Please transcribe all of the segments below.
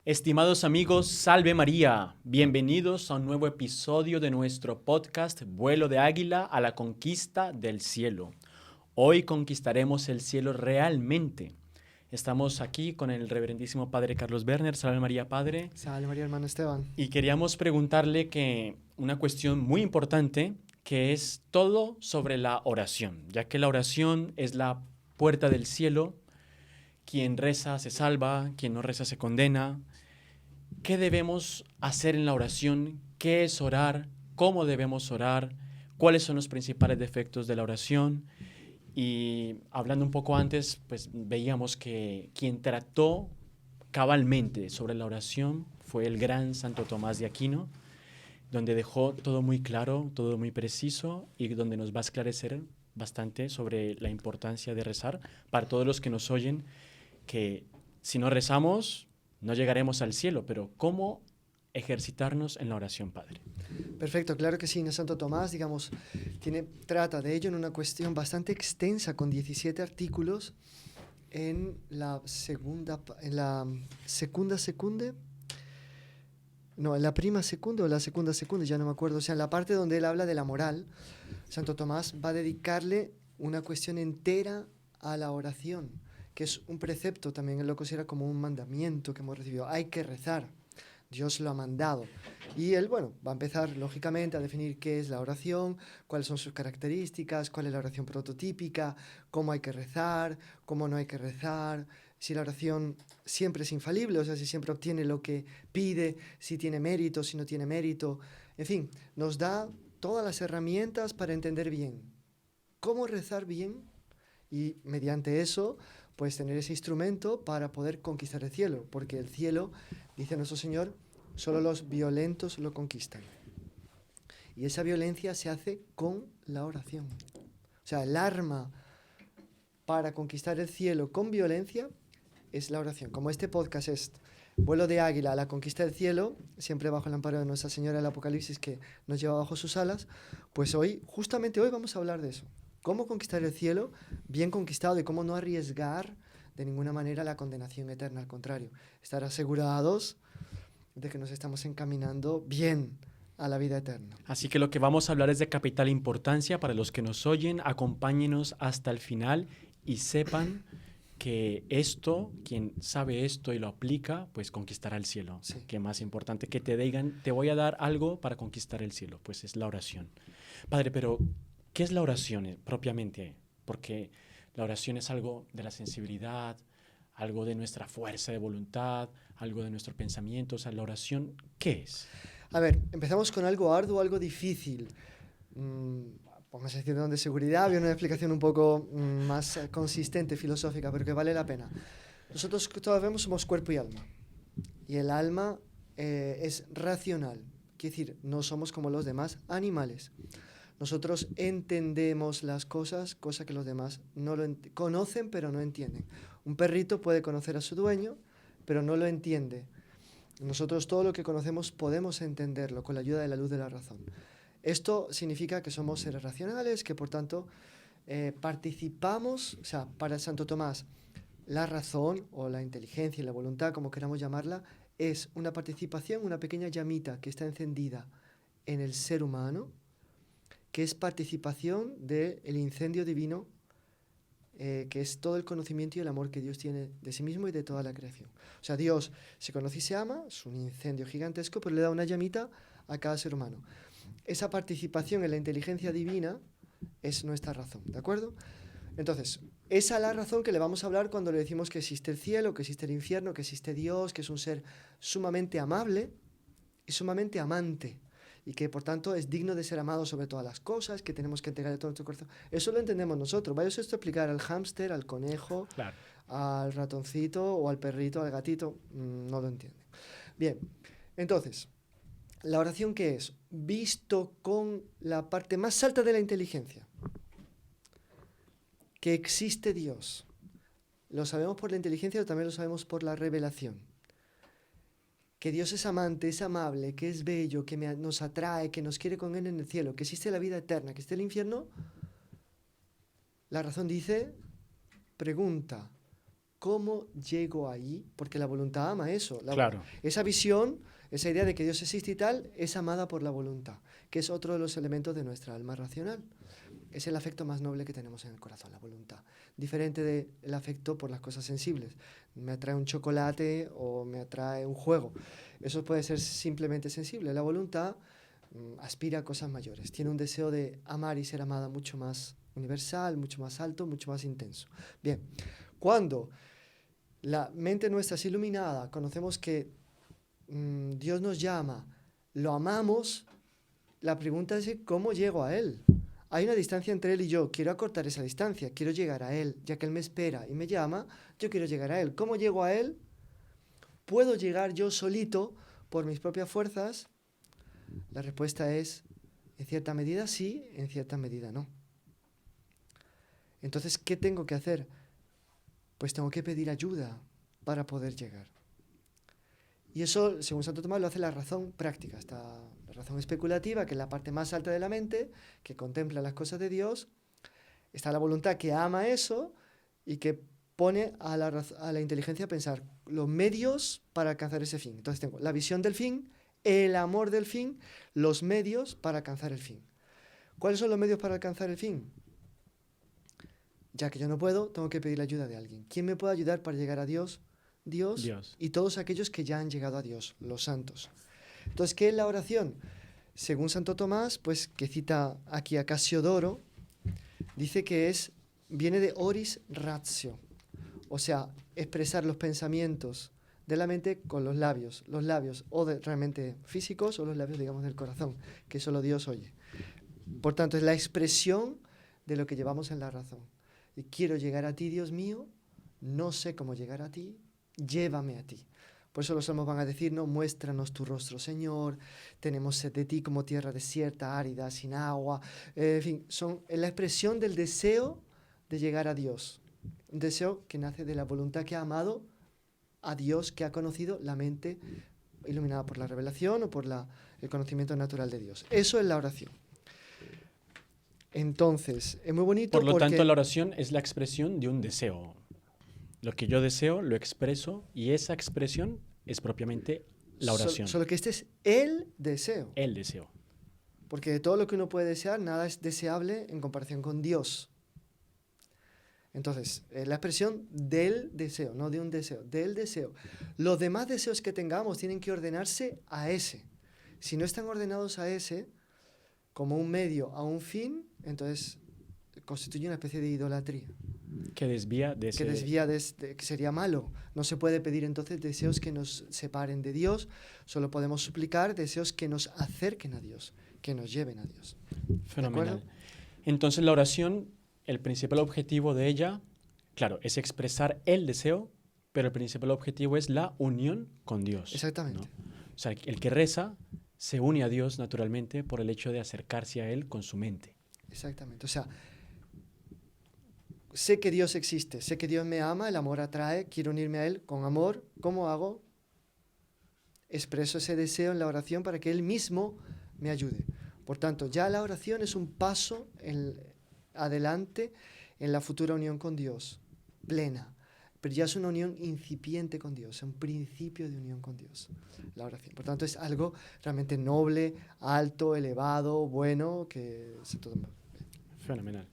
Estimados amigos, salve María. Bienvenidos a un nuevo episodio de nuestro podcast Vuelo de Águila a la conquista del cielo. Hoy conquistaremos el cielo realmente. Estamos aquí con el reverendísimo Padre Carlos Werner. Salve María, Padre. Salve María, hermano Esteban. Y queríamos preguntarle que una cuestión muy importante, que es todo sobre la oración, ya que la oración es la puerta del cielo. Quien reza se salva, quien no reza se condena. ¿Qué debemos hacer en la oración? ¿Qué es orar? ¿Cómo debemos orar? ¿Cuáles son los principales defectos de la oración? Y hablando un poco antes, pues veíamos que quien trató cabalmente sobre la oración fue el gran Santo Tomás de Aquino, donde dejó todo muy claro, todo muy preciso y donde nos va a esclarecer bastante sobre la importancia de rezar para todos los que nos oyen, que si no rezamos no llegaremos al cielo, pero ¿cómo ejercitarnos en la oración, Padre? Perfecto, claro que sí. Santo Tomás, digamos, trata de ello en una cuestión bastante extensa con 17 artículos en la en la prima secunda o la segunda secunda, ya no me acuerdo. O sea, en la parte donde él habla de la moral, Santo Tomás va a dedicarle una cuestión entera a la oración, que es un precepto también, él lo considera como un mandamiento que hemos recibido. Hay que rezar, Dios lo ha mandado. Y él, bueno, va a empezar lógicamente a definir qué es la oración, cuáles son sus características, cuál es la oración prototípica, cómo hay que rezar, cómo no hay que rezar, si la oración siempre es infalible, o sea, si siempre obtiene lo que pide, si tiene mérito, si no tiene mérito. En fin, nos da todas las herramientas para entender bien cómo rezar bien y mediante eso, pues tener ese instrumento para poder conquistar el cielo, porque el cielo, dice nuestro Señor, solo los violentos lo conquistan. Y esa violencia se hace con la oración. O sea, el arma para conquistar el cielo con violencia es la oración. Como este podcast es Vuelo de Águila a la conquista del cielo, siempre bajo el amparo de Nuestra Señora del Apocalipsis que nos lleva bajo sus alas, pues hoy, justamente hoy vamos a hablar de eso. Cómo conquistar el cielo bien conquistado y cómo no arriesgar de ninguna manera la condenación eterna. Al contrario, estar asegurados de que nos estamos encaminando bien a la vida eterna. Así que lo que vamos a hablar es de capital importancia para los que nos oyen. Acompáñenos hasta el final y sepan que esto, quien sabe esto y lo aplica, pues conquistará el cielo. Sí. Que más importante que te digan, te voy a dar algo para conquistar el cielo, pues es la oración. Padre, pero ¿qué es la oración propiamente? Porque la oración es algo de la sensibilidad, algo de nuestra fuerza de voluntad, algo de nuestro pensamiento. O sea, la oración, ¿qué es? A ver, empezamos con algo arduo, algo difícil. Vamos a decir de seguridad, había una explicación un poco más consistente, filosófica, pero que vale la pena. Nosotros todos vemos somos cuerpo y alma. Y el alma es racional. Quiere decir, no somos como los demás animales. Nosotros entendemos las cosas, cosa que los demás no lo conocen, pero no entienden. Un perrito puede conocer a su dueño, pero no lo entiende. Nosotros todo lo que conocemos podemos entenderlo con la ayuda de la luz de la razón. Esto significa que somos seres racionales, que por tanto participamos, o sea, para Santo Tomás, la razón o la inteligencia y la voluntad, como queramos llamarla, es una participación, una pequeña llamita que está encendida en el ser humano, que es participación del incendio divino, que es todo el conocimiento y el amor que Dios tiene de sí mismo y de toda la creación. O sea, Dios se conoce y se ama, es un incendio gigantesco, pero le da una llamita a cada ser humano. Esa participación en la inteligencia divina es nuestra razón, ¿de acuerdo? Entonces, esa es la razón que le vamos a hablar cuando le decimos que existe el cielo, que existe el infierno, que existe Dios, que es un ser sumamente amable y sumamente amante, y que por tanto es digno de ser amado sobre todas las cosas, que tenemos que entregarle todo nuestro corazón. Eso lo entendemos nosotros. Vaya esto a explicar al hámster, al conejo, Claro. al ratoncito o al perrito, al gatito, no lo entienden. Bien, entonces, ¿la oración qué es? Visto con la parte más alta de la inteligencia, que existe Dios. Lo sabemos por la inteligencia, pero también lo sabemos por la revelación. Que Dios es amante, es amable, que es bello, que nos atrae, que nos quiere con Él en el cielo, que existe la vida eterna, que existe el infierno. La razón dice, pregunta, ¿cómo llego ahí? Porque la voluntad ama eso. Claro. Esa visión, esa idea de que Dios existe y tal, es amada por la voluntad, que es otro de los elementos de nuestra alma racional. Es el afecto más noble que tenemos en el corazón, la voluntad. Diferente del afecto por las cosas sensibles. Me atrae un chocolate o me atrae un juego. Eso puede ser simplemente sensible. La voluntad aspira a cosas mayores. Tiene un deseo de amar y ser amada mucho más universal, mucho más alto, mucho más intenso. Bien, cuando la mente nuestra es iluminada, conocemos que Dios nos llama, lo amamos, la pregunta es ¿cómo llego a Él? Hay una distancia entre Él y yo, quiero acortar esa distancia, quiero llegar a Él, ya que Él me espera y me llama, yo quiero llegar a Él. ¿Cómo llego a Él? ¿Puedo llegar yo solito por mis propias fuerzas? La respuesta es, en cierta medida sí, en cierta medida no. Entonces, ¿qué tengo que hacer? Pues tengo que pedir ayuda para poder llegar. Y eso, según Santo Tomás, lo hace la razón práctica. Está la razón especulativa, que es la parte más alta de la mente, que contempla las cosas de Dios. Está la voluntad que ama eso y que pone a la inteligencia a pensar los medios para alcanzar ese fin. Entonces tengo la visión del fin, el amor del fin, los medios para alcanzar el fin. ¿Cuáles son los medios para alcanzar el fin? Ya que yo no puedo, tengo que pedir la ayuda de alguien. ¿Quién me puede ayudar para llegar a Dios? Dios y todos aquellos que ya han llegado a Dios, los santos. Entonces, ¿qué es la oración? Según Santo Tomás, pues que cita aquí a Casiodoro, dice que viene de oris ratio, o sea, expresar los pensamientos de la mente con los labios o realmente físicos o los labios, digamos, del corazón, que solo Dios oye. Por tanto, es la expresión de lo que llevamos en la razón. Y quiero llegar a ti, Dios mío, no sé cómo llegar a ti, llévame a ti. Por eso los salmos van a decir, no, muéstranos tu rostro, Señor, tenemos sed de ti como tierra desierta, árida, sin agua. En fin, es la expresión del deseo de llegar a Dios. Un deseo que nace de la voluntad que ha amado a Dios, que ha conocido la mente iluminada por la revelación o por el conocimiento natural de Dios. Eso es la oración. Entonces, es muy bonito Por lo porque... tanto, la oración es la expresión de un deseo. Lo que yo deseo, lo expreso, y esa expresión es propiamente la oración. Solo que este es el deseo. El deseo. Porque de todo lo que uno puede desear, nada es deseable en comparación con Dios. Entonces, la expresión del deseo, no de un deseo, del deseo. Los demás deseos que tengamos tienen que ordenarse a ese. Si no están ordenados a ese, como un medio a un fin, entonces constituye una especie de idolatría. Que desvía de ese... Que desvía que sería malo. No se puede pedir entonces deseos que nos separen de Dios, solo podemos suplicar deseos que nos acerquen a Dios, que nos lleven a Dios. Fenomenal. Entonces la oración, el principal objetivo de ella, claro, es expresar el deseo, pero el principal objetivo es la unión con Dios. Exactamente. ¿No? O sea, el que reza se une a Dios naturalmente por el hecho de acercarse a Él con su mente. Exactamente. O sea, sé que Dios existe, sé que Dios me ama, el amor atrae, quiero unirme a Él con amor. ¿Cómo hago? Expreso ese deseo en la oración para que Él mismo me ayude. Por tanto, ya la oración es un paso adelante en la futura unión con Dios, plena. Pero ya es una unión incipiente con Dios, un principio de unión con Dios, la oración. Por tanto, es algo realmente noble, alto, elevado, bueno, que se todo. Fenomenal.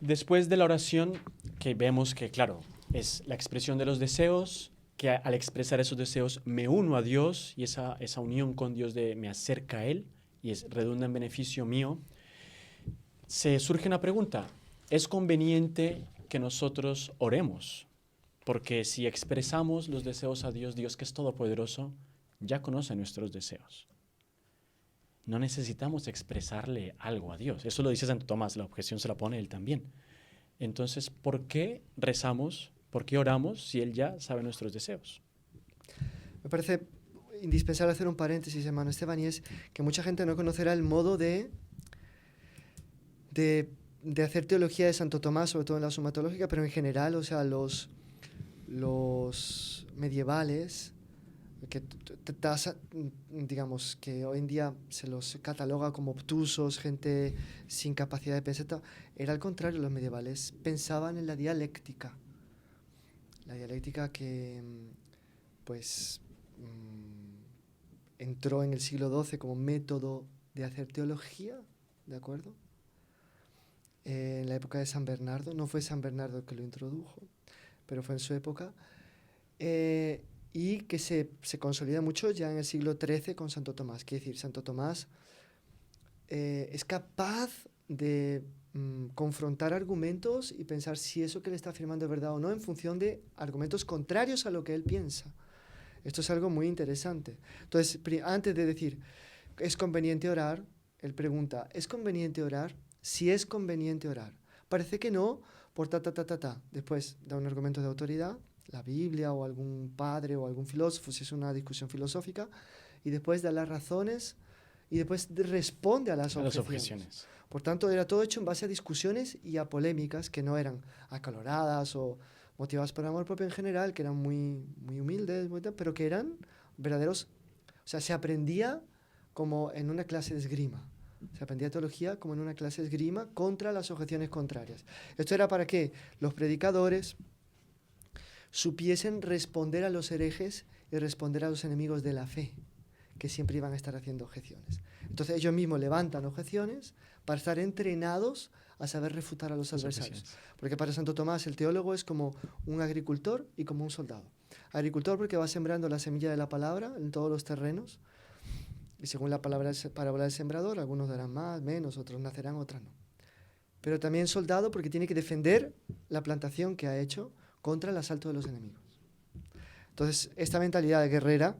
Después de la oración, que vemos que, claro, es la expresión de los deseos, que al expresar esos deseos me uno a Dios y esa unión con Dios me acerca a Él y redunda en beneficio mío, se surge una pregunta. ¿Es conveniente que nosotros oremos? Porque si expresamos los deseos a Dios, Dios que es todopoderoso, ya conoce nuestros deseos. No necesitamos expresarle algo a Dios. Eso lo dice Santo Tomás, la objeción se la pone él también. Entonces, ¿por qué rezamos? ¿Por qué oramos si Él ya sabe nuestros deseos? Me parece indispensable hacer un paréntesis, hermano Esteban, y es que mucha gente no conocerá el modo de hacer teología de Santo Tomás, sobre todo en la Suma Teológica, pero en general, o sea, los medievales, que digamos que hoy en día se los cataloga como obtusos, gente sin capacidad de pensar, era al contrario, los medievales pensaban en la dialéctica. La dialéctica que pues entró en el siglo XII como método de hacer teología, ¿de acuerdo? En la época de San Bernardo, no fue San Bernardo el que lo introdujo, pero fue en su época, y que se consolida mucho ya en el siglo XIII con Santo Tomás. Quiere decir, Santo Tomás es capaz de confrontar argumentos y pensar si eso que le está afirmando es verdad o no en función de argumentos contrarios a lo que él piensa. Esto es algo muy interesante. Entonces, antes de decir, ¿es conveniente orar? Él pregunta, ¿es conveniente orar? Si es conveniente orar. Parece que no, por ta. Después da un argumento de autoridad, la Biblia o algún padre o algún filósofo, si es una discusión filosófica, y después da las razones y después responde a las objeciones. Por tanto, era todo hecho en base a discusiones y a polémicas que no eran acaloradas o motivadas por el amor propio en general, que eran muy humildes, pero que eran verdaderos. O sea, se aprendía como en una clase de esgrima. Se aprendía teología como en una clase de esgrima contra las objeciones contrarias. Esto era para que los predicadores supiesen responder a los herejes y responder a los enemigos de la fe, que siempre iban a estar haciendo objeciones. Entonces ellos mismos levantan objeciones para estar entrenados a saber refutar a los adversarios. Porque para Santo Tomás el teólogo es como un agricultor y como un soldado. Agricultor porque va sembrando la semilla de la palabra en todos los terrenos, y según la parábola del sembrador, algunos darán más, menos, otros nacerán, otros no. Pero también soldado porque tiene que defender la plantación que ha hecho contra el asalto de los enemigos. Entonces, esta mentalidad de guerrera,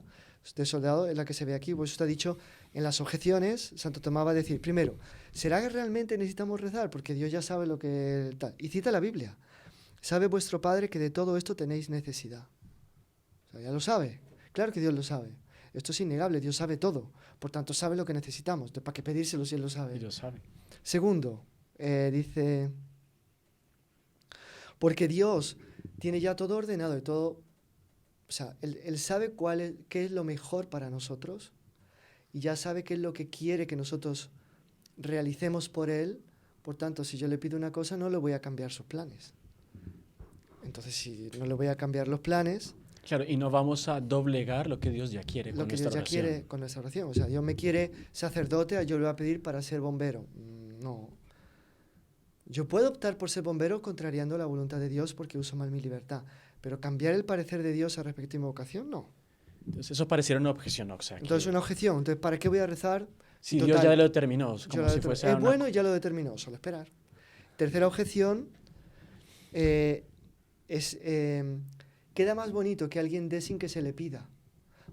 de soldado, es la que se ve aquí. Pues está dicho en las objeciones. Santo Tomás va a decir, primero, ¿será que realmente necesitamos rezar? Porque Dios ya sabe lo que tal. Y cita la Biblia. ¿Sabe vuestro Padre que de todo esto tenéis necesidad? O sea, ya lo sabe. Claro que Dios lo sabe. Esto es innegable, Dios sabe todo. Por tanto, sabe lo que necesitamos. ¿Para qué pedírselo si Él lo sabe? Dios sabe. Segundo, dice, porque Dios tiene ya todo ordenado y todo. O sea, Él sabe qué es lo mejor para nosotros y ya sabe qué es lo que quiere que nosotros realicemos por Él. Por tanto, si yo le pido una cosa, no le voy a cambiar sus planes. Entonces, si no le voy a cambiar los planes... Claro, y no vamos a doblegar lo que Dios ya quiere con nuestra oración. Lo que Dios ya quiere con nuestra oración. O sea, Dios me quiere sacerdote, yo le voy a pedir para ser bombero. No. Yo puedo optar por ser bombero contrariando la voluntad de Dios porque uso mal mi libertad. Pero cambiar el parecer de Dios al respecto de mi vocación, no. Entonces, eso pareciera una objeción, ¿no? O sea, entonces, una objeción. Entonces, ¿para qué voy a rezar? Si Dios ya lo determinó. Como si fuese es bueno y ya lo determinó, solo esperar. Tercera objeción queda más bonito que alguien dé sin que se le pida.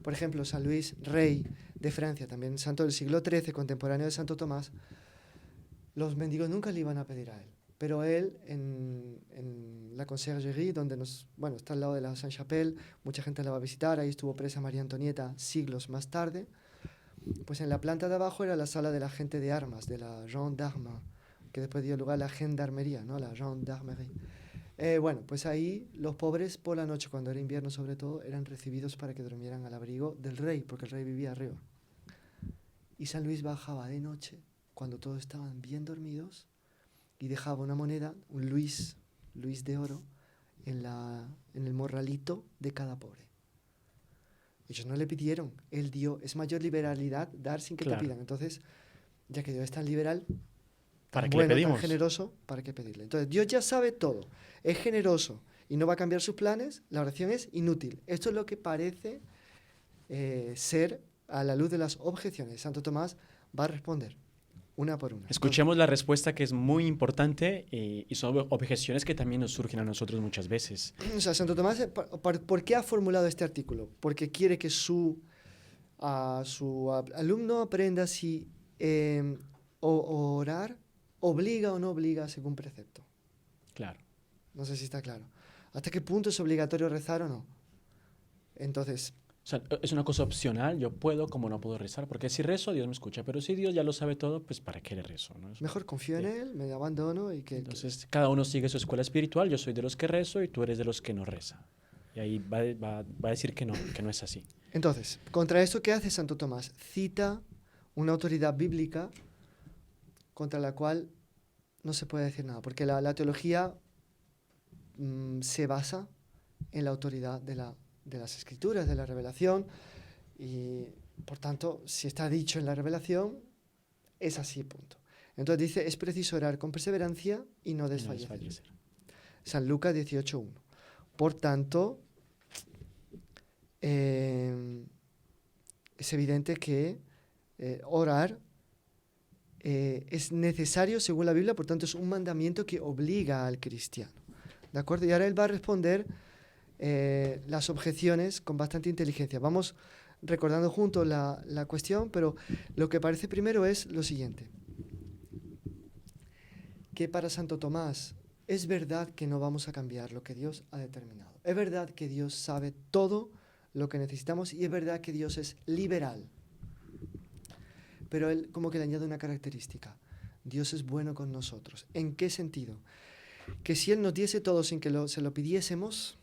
Por ejemplo, San Luis, rey de Francia, también santo del siglo XIII, contemporáneo de Santo Tomás, los mendigos nunca le iban a pedir a él. Pero él, en la Conciergerie, donde está al lado de la Sainte-Chapelle, mucha gente la va a visitar, ahí estuvo presa María Antonieta siglos más tarde, pues en la planta de abajo era la sala de la gente de armas, de la gendarme, que después dio lugar a la gendarmería, ¿no? La gendarmerie. Pues ahí los pobres por la noche, cuando era invierno sobre todo, eran recibidos para que durmieran al abrigo del rey, porque el rey vivía arriba. Y San Luis bajaba de noche, cuando todos estaban bien dormidos, y dejaba una moneda, un Luis de oro, en el morralito de cada pobre. Ellos no le pidieron, Él dio. Es mayor liberalidad dar sin que te pidan. Entonces, ya que Dios es tan liberal, ¿para qué le pedimos? Tan generoso, ¿para qué pedirle? Entonces, Dios ya sabe todo, es generoso y no va a cambiar sus planes, la oración es inútil. Esto es lo que parece ser a la luz de las objeciones. Santo Tomás va a responder una por una. Escuchemos la respuesta, que es muy importante, y son objeciones que también nos surgen a nosotros muchas veces. O sea, Santo Tomás, ¿por qué ha formulado este artículo? Porque quiere que su alumno aprenda si orar obliga o no obliga según precepto. Claro. No sé si está claro. ¿Hasta qué punto es obligatorio rezar o no? Entonces... O sea, es una cosa opcional, yo puedo como no puedo rezar, porque si rezo Dios me escucha, pero si Dios ya lo sabe todo, pues ¿para qué le rezo? ¿No? Mejor confío en Él, me abandono y que... Entonces, cada uno sigue su escuela espiritual, yo soy de los que rezo y tú eres de los que no reza. Y ahí va a decir que no es así. Entonces, contra esto, ¿qué hace Santo Tomás? Cita una autoridad bíblica contra la cual no se puede decir nada, porque la teología se basa en la autoridad de las Escrituras, de la revelación. Y, por tanto, si está dicho en la revelación, es así, punto. Entonces dice, es preciso orar con perseverancia y no desfallecer. San Lucas 18:1. Por tanto, es evidente que orar es necesario según la Biblia, por tanto es un mandamiento que obliga al cristiano. ¿De acuerdo? Y ahora él va a responder las objeciones con bastante inteligencia. Vamos recordando juntos la cuestión, pero lo que parece primero es lo siguiente. Que para Santo Tomás es verdad que no vamos a cambiar lo que Dios ha determinado. Es verdad que Dios sabe todo lo que necesitamos y es verdad que Dios es liberal. Pero él como que le añade una característica. Dios es bueno con nosotros. ¿En qué sentido? Que si Él nos diese todo sin que se lo pidiésemos,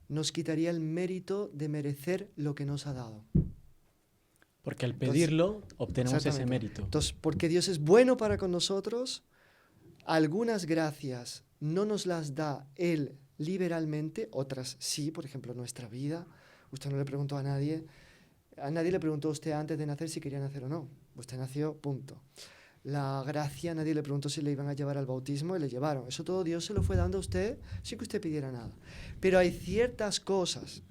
nos quitaría el mérito de merecer lo que nos ha dado. Porque al pedirlo obtenemos ese mérito. Entonces, porque Dios es bueno para con nosotros, algunas gracias no nos las da Él liberalmente, otras sí, por ejemplo, nuestra vida. Usted no le preguntó a nadie le preguntó a usted antes de nacer si quería nacer o no. Usted nació, punto. La gracia, nadie le preguntó si le iban a llevar al bautismo y le llevaron. Eso todo Dios se lo fue dando a usted sin que usted pidiera nada. Pero hay ciertas cosas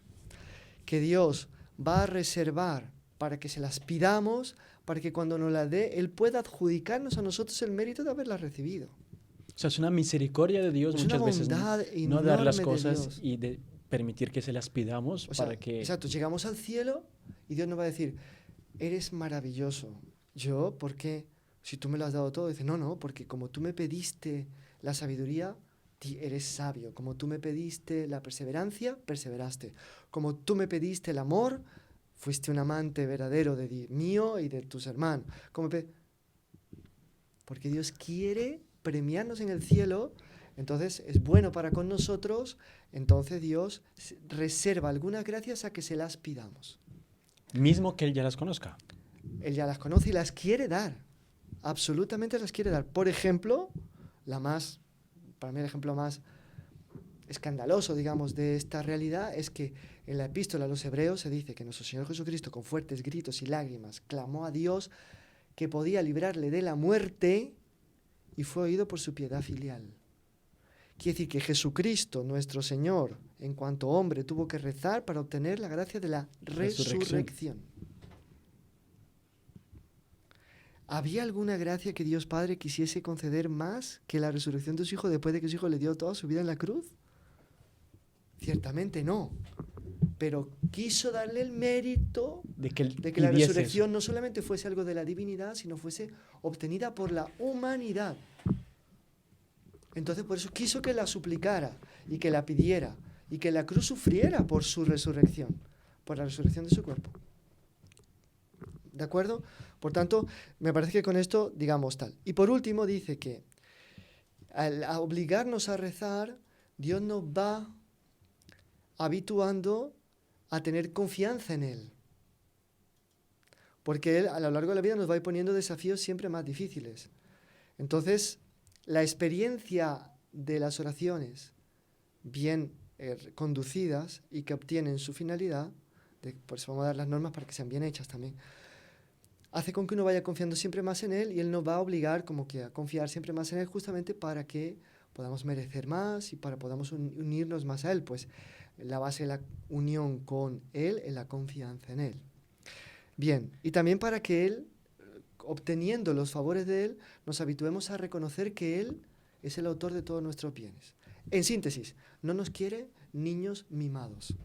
que Dios va a reservar para que se las pidamos, para que cuando nos las dé, Él pueda adjudicarnos a nosotros el mérito de haberlas recibido. O sea, es una misericordia de Dios muchas veces no dar las cosas y de permitir que se las pidamos para que... Exacto, llegamos al cielo y Dios nos va a decir, eres maravilloso. Yo, ¿por qué? Si tú me lo has dado todo. Dice, no, porque como tú me pediste la sabiduría, eres sabio. Como tú me pediste la perseverancia, perseveraste. Como tú me pediste el amor, fuiste un amante verdadero mío y de tus hermanos. Porque Dios quiere premiarnos en el cielo, entonces es bueno para con nosotros, entonces Dios reserva algunas gracias a que se las pidamos. Mismo que Él ya las conozca. Él ya las conoce y las quiere dar. Absolutamente las quiere dar. Por ejemplo, para mí el ejemplo más escandaloso, digamos, de esta realidad es que en la epístola a los Hebreos se dice que nuestro Señor Jesucristo, con fuertes gritos y lágrimas, clamó a Dios que podía librarle de la muerte y fue oído por su piedad filial. Quiere decir que Jesucristo, nuestro Señor, en cuanto hombre, tuvo que rezar para obtener la gracia de la resurrección. ¿Había alguna gracia que Dios Padre quisiese conceder más que la resurrección de su Hijo después de que su Hijo le dio toda su vida en la cruz? Ciertamente no. Pero quiso darle el mérito de que la resurrección no solamente fuese algo de la divinidad, sino fuese obtenida por la humanidad. Entonces por eso quiso que la suplicara y que la pidiera y que la cruz sufriera por su resurrección, por la resurrección de su cuerpo. ¿De acuerdo? Por tanto, me parece que con esto digamos tal. Y por último dice que al obligarnos a rezar, Dios nos va habituando a tener confianza en Él. Porque Él a lo largo de la vida nos va a ir poniendo desafíos siempre más difíciles. Entonces, la experiencia de las oraciones bien conducidas y que obtienen su finalidad, por eso vamos a dar las normas para que sean bien hechas también, hace con que uno vaya confiando siempre más en Él y Él nos va a obligar como que a confiar siempre más en Él justamente para que podamos merecer más y para podamos unirnos más a Él. Pues la base de la unión con Él es la confianza en Él. Bien, y también para que Él, obteniendo los favores de Él, nos habituemos a reconocer que Él es el autor de todos nuestros bienes. En síntesis, no nos quiere niños mimados.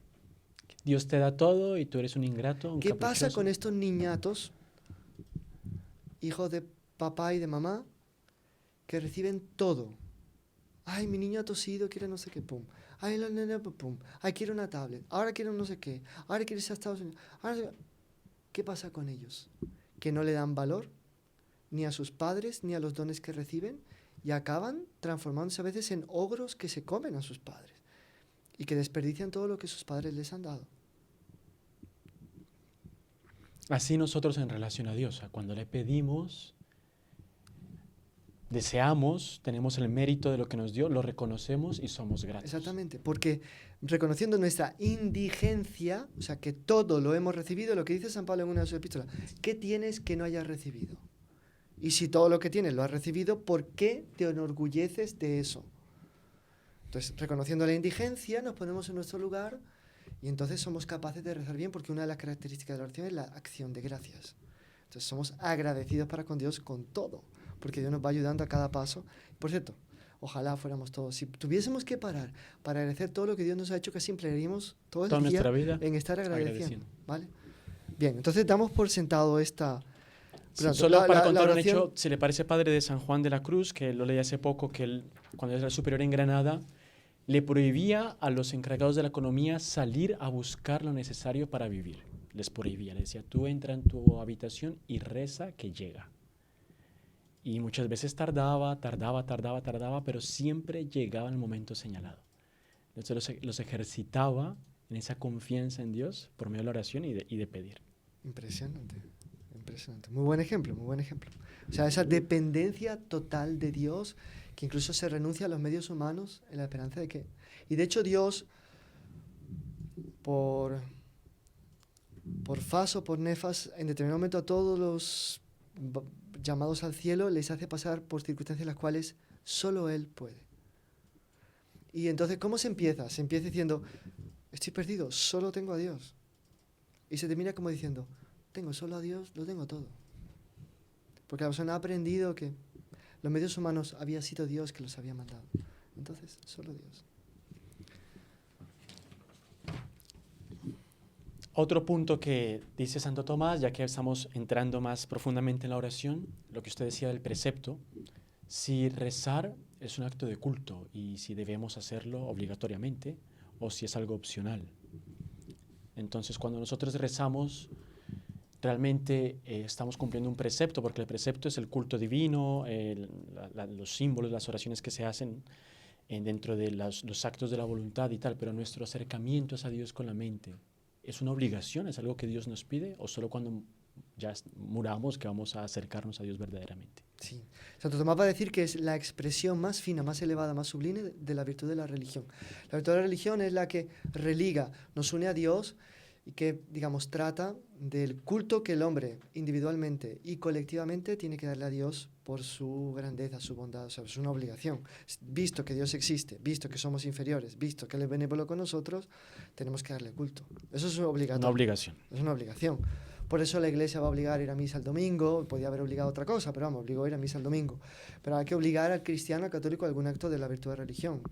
Dios te da todo y tú eres un ingrato, un ¿Qué caprichoso? pasa con estos niñatos, hijos de papá y de mamá, que reciben todo? Ay, mi niño ha tosido, quiere no sé qué, pum. Ay, la nena, pum. Ay, quiere una tablet. Ahora quiere no sé qué. Ahora quiere irse a Estados Unidos. ¿Qué pasa con ellos? Que no le dan valor ni a sus padres ni a los dones que reciben y acaban transformándose a veces en ogros que se comen a sus padres y que desperdician todo lo que sus padres les han dado. Así nosotros en relación a Dios, cuando le pedimos, deseamos, tenemos el mérito de lo que nos dio, lo reconocemos y somos gratos. Exactamente, porque reconociendo nuestra indigencia, o sea, que todo lo hemos recibido, lo que dice San Pablo en una de sus epístolas, ¿qué tienes que no hayas recibido? Y si todo lo que tienes lo has recibido, ¿por qué te enorgulleces de eso? Entonces, reconociendo la indigencia, nos ponemos en nuestro lugar y entonces somos capaces de rezar bien, porque una de las características de la oración es la acción de gracias. Entonces, somos agradecidos para con Dios con todo, porque Dios nos va ayudando a cada paso. Por cierto, ojalá fuéramos todos. Si tuviésemos que parar para agradecer todo lo que Dios nos ha hecho, casi emplearíamos todo el Toda día nuestra vida en estar agradeciendo. agradeciendo. ¿Vale? Bien, entonces damos por sentado esta... Sí, Pronto, solo para contar un oración... hecho, se le parece padre de San Juan de la Cruz, que lo leí hace poco, que él, cuando era superior en Granada, le prohibía a los encargados de la economía salir a buscar lo necesario para vivir. Les prohibía, le decía, tú entra en tu habitación y reza que llega. Y muchas veces tardaba, pero siempre llegaba el momento señalado. Entonces los ejercitaba en esa confianza en Dios por medio de la oración y de pedir. Impresionante, impresionante. Muy buen ejemplo, muy buen ejemplo. O sea, esa dependencia total de Dios, que incluso se renuncia a los medios humanos en la esperanza de que... Y de hecho Dios, por fas o por nefas, en determinado momento a todos los llamados al cielo les hace pasar por circunstancias en las cuales solo Él puede. Y entonces, ¿cómo se empieza? Se empieza diciendo, estoy perdido, solo tengo a Dios. Y se termina como diciendo, tengo solo a Dios, lo tengo todo. Porque la persona ha aprendido que los medios humanos había sido Dios que los había mandado. Entonces, solo Dios. Otro punto que dice Santo Tomás, ya que estamos entrando más profundamente en la oración, lo que usted decía del precepto, si rezar es un acto de culto y si debemos hacerlo obligatoriamente o si es algo opcional. Entonces, cuando nosotros rezamos, realmente estamos cumpliendo un precepto, porque el precepto es el culto divino, los símbolos, las oraciones que se hacen dentro de los actos de la voluntad y tal, pero nuestro acercamiento es a Dios con la mente. ¿Es una obligación? ¿Es algo que Dios nos pide? ¿O solo cuando ya muramos que vamos a acercarnos a Dios verdaderamente? Sí. Santo Tomás va a decir que es la expresión más fina, más elevada, más sublime de la virtud de la religión. La virtud de la religión es la que religa, nos une a Dios y que, digamos, trata del culto que el hombre individualmente y colectivamente tiene que darle a Dios por su grandeza, su bondad. O sea, es una obligación. Visto que Dios existe, visto que somos inferiores, visto que Él es benévolo con nosotros, tenemos que darle culto. Eso es obligatorio. Una obligación. Es una obligación. Por eso la Iglesia va a obligar a ir a misa el domingo. Podía haber obligado a otra cosa, pero vamos, obligó a ir a misa el domingo. Pero hay que obligar al cristiano, al católico, a algún acto de la virtud de religión.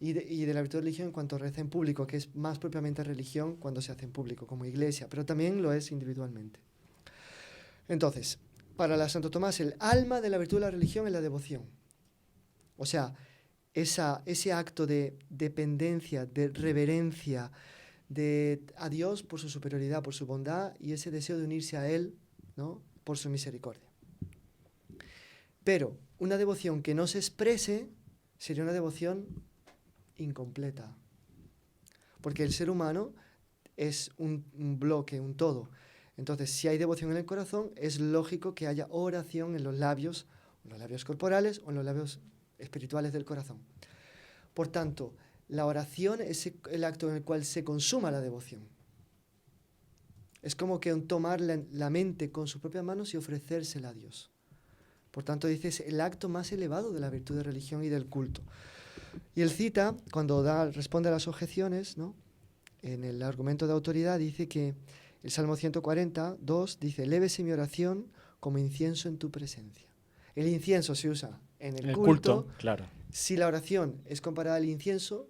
Y de la virtud de religión en cuanto reza en público, que es más propiamente religión cuando se hace en público, como iglesia, pero también lo es individualmente. Entonces, para la Santo Tomás, el alma de la virtud de la religión es la devoción. O sea, ese acto de dependencia, de reverencia a Dios por su superioridad, por su bondad, y ese deseo de unirse a Él, ¿no?, por su misericordia. Pero una devoción que no se exprese sería una devoción incompleta. Porque el ser humano es un bloque, un todo. Entonces, si hay devoción en el corazón, es lógico que haya oración en los labios corporales o en los labios espirituales del corazón. Por tanto, la oración es el acto en el cual se consuma la devoción. Es como que tomar la mente con sus propias manos y ofrecérsela a Dios. Por tanto, dice, es el acto más elevado de la virtud de religión y del culto. Y él cita, cuando responde a las objeciones, ¿no?, en el argumento de autoridad, dice que el Salmo 140:2 dice, elévese mi oración como incienso en tu presencia. El incienso se usa en el culto. Claro. Si la oración es comparada al incienso,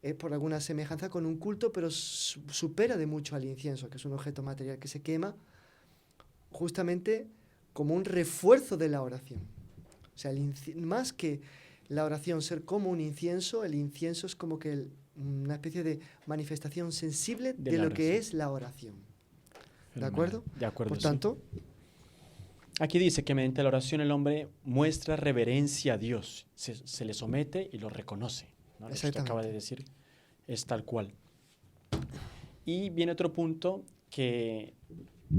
es por alguna semejanza con un culto, pero supera de mucho al incienso, que es un objeto material que se quema, justamente como un refuerzo de la oración. O sea, más que la oración ser como un incienso, el incienso es como que una especie de manifestación sensible de lo que es la oración. ¿De acuerdo? De acuerdo. Por tanto, aquí dice que mediante la oración el hombre muestra reverencia a Dios, se le somete y lo reconoce, ¿no? Lo que usted acaba de decir es tal cual. Y viene otro punto que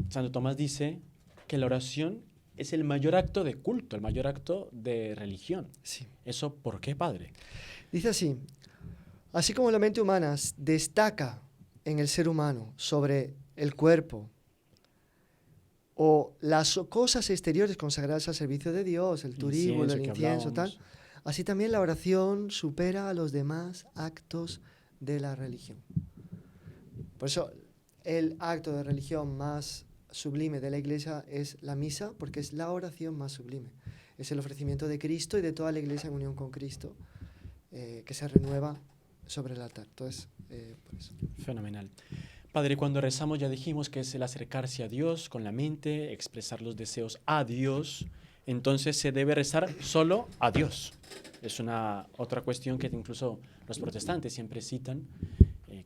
Santo Tomás dice que la oración es el mayor acto de culto, el mayor acto de religión. Sí. ¿Eso por qué, padre? Dice así, así como la mente humana destaca en el ser humano sobre el cuerpo o las cosas exteriores consagradas al servicio de Dios, el turíbulo, el Que incienso, tal, hablábamos. así también la oración supera a los demás actos de la religión. Por eso el acto de religión más sublime de la Iglesia es la misa, porque es la oración más sublime. Es el ofrecimiento de Cristo y de toda la Iglesia en unión con Cristo, que se renueva sobre el altar. Entonces, por eso. Fenomenal. Padre, cuando rezamos ya dijimos que es el acercarse a Dios con la mente, expresar los deseos a Dios. Entonces se debe rezar solo a Dios. Es una otra cuestión que incluso los protestantes siempre citan,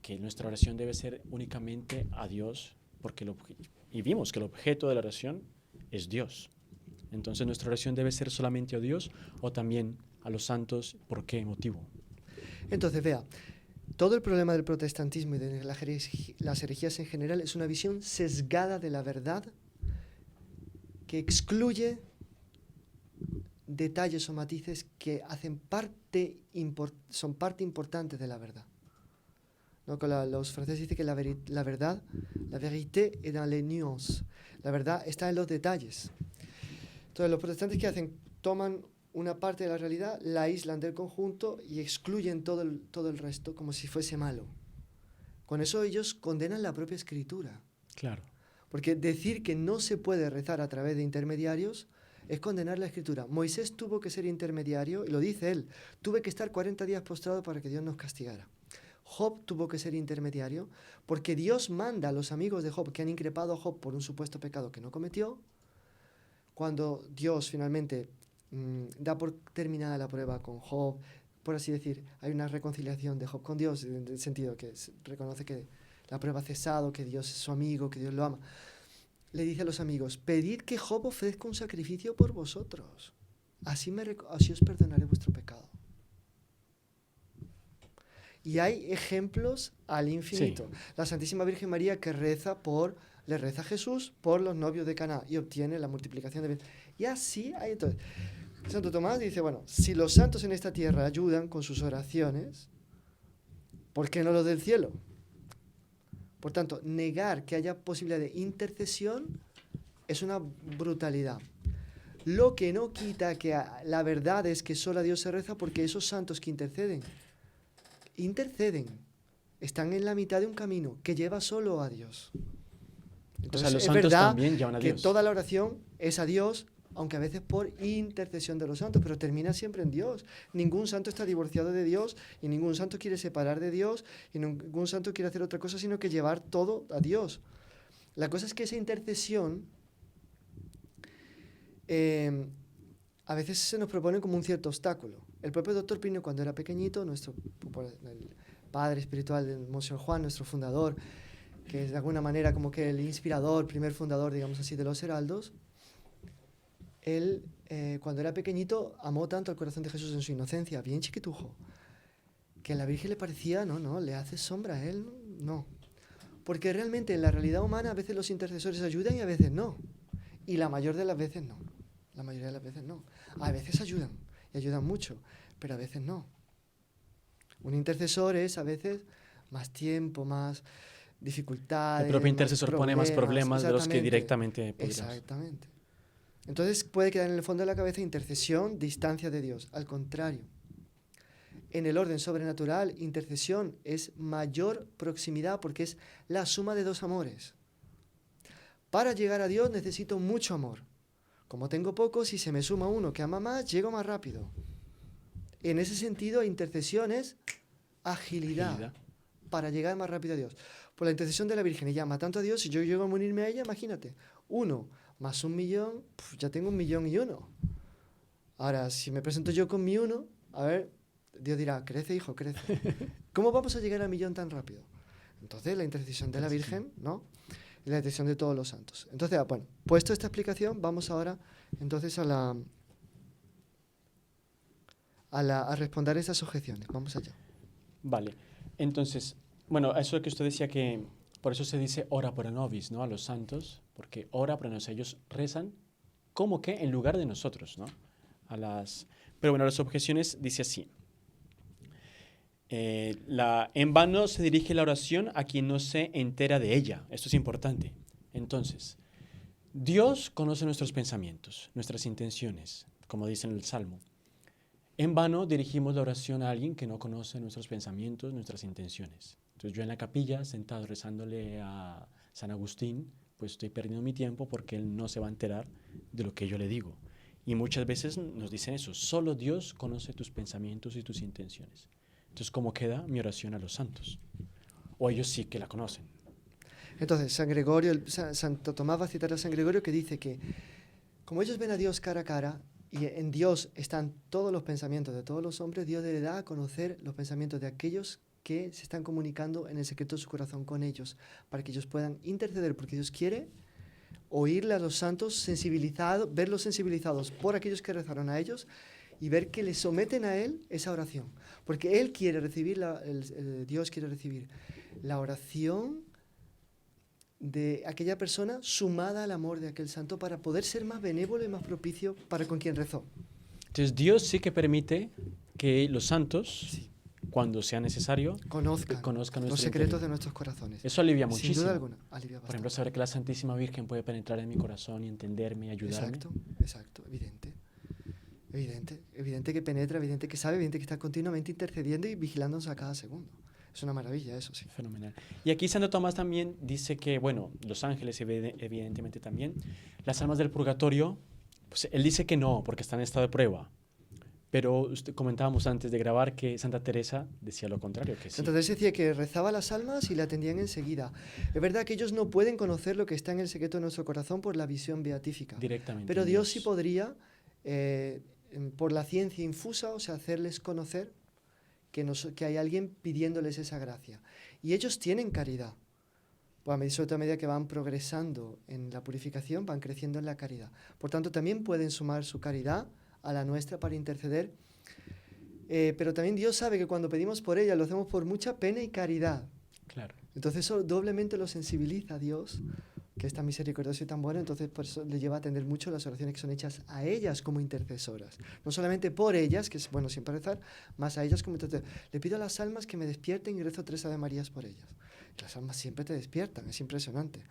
que nuestra oración debe ser únicamente a Dios, porque y vimos que el objeto de la oración es Dios. Entonces nuestra oración debe ser solamente a Dios o también a los santos. ¿Por qué motivo? Entonces, vea, todo el problema del protestantismo y de las herejías en general es una visión sesgada de la verdad que excluye detalles o matices que son parte importante de la verdad. ¿No? Los franceses dicen que la verdad, la vérité est dans les nuances. La verdad está en los detalles. Entonces, los protestantes, ¿qué hacen? Toman una parte de la realidad, la aíslan del conjunto y excluyen todo el resto como si fuese malo. Con eso ellos condenan la propia escritura. Claro. Porque decir que no se puede rezar a través de intermediarios es condenar la escritura. Moisés tuvo que ser intermediario, y lo dice él, tuve que estar 40 días postrado para que Dios nos castigara. Job tuvo que ser intermediario porque Dios manda a los amigos de Job que han increpado a Job por un supuesto pecado que no cometió. Cuando Dios finalmente da por terminada la prueba con Job, por así decir, hay una reconciliación de Job con Dios, en el sentido que reconoce que la prueba ha cesado, que Dios es su amigo, que Dios lo ama. Le dice a los amigos, pedid que Job ofrezca un sacrificio por vosotros, así os perdonaré vuestro pecado. Y hay ejemplos al infinito. Sí. La Santísima Virgen María que le reza a Jesús por los novios de Caná y obtiene la multiplicación de bienes. Y así hay entonces. Santo Tomás dice, bueno, si los santos en esta tierra ayudan con sus oraciones, ¿por qué no los del cielo? Por tanto, negar que haya posibilidad de intercesión es una brutalidad. Lo que no quita que la verdad es que solo a Dios se reza porque esos santos que interceden, están en la mitad de un camino que lleva solo a Dios. Entonces, o sea, los es santos verdad también llevan a Dios. Que toda la oración es a Dios, aunque a veces por intercesión de los santos, pero termina siempre en Dios. Ningún santo está divorciado de Dios y ningún santo quiere separar de Dios y ningún santo quiere hacer otra cosa sino que llevar todo a Dios. La cosa es que esa intercesión a veces se nos propone como un cierto obstáculo. El propio doctor Pino, cuando era pequeñito, el padre espiritual de Monseñor Juan, nuestro fundador, que es de alguna manera como que el inspirador, primer fundador, digamos así, de los heraldos, él, cuando era pequeñito, amó tanto al corazón de Jesús en su inocencia, bien chiquitujo, que a la Virgen le parecía, no, le hace sombra a él, no. Porque realmente en la realidad humana a veces los intercesores ayudan y a veces no. Y la mayor de las veces no. La mayoría de las veces no. A veces ayudan, y ayudan mucho, pero a veces no. Un intercesor es a veces más tiempo, más dificultades. El propio intercesor pone más problemas de los que directamente podríamos. Exactamente. Entonces puede quedar en el fondo de la cabeza intercesión, distancia de Dios. Al contrario, en el orden sobrenatural, intercesión es mayor proximidad porque es la suma de dos amores. Para llegar a Dios necesito mucho amor. Como tengo poco, si se me suma uno que ama más, llego más rápido. En ese sentido, intercesión es agilidad. Para llegar más rápido a Dios. Por la intercesión de la Virgen, ella ama tanto a Dios, si yo llego a unirme a ella, imagínate, 1 más 1.000.000, ya tengo 1.000.001. Ahora, si me presento yo con mi 1, a ver, Dios dirá, crece, hijo, crece. ¿Cómo vamos a llegar al 1.000.000 tan rápido? Entonces, la intercesión de la Virgen, ¿no? Y la intercesión de todos los santos. Entonces, bueno, puesto esta explicación, vamos ahora, entonces, a responder esas objeciones. Vamos allá. Vale. Entonces, bueno, eso que usted decía que por eso se dice ora pro nobis, ¿no? A los santos, porque ora pro nobis, ellos rezan como que en lugar de nosotros, ¿no? Pero bueno, las objeciones dice así. En vano se dirige la oración a quien no se entera de ella. Esto es importante. Entonces, Dios conoce nuestros pensamientos, nuestras intenciones, como dice en el Salmo. En vano dirigimos la oración a alguien que no conoce nuestros pensamientos, nuestras intenciones. Entonces yo en la capilla, sentado rezándole a San Agustín, pues estoy perdiendo mi tiempo porque él no se va a enterar de lo que yo le digo. Y muchas veces nos dicen eso, solo Dios conoce tus pensamientos y tus intenciones. Entonces, ¿cómo queda mi oración a los santos? O ellos sí que la conocen. Entonces, San Gregorio, Santo Tomás va a citar a San Gregorio que dice que como ellos ven a Dios cara a cara y en Dios están todos los pensamientos de todos los hombres, Dios le da a conocer los pensamientos de aquellos que se están comunicando en el secreto de su corazón con ellos, para que ellos puedan interceder, porque Dios quiere oírle a los santos, verlos sensibilizados por aquellos que rezaron a ellos y ver que le someten a Él esa oración. Porque Él quiere recibir, Dios quiere recibir la oración de aquella persona sumada al amor de aquel santo para poder ser más benévolo y más propicio para con quien rezó. Entonces Dios sí que permite que los santos, Sí, cuando sea necesario, conozcan conozcan los nuestro secretos interior. de nuestros corazones. Eso alivia Sin muchísimo. duda alguna, alivia Por ejemplo, bastante. saber que la Santísima Virgen puede penetrar en mi corazón y entenderme y ayudarme. Exacto, evidente. Evidente que penetra, evidente que sabe, evidente que está continuamente intercediendo y vigilándonos a cada segundo. Es una maravilla eso, sí. Fenomenal. Y aquí Santo Tomás también dice que, bueno, los ángeles evidentemente también, las almas del purgatorio, pues él dice que no, porque están en estado de prueba. Pero comentábamos antes de grabar que Santa Teresa decía lo contrario, que sí. Santa Teresa decía que rezaba las almas y la atendían enseguida. Es verdad que ellos no pueden conocer lo que está en el secreto de nuestro corazón por la visión beatífica. Directamente. Pero Dios sí podría, por la ciencia infusa, o sea, hacerles conocer que hay alguien pidiéndoles esa gracia. Y ellos tienen caridad. Pues sobre todo a medida que van progresando en la purificación, van creciendo en la caridad. Por tanto, también pueden sumar su caridad a la nuestra para interceder. Pero también Dios sabe que cuando pedimos por ella lo hacemos por mucha pena y caridad. Claro. Entonces eso doblemente lo sensibiliza a Dios, que es tan misericordioso y tan bueno, entonces por eso le lleva a atender mucho las oraciones que son hechas a ellas como intercesoras. No solamente por ellas, que es bueno siempre rezar, más a ellas como intercesoras. Le pido a las almas que me despierten y rezo 3 Ave Marías por ellas. Las almas siempre te despiertan, es impresionante.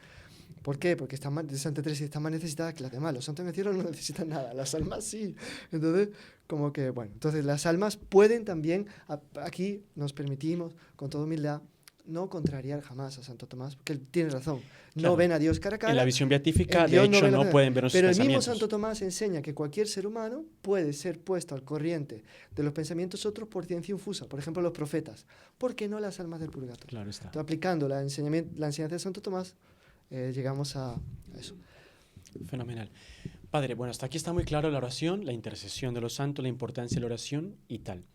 ¿Por qué? Porque Santa Teresa están más necesitadas que las demás. Los santos en el cielo no necesitan nada, las almas sí. Entonces, como que, bueno, entonces las almas pueden también, aquí nos permitimos, con toda humildad, no contrariar jamás a Santo Tomás, porque él tiene razón. Claro. No ven a Dios cara a cara. En la visión beatífica, de hecho, no pueden ver nuestros Pero el mismo pensamientos. Santo Tomás enseña que cualquier ser humano puede ser puesto al corriente de los pensamientos otros por ciencia infusa, por ejemplo, los profetas. ¿Por qué no las almas del purgatorio? Claro está. Entonces, aplicando la enseñanza de Santo Tomás, llegamos a eso. Fenomenal. Padre, bueno, hasta aquí está muy claro la oración, la intercesión de los santos, la importancia de la oración y tal.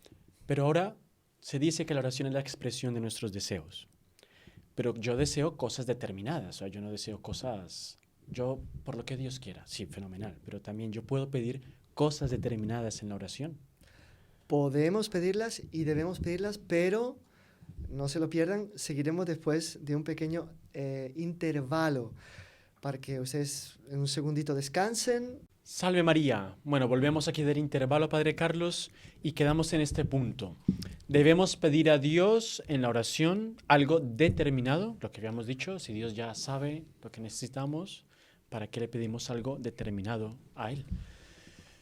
Pero ahora se dice que la oración es la expresión de nuestros deseos. Pero yo deseo cosas determinadas, o sea, yo no deseo cosas, yo por lo que Dios quiera, sí, fenomenal, pero también yo puedo pedir cosas determinadas en la oración. Podemos pedirlas y debemos pedirlas, pero no se lo pierdan, seguiremos después de un pequeño intervalo para que ustedes en un segundito descansen. Salve María. Bueno, volvemos aquí del intervalo, Padre Carlos, y quedamos en este punto. Debemos pedir a Dios en la oración algo determinado, lo que habíamos dicho, si Dios ya sabe lo que necesitamos, ¿para qué le pedimos algo determinado a Él?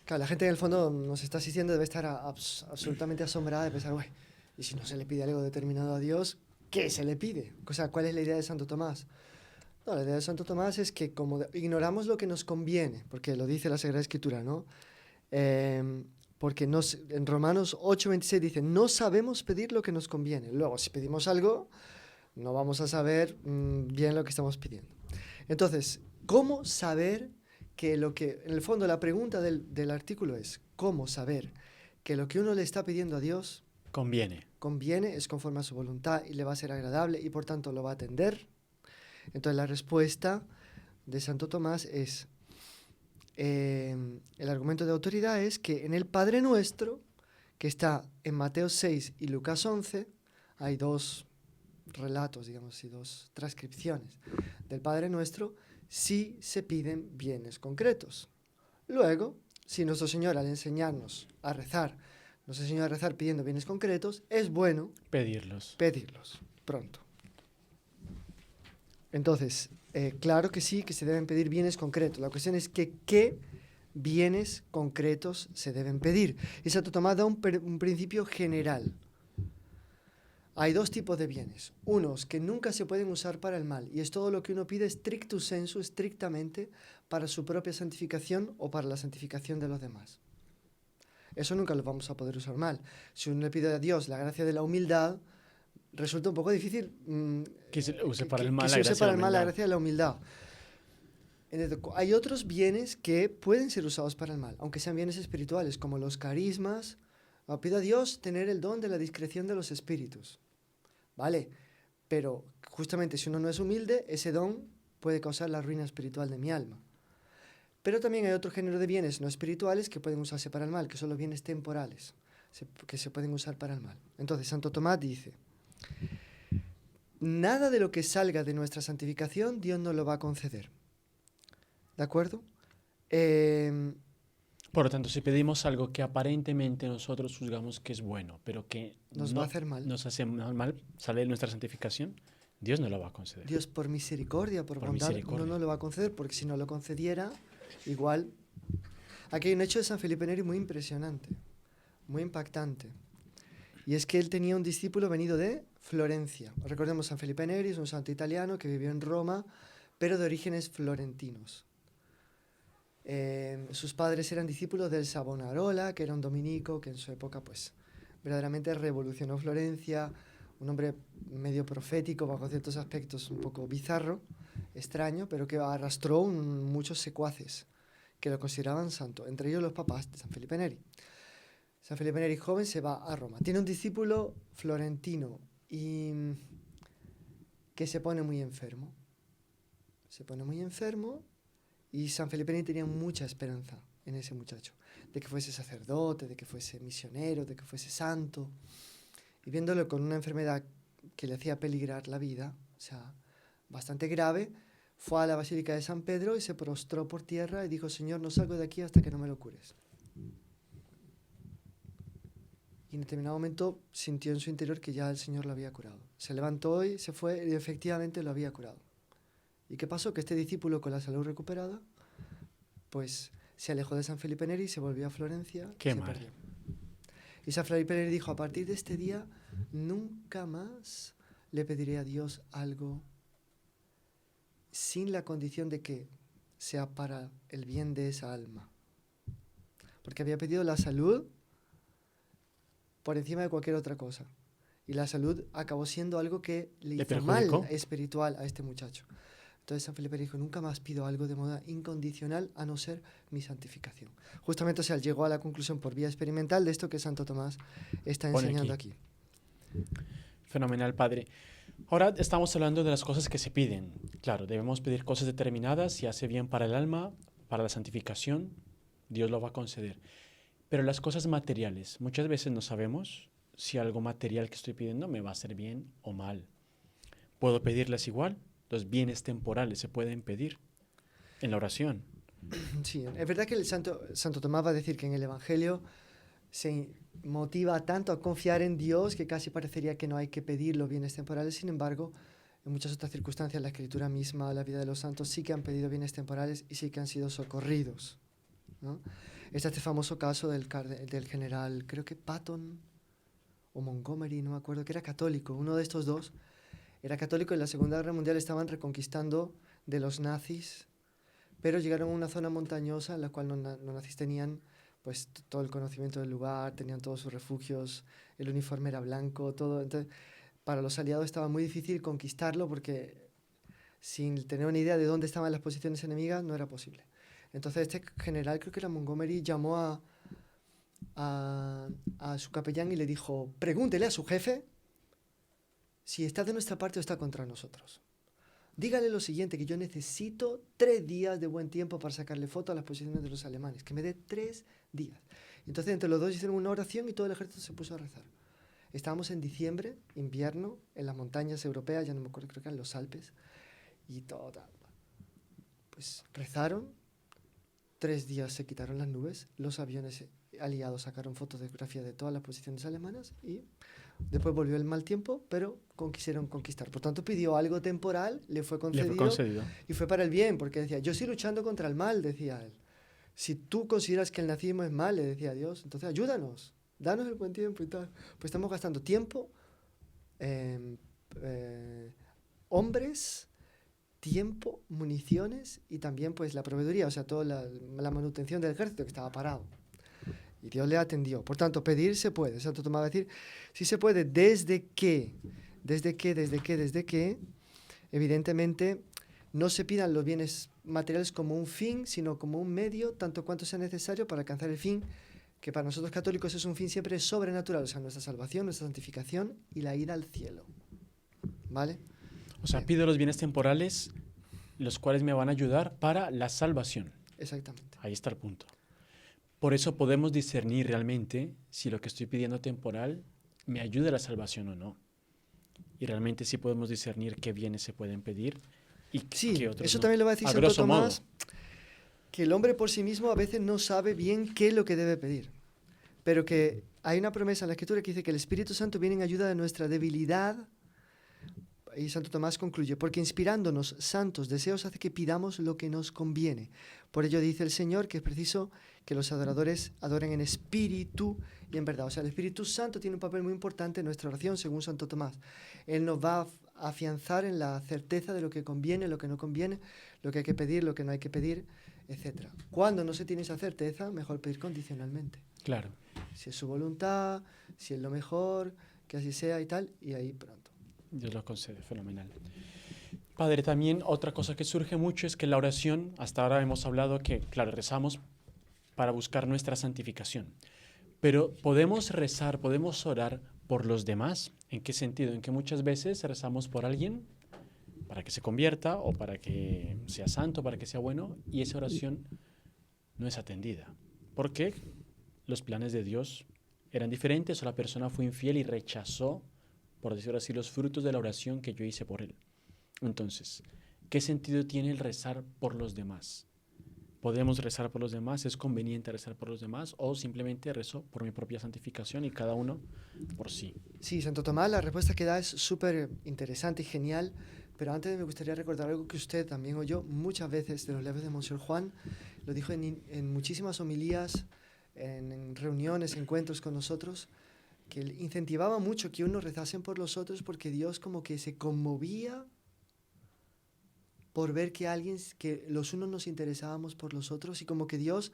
Claro, la gente en el fondo nos está asistiendo, debe estar absolutamente asombrada de pensar, güey, y si no se le pide algo determinado a Dios, ¿qué se le pide? O sea, ¿cuál es la idea de Santo Tomás? No, la idea de Santo Tomás es que como ignoramos lo que nos conviene, porque lo dice la Sagrada Escritura, ¿no? Porque en Romanos 8:26 dice, no sabemos pedir lo que nos conviene. Luego, si pedimos algo, no vamos a saber bien lo que estamos pidiendo. Entonces, ¿cómo saber que lo que, en el fondo, la pregunta del artículo es, ¿cómo saber que lo que uno le está pidiendo a Dios conviene, es conforme a su voluntad y le va a ser agradable y por tanto lo va a atender? Entonces la respuesta de Santo Tomás es, el argumento de autoridad es que en el Padre Nuestro, que está en Mateo 6 y Lucas 11, hay 2 relatos, digamos, y 2 transcripciones del Padre Nuestro, sí se piden bienes concretos. Luego, si nuestro Señor al enseñarnos a rezar, nos enseñó a rezar pidiendo bienes concretos, es bueno Pedirlos. pedirlos pronto. Entonces, claro que sí, que se deben pedir bienes concretos. La cuestión es que qué bienes concretos se deben pedir. Y Santo Tomás da un principio general. Hay dos tipos de bienes. Unos que nunca se pueden usar para el mal, y es todo lo que uno pide stricto sensu, estrictamente, para su propia santificación o para la santificación de los demás. Eso nunca lo vamos a poder usar mal. Si uno le pide a Dios la gracia de la humildad, resulta un poco difícil Que se use para el mal, que la se use gracia para de el la mal la humildad. gracia de la humildad. Hay otros bienes que pueden ser usados para el mal, aunque sean bienes espirituales, como los carismas. Pido a Dios tener el don de la discreción de los espíritus. ¿Vale? Pero justamente si uno no es humilde, ese don puede causar la ruina espiritual de mi alma. Pero también hay otro género de bienes no espirituales que pueden usarse para el mal, que son los bienes temporales, que se pueden usar para el mal. Entonces, Santo Tomás dice, nada de lo que salga de nuestra santificación Dios nos lo va a conceder. ¿De acuerdo? Por lo tanto, si pedimos algo que aparentemente nosotros juzgamos que es bueno, pero que Nos va a hacer mal. nos hace mal, sale de nuestra santificación, Dios no lo va a conceder. Dios por misericordia, por bondad, misericordia. no nos lo va a conceder, porque si no lo concediera, igual... Aquí hay un hecho de San Felipe Neri muy impresionante, muy impactante. Y es que él tenía un discípulo venido de Florencia. Recordemos, San Felipe Neri es un santo italiano que vivió en Roma, pero de orígenes florentinos. Sus padres eran discípulos del Savonarola, que era un dominico que en su época pues verdaderamente revolucionó Florencia, un hombre medio profético bajo ciertos aspectos, un poco bizarro, extraño, pero que arrastró muchos secuaces que lo consideraban santo, entre ellos los papás de San Felipe Neri. San Felipe Neri joven se va a Roma. Tiene un discípulo florentino y que se pone muy enfermo. Se pone muy enfermo y San Felipe Neri tenía mucha esperanza en ese muchacho, de que fuese sacerdote, de que fuese misionero, de que fuese santo. Y viéndolo con una enfermedad que le hacía peligrar la vida, o sea, bastante grave, fue a la Basílica de San Pedro y se prostró por tierra y dijo, Señor, no salgo de aquí hasta que no me lo cures. Y en determinado momento sintió en su interior que ya el Señor lo había curado. Se levantó y se fue y efectivamente lo había curado. ¿Y qué pasó? Que este discípulo con la salud recuperada, pues se alejó de San Felipe Neri, se volvió a Florencia y se perdió. Y San Felipe Neri dijo, a partir de este día, nunca más le pediré a Dios algo sin la condición de que sea para el bien de esa alma. Porque había pedido la salud por encima de cualquier otra cosa. Y la salud acabó siendo algo que le hizo mal espiritual a este muchacho. Entonces San Felipe dijo, nunca más pido algo de modo incondicional a no ser mi santificación. Justamente, o sea, llegó a la conclusión por vía experimental de esto que Santo Tomás está enseñando aquí. Fenomenal, Padre. Ahora estamos hablando de las cosas que se piden. Claro, debemos pedir cosas determinadas, si hace bien para el alma, para la santificación, Dios lo va a conceder. Pero las cosas materiales, muchas veces no sabemos si algo material que estoy pidiendo me va a hacer bien o mal. ¿Puedo pedirlas igual? Los bienes temporales se pueden pedir en la oración. Sí, es verdad que el Santo Tomás va a decir que en el Evangelio se motiva tanto a confiar en Dios que casi parecería que no hay que pedir los bienes temporales. Sin embargo, en muchas otras circunstancias, la Escritura misma, la vida de los santos, sí que han pedido bienes temporales y sí que han sido socorridos, ¿no? Está este famoso caso del general, creo que Patton o Montgomery, no me acuerdo, que era católico. Uno de estos dos era católico y en la Segunda Guerra Mundial estaban reconquistando de los nazis, pero llegaron a una zona montañosa en la cual los nazis tenían pues todo el conocimiento del lugar, tenían todos sus refugios, el uniforme era blanco, todo. Entonces, para los aliados estaba muy difícil conquistarlo porque sin tener una idea de dónde estaban las posiciones enemigas no era posible. Entonces este general, creo que era Montgomery, llamó a su capellán y le dijo, pregúntele a su jefe si está de nuestra parte o está contra nosotros. Dígale lo siguiente, que yo necesito 3 días de buen tiempo para sacarle foto a las posiciones de los alemanes, que me dé 3 días. Entonces entre los dos hicieron una oración y todo el ejército se puso a rezar. Estábamos en diciembre, invierno, en las montañas europeas, ya no me acuerdo, creo que eran los Alpes, y todo. Pues rezaron, 3 días se quitaron las nubes, los aviones aliados sacaron fotografías de todas las posiciones alemanas y después volvió el mal tiempo, pero quisieron conquistar. Por tanto, pidió algo temporal, le fue Le fue concedido concedido. y fue para el bien, porque decía, yo estoy luchando contra el mal, decía él. Si tú consideras que el nazismo es mal, le decía a Dios, entonces ayúdanos, danos el buen tiempo y tal. Pues estamos gastando tiempo, hombres, tiempo, municiones y también pues la proveeduría, o sea, toda la manutención del ejército que estaba parado. Y Dios le atendió. Por tanto, pedir se puede. Santo Tomás va a decir, sí se puede, desde que, evidentemente, no se pidan los bienes materiales como un fin, sino como un medio, tanto cuanto sea necesario para alcanzar el fin, que para nosotros católicos es un fin siempre sobrenatural, o sea, nuestra salvación, nuestra santificación y la ida al cielo. ¿Vale? O sea, Bien. pido los bienes temporales, los cuales me van a ayudar para la salvación. Exactamente. Ahí está el punto. Por eso podemos discernir realmente si lo que estoy pidiendo temporal me ayuda a la salvación o no. Y realmente sí podemos discernir qué bienes se pueden pedir y Sí, qué otros eso no. también lo va a decir A Santo grosso modo. Tomás, que el hombre por sí mismo a veces no sabe bien qué es lo que debe pedir, pero que hay una promesa en la Escritura que dice que el Espíritu Santo viene en ayuda de nuestra debilidad. Y Santo Tomás concluye, porque inspirándonos santos deseos hace que pidamos lo que nos conviene. Por ello dice el Señor que es preciso que los adoradores adoren en espíritu y en verdad. O sea, el Espíritu Santo tiene un papel muy importante en nuestra oración, según Santo Tomás. Él nos va a afianzar en la certeza de lo que conviene, lo que no conviene, lo que hay que pedir, lo que no hay que pedir, etc. Cuando no se tiene esa certeza, mejor pedir condicionalmente. Claro. Si es su voluntad, si es lo mejor, que así sea y tal, y ahí pronto. Dios lo concede, fenomenal. Padre, también otra cosa que surge mucho es que la oración, hasta ahora hemos hablado que, claro, rezamos para buscar nuestra santificación, pero podemos rezar, podemos orar por los demás. ¿En qué sentido? En que muchas veces rezamos por alguien para que se convierta o para que sea santo, para que sea bueno, y esa oración no es atendida. ¿Por qué? Los planes de Dios eran diferentes o la persona fue infiel y rechazó, por decirlo así, los frutos de la oración que yo hice por él. Entonces, ¿qué sentido tiene el rezar por los demás? ¿Podemos rezar por los demás? ¿Es conveniente rezar por los demás? ¿O simplemente rezo por mi propia santificación y cada uno por sí? Sí, Santo Tomás, la respuesta que da es súper interesante y genial, pero antes me gustaría recordar algo que usted también oyó muchas veces de los labios de Monseñor Juan, lo dijo en muchísimas homilías, en reuniones, encuentros con nosotros, que él incentivaba mucho que unos rezasen por los otros porque Dios como que se conmovía por ver que los unos nos interesábamos por los otros y como que Dios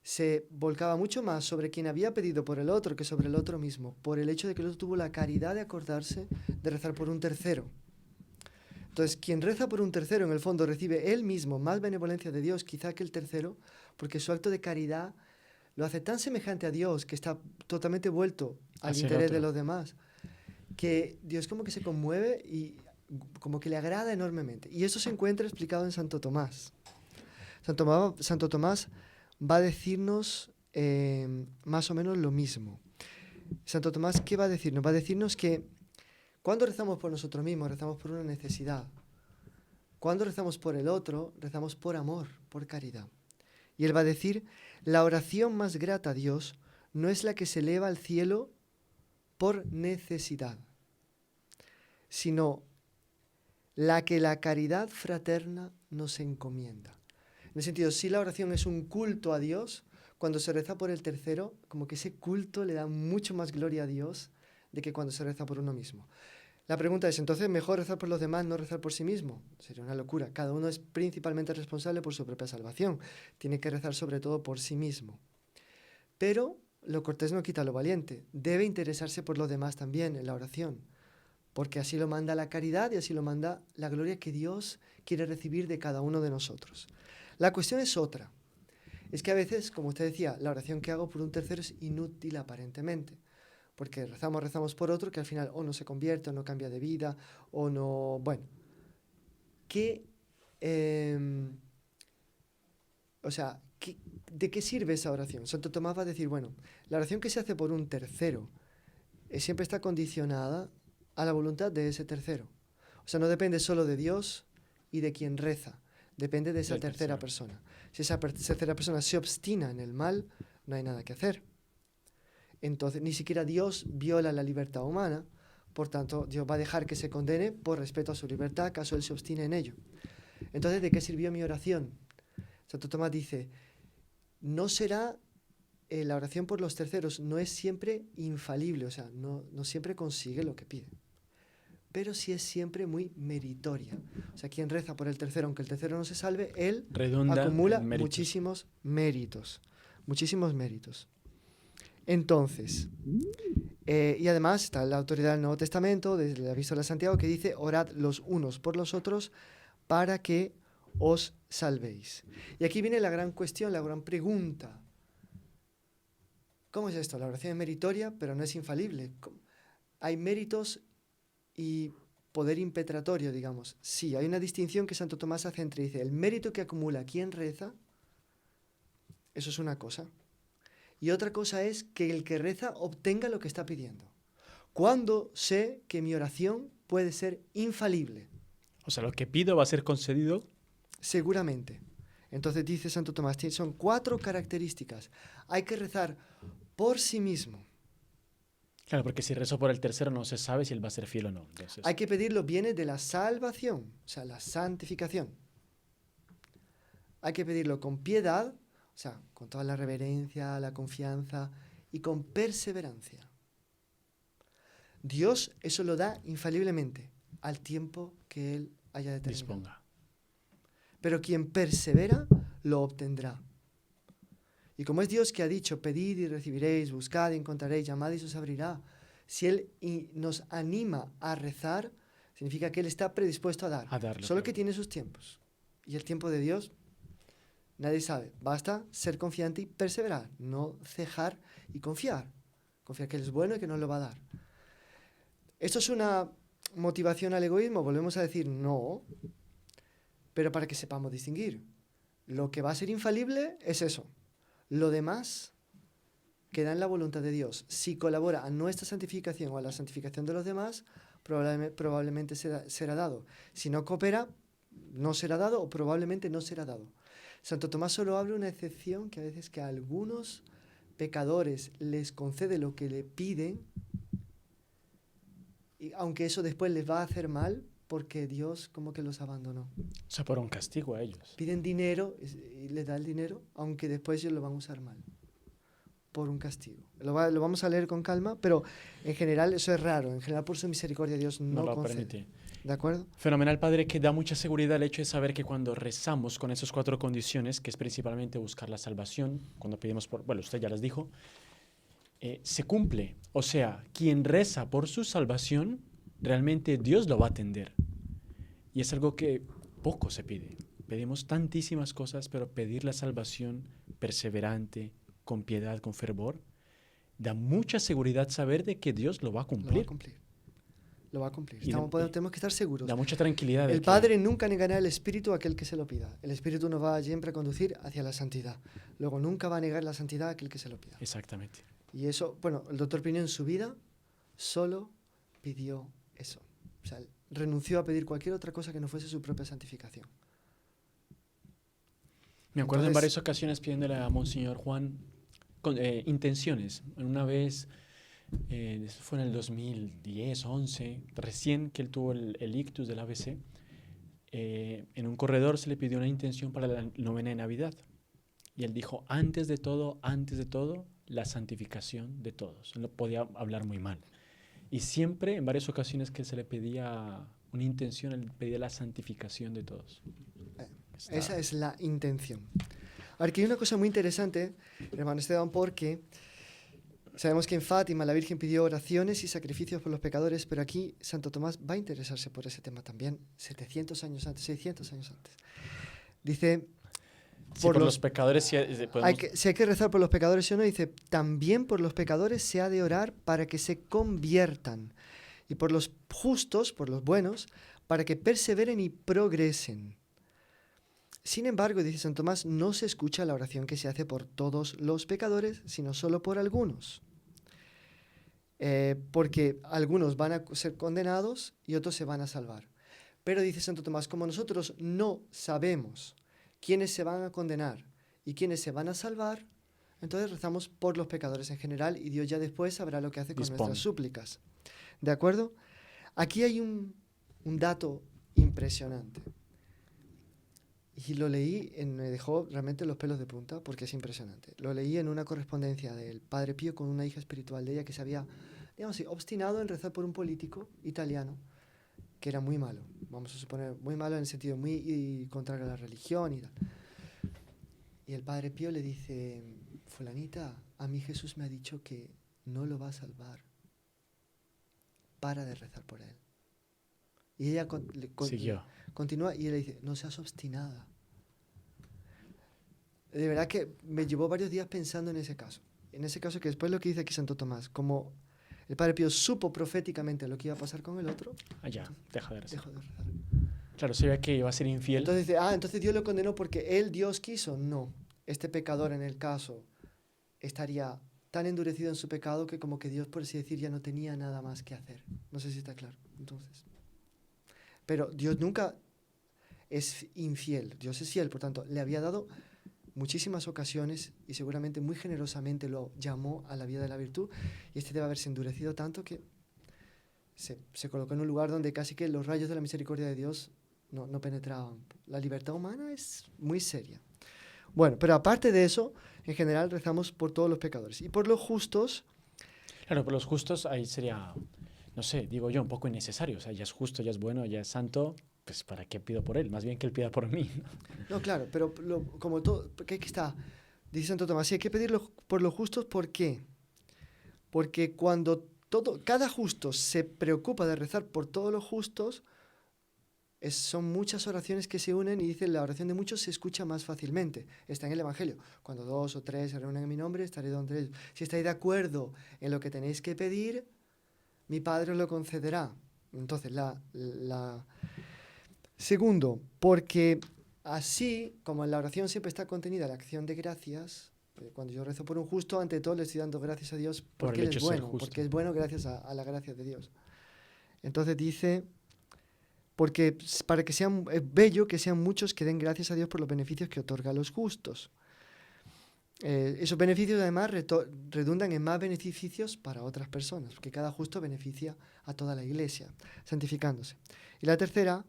se volcaba mucho más sobre quien había pedido por el otro que sobre el otro mismo, por el hecho de que el otro tuvo la caridad de acordarse de rezar por un tercero. Entonces, quien reza por un tercero, en el fondo, recibe él mismo más benevolencia de Dios quizá que el tercero, porque su acto de caridad lo hace tan semejante a Dios, que está totalmente vuelto al Hacia el interés de otro. los demás, que Dios como que se conmueve y como que le agrada enormemente. Y eso se encuentra explicado en Santo Tomás. Santo Tomás va a decirnos más o menos lo mismo. Santo Tomás, ¿qué va a decirnos? Va a decirnos que cuando rezamos por nosotros mismos, rezamos por una necesidad. Cuando rezamos por el otro, rezamos por amor, por caridad. Y él va a decir, la oración más grata a Dios no es la que se eleva al cielo por necesidad, sino la que la caridad fraterna nos encomienda. En el sentido, si la oración es un culto a Dios, cuando se reza por el tercero, como que ese culto le da mucho más gloria a Dios de que cuando se reza por uno mismo. La pregunta es, entonces, ¿mejor rezar por los demás, no rezar por sí mismo? Sería una locura. Cada uno es principalmente responsable por su propia salvación. Tiene que rezar sobre todo por sí mismo. Pero lo cortés no quita lo valiente. Debe interesarse por los demás también en la oración, porque así lo manda la caridad y así lo manda la gloria que Dios quiere recibir de cada uno de nosotros. La cuestión es otra. Es que a veces, como usted decía, la oración que hago por un tercero es inútil aparentemente, porque rezamos por otro que al final o no se convierte, o no cambia de vida, o no... Bueno, ¿de qué sirve esa oración? Santo Tomás va a decir, bueno, la oración que se hace por un tercero siempre está condicionada a la voluntad de ese tercero. O sea, no depende solo de Dios y de quien reza. depende de esa Del tercera tercero. persona. Si esa tercera persona se obstina en el mal, no hay nada que hacer. Entonces, ni siquiera Dios viola la libertad humana, por tanto, Dios va a dejar que se condene por respeto a su libertad, caso él se obstine en ello. Entonces, ¿de qué sirvió mi oración? Santo Tomás dice, no será, la oración por los terceros no es siempre infalible, o sea, no siempre consigue lo que pide, pero sí es siempre muy meritoria. O sea, quien reza por el tercero, aunque el tercero no se salve, él Redunda acumula en méritos. muchísimos méritos, muchísimos méritos. Entonces, y además está la autoridad del Nuevo Testamento, desde la epístola de Santiago, que dice, orad los unos por los otros para que os salvéis. Y aquí viene la gran cuestión, la gran pregunta. ¿Cómo es esto? La oración es meritoria, pero no es infalible. Hay méritos y poder impetratorio, digamos. Sí, hay una distinción que Santo Tomás hace entre, dice, el mérito que acumula quien reza, eso es una cosa. Y otra cosa es que el que reza obtenga lo que está pidiendo. ¿Cuándo sé que mi oración puede ser infalible? O sea, lo que pido va a ser concedido. Seguramente. Entonces dice Santo Tomás, son 4 características. Hay que rezar por sí mismo. Claro, porque si rezo por el tercero no se sabe si él va a ser fiel o no. Entonces, Hay que pedir los bienes de la salvación, o sea, la santificación. Hay que pedirlo con piedad, o sea, con toda la reverencia, la confianza y con perseverancia. Dios eso lo da infaliblemente al tiempo que Él haya determinado. disponga. Pero quien persevera lo obtendrá. Y como es Dios que ha dicho, pedid y recibiréis, buscad y encontraréis, llamad y se os abrirá. Si Él nos anima a rezar, significa que Él está predispuesto a dar. A darlo, Solo claro. que tiene sus tiempos. Y el tiempo de Dios, nadie sabe. Basta ser confiante y perseverar, no cejar y confiar. Confiar que Él es bueno y que nos lo va a dar. ¿Esto es una motivación al egoísmo? Volvemos a decir no, pero para que sepamos distinguir. Lo que va a ser infalible es eso. Lo demás queda en la voluntad de Dios. Si colabora a nuestra santificación o a la santificación de los demás, probablemente será dado. Si no coopera, no será dado o probablemente no será dado. Santo Tomás solo abre una excepción que a veces que a algunos pecadores les concede lo que le piden, y aunque eso después les va a hacer mal, porque Dios como que los abandonó. O sea, por un castigo a ellos. Piden dinero y les da el dinero, aunque después ellos lo van a usar mal, por un castigo. Lo vamos a leer con calma, pero en general eso es raro. En general, por su misericordia, Dios No no lo concede. permite. ¿De acuerdo? Fenomenal, Padre, que da mucha seguridad el hecho de saber que cuando rezamos con esas 4 condiciones, que es principalmente buscar la salvación, cuando pedimos por, bueno, usted ya las dijo, se cumple. O sea, quien reza por su salvación, realmente Dios lo va a atender. Y es algo que poco se pide. Pedimos tantísimas cosas, pero pedir la salvación perseverante, con piedad, con fervor, da mucha seguridad saber de que Dios lo va a Lo va a cumplir. cumplir. Lo va a cumplir. Y Tenemos que estar seguros. Da mucha tranquilidad. de El que- Padre nunca negará el Espíritu a aquel que se lo pida. El Espíritu nos va siempre a conducir hacia la santidad. Luego, nunca va a negar la santidad a aquel que se lo pida. Exactamente. Y eso, bueno, el doctor Pino en su vida solo pidió eso. O sea, renunció a pedir cualquier otra cosa que no fuese su propia santificación. Me acuerdo en Entonces- varias ocasiones pidiéndole a Monseñor Juan intenciones. Una vez, fue en el 2010, 11, recién que él tuvo el ictus del ABC, en un corredor se le pidió una intención para la novena de Navidad. Y él dijo, antes de todo, la santificación de todos. Él no podía hablar muy mal. Y siempre, en varias ocasiones que se le pedía una intención, él pedía la santificación de todos. Esa es la intención. A ver, que hay una cosa muy interesante, hermano Esteban, porque sabemos que en Fátima la Virgen pidió oraciones y sacrificios por los pecadores, pero aquí Santo Tomás va a interesarse por ese tema también 700 años antes, 600 años antes. Dice, Sí, por los pecadores sí, podemos... si hay que rezar por los pecadores o no, dice, también por los pecadores se ha de orar para que se conviertan, y por los justos, por los buenos, para que perseveren y progresen. Sin embargo, dice San Tomás, no se escucha la oración que se hace por todos los pecadores, sino solo por algunos. Porque algunos van a ser condenados y otros se van a salvar. Pero dice Santo Tomás, como nosotros no sabemos quiénes se van a condenar y quiénes se van a salvar, entonces rezamos por los pecadores en general y Dios ya después sabrá lo que hace con nuestras súplicas. ¿De acuerdo? Aquí hay un dato impresionante. Y lo leí, me dejó realmente los pelos de punta porque es impresionante. Lo leí en una correspondencia del Padre Pío con una hija espiritual de ella que se había, digamos así, obstinado en rezar por un político italiano que era muy malo, vamos a suponer, muy malo en el sentido muy contrario a la religión y tal. Y el Padre Pío le dice, fulanita, a mí Jesús me ha dicho que no lo va a salvar. Para de rezar por él. Y ella continúa y él le dice, no seas obstinada. De verdad que me llevó varios días pensando en ese caso. En ese caso que después lo que dice aquí Santo Tomás, como el Padre Pío supo proféticamente lo que iba a pasar con el otro. Ya, deja de rezar. Dejó de rezar. Claro, sabía que iba a ser infiel. Entonces dice, entonces Dios lo condenó porque él, Dios, quiso. No, este pecador en el caso estaría tan endurecido en su pecado que como que Dios, por así decir, ya no tenía nada más que hacer. No sé si está claro. Entonces, pero Dios nunca es infiel. Dios es fiel, por tanto, le había dado muchísimas ocasiones y seguramente muy generosamente lo llamó a la vida de la virtud y este debe haberse endurecido tanto que se colocó en un lugar donde casi que los rayos de la misericordia de Dios no penetraban. La libertad humana es muy seria. Bueno, pero aparte de eso, en general rezamos por todos los pecadores. Y por los justos... Claro, por los justos ahí sería, no sé, digo yo, un poco innecesario. O sea, ya es justo, ya es bueno, ya es santo, pues ¿para qué pido por él? Más bien que él pida por mí. No, claro, pero como todo, ¿qué está? Dice Santo Tomás, sí, hay que pedirlo por los justos, ¿por qué? Porque cuando cada justo se preocupa de rezar por todos los justos, son muchas oraciones que se unen y dice la oración de muchos se escucha más fácilmente. Está en el Evangelio. Cuando 2 o 3 se reúnen en mi nombre, estaré donde ellos. Si estáis de acuerdo en lo que tenéis que pedir, mi Padre os lo concederá. Entonces, segundo, porque así, como en la oración siempre está contenida la acción de gracias, cuando yo rezo por un justo, ante todo le estoy dando gracias a Dios porque Él es bueno, porque es bueno gracias a la gracia de Dios. Entonces dice... Porque para que sean bello que sean muchos que den gracias a Dios por los beneficios que otorga a los justos. Esos beneficios además redundan en más beneficios para otras personas, porque cada justo beneficia a toda la iglesia, santificándose. Y la tercera,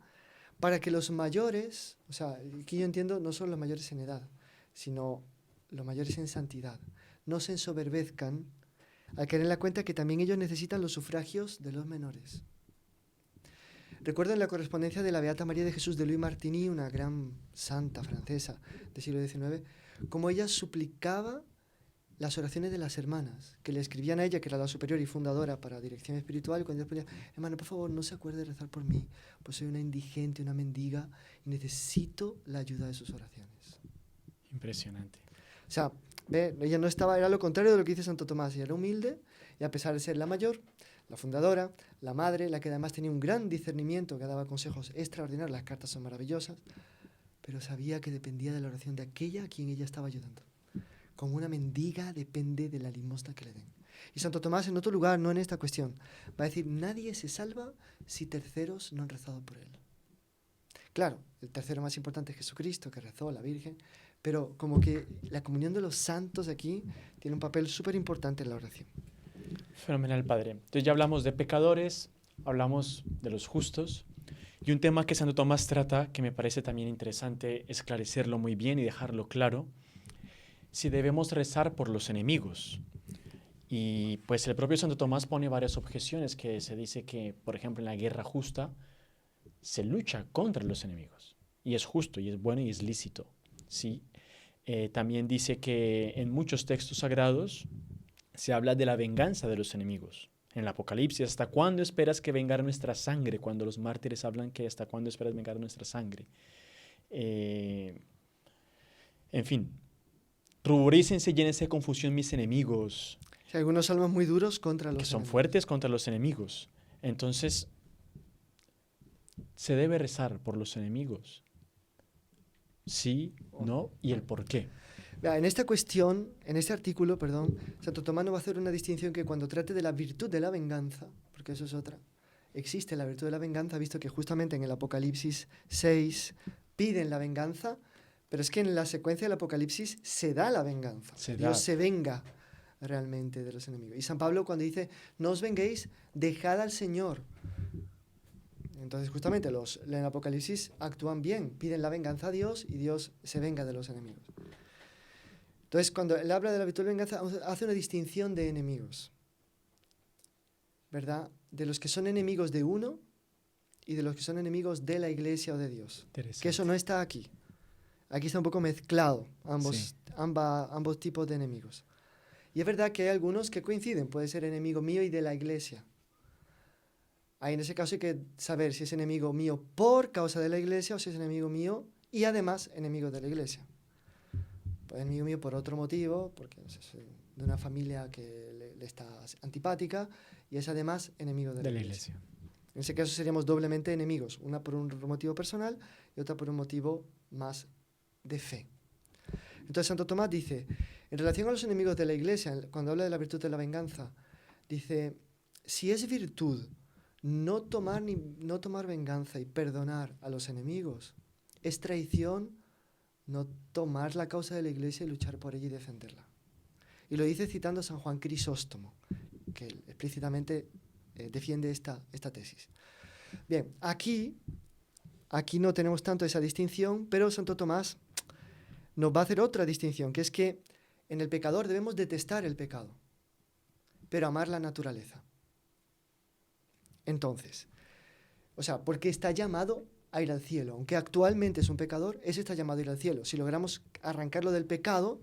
para que los mayores, o sea, aquí yo entiendo no solo los mayores en edad, sino los mayores en santidad, no se ensoberbezcan al caer en la cuenta que también ellos necesitan los sufragios de los menores. Recuerdo en la correspondencia de la Beata María de Jesús de Louis Martigny, una gran santa francesa del siglo XIX, cómo ella suplicaba las oraciones de las hermanas, que le escribían a ella, que era la superior y fundadora para dirección espiritual, y cuando ella pedía, hermana, por favor, no se acuerde de rezar por mí, pues soy una indigente, una mendiga, y necesito la ayuda de sus oraciones. Impresionante. O sea, ella no estaba, era lo contrario de lo que dice Santo Tomás, ella era humilde, y a pesar de ser la mayor, la fundadora, la madre, la que además tenía un gran discernimiento, que daba consejos extraordinarios, las cartas son maravillosas, pero sabía que dependía de la oración de aquella a quien ella estaba ayudando. Como una mendiga depende de la limosna que le den. Y Santo Tomás en otro lugar, no en esta cuestión, va a decir, nadie se salva si terceros no han rezado por él. Claro, el tercero más importante es Jesucristo, que rezó, la Virgen, pero como que la comunión de los santos aquí tiene un papel súper importante en la oración. Fenomenal, Padre. Entonces ya hablamos de pecadores, hablamos de los justos, y un tema que Santo Tomás trata, que me parece también interesante esclarecerlo muy bien y dejarlo claro, si debemos rezar por los enemigos. Y pues el propio Santo Tomás pone varias objeciones, que se dice que, por ejemplo, en la guerra justa se lucha contra los enemigos, y es justo, y es bueno, y es lícito, ¿sí? También dice que en muchos textos sagrados se habla de la venganza de los enemigos. En el Apocalipsis, ¿hasta cuándo esperas que vengar nuestra sangre? Cuando los mártires hablan que ¿hasta cuándo esperas vengar nuestra sangre? En fin, ruborícense y llénense de confusión mis enemigos. Hay algunos salmos muy duros contra los que son enemigos. Fuertes contra los enemigos. Entonces, ¿se debe rezar por los enemigos? ¿Sí? ¿No? ¿Y el por qué? En esta cuestión, en este artículo, Santo Tomás nos va a hacer una distinción que cuando trate de la virtud de la venganza, porque eso es otra, existe la virtud de la venganza, visto que justamente en el Apocalipsis 6 piden la venganza, pero es que en la secuencia del Apocalipsis se da la venganza. Dios se venga realmente de los enemigos. Y San Pablo cuando dice, no os venguéis, dejad al Señor. Entonces justamente en el Apocalipsis actúan bien, piden la venganza a Dios y Dios se venga de los enemigos. Entonces cuando él habla de la virtud de la venganza, hace una distinción de enemigos, ¿verdad? De los que son enemigos de uno y de los que son enemigos de la iglesia o de Dios. Que eso no está aquí. Aquí está un poco mezclado ambos tipos de enemigos. Y es verdad que hay algunos que coinciden. Puede ser enemigo mío y de la iglesia. Ahí en ese caso hay que saber si es enemigo mío por causa de la iglesia o si es enemigo mío y además enemigo de la iglesia. Pues enemigo mío por otro motivo, porque es de una familia que le está antipática y es además enemigo de la iglesia. En ese caso seríamos doblemente enemigos, una por un motivo personal y otra por un motivo más de fe. Entonces Santo Tomás dice, en relación a los enemigos de la iglesia, cuando habla de la virtud de la venganza, dice, si es virtud no tomar venganza y perdonar a los enemigos, es traición no tomar la causa de la iglesia y luchar por ella y defenderla. Y lo dice citando a San Juan Crisóstomo, que explícitamente defiende esta tesis. Bien, aquí no tenemos tanto esa distinción, pero Santo Tomás nos va a hacer otra distinción, que es que en el pecador debemos detestar el pecado, pero amar la naturaleza. Entonces, porque está llamado a ir al cielo. Aunque actualmente es un pecador, ese está llamado a ir al cielo. Si logramos arrancarlo del pecado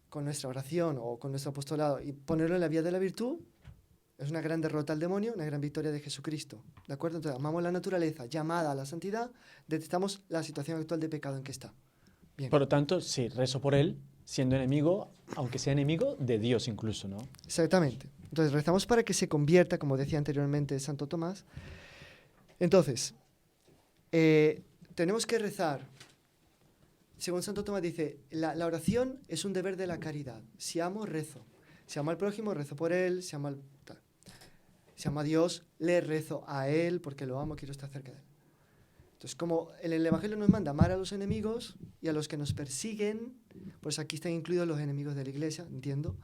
con nuestra oración o con nuestro apostolado y ponerlo en la vía de la virtud, es una gran derrota al demonio, una gran victoria de Jesucristo. ¿De acuerdo? Entonces, amamos la naturaleza llamada a la santidad, detestamos la situación actual de pecado en que está. Bien. Por lo tanto, sí, rezo por él, siendo enemigo, aunque sea enemigo de Dios incluso, ¿no? Exactamente. Entonces, rezamos para que se convierta, como decía anteriormente Santo Tomás. Entonces, tenemos que rezar. Según Santo Tomás dice, la oración es un deber de la caridad. Si amo, rezo. Si amo al prójimo, rezo por él. Si amo a Dios, le rezo a él porque lo amo, quiero estar cerca de él. Entonces, como el Evangelio nos manda amar a los enemigos y a los que nos persiguen, pues aquí están incluidos los enemigos de la iglesia, entiendo.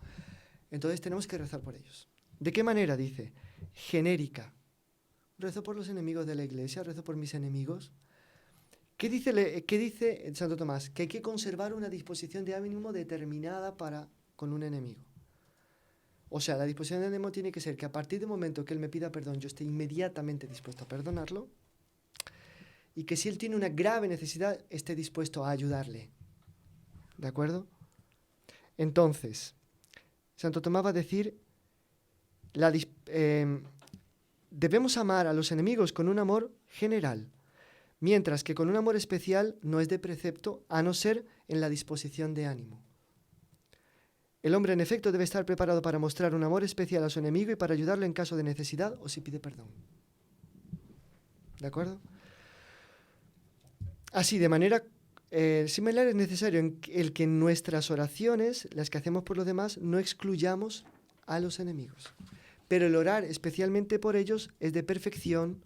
Entonces tenemos que rezar por ellos. ¿De qué manera? Dice, genérica. Rezo por los enemigos de la iglesia, rezo por mis enemigos. ¿Qué dice Santo Tomás? Que hay que conservar una disposición de ánimo determinada con un enemigo. O sea, la disposición de ánimo tiene que ser que a partir del momento que él me pida perdón, yo esté inmediatamente dispuesto a perdonarlo y que si él tiene una grave necesidad, esté dispuesto a ayudarle. ¿De acuerdo? Entonces, Santo Tomás va a decir, debemos amar a los enemigos con un amor general, mientras que con un amor especial no es de precepto, a no ser en la disposición de ánimo. El hombre, en efecto, debe estar preparado para mostrar un amor especial a su enemigo y para ayudarlo en caso de necesidad o si pide perdón. ¿De acuerdo? Así, de manera similar, es necesario el que en nuestras oraciones, las que hacemos por los demás, no excluyamos a los enemigos. Pero el orar especialmente por ellos es de perfección,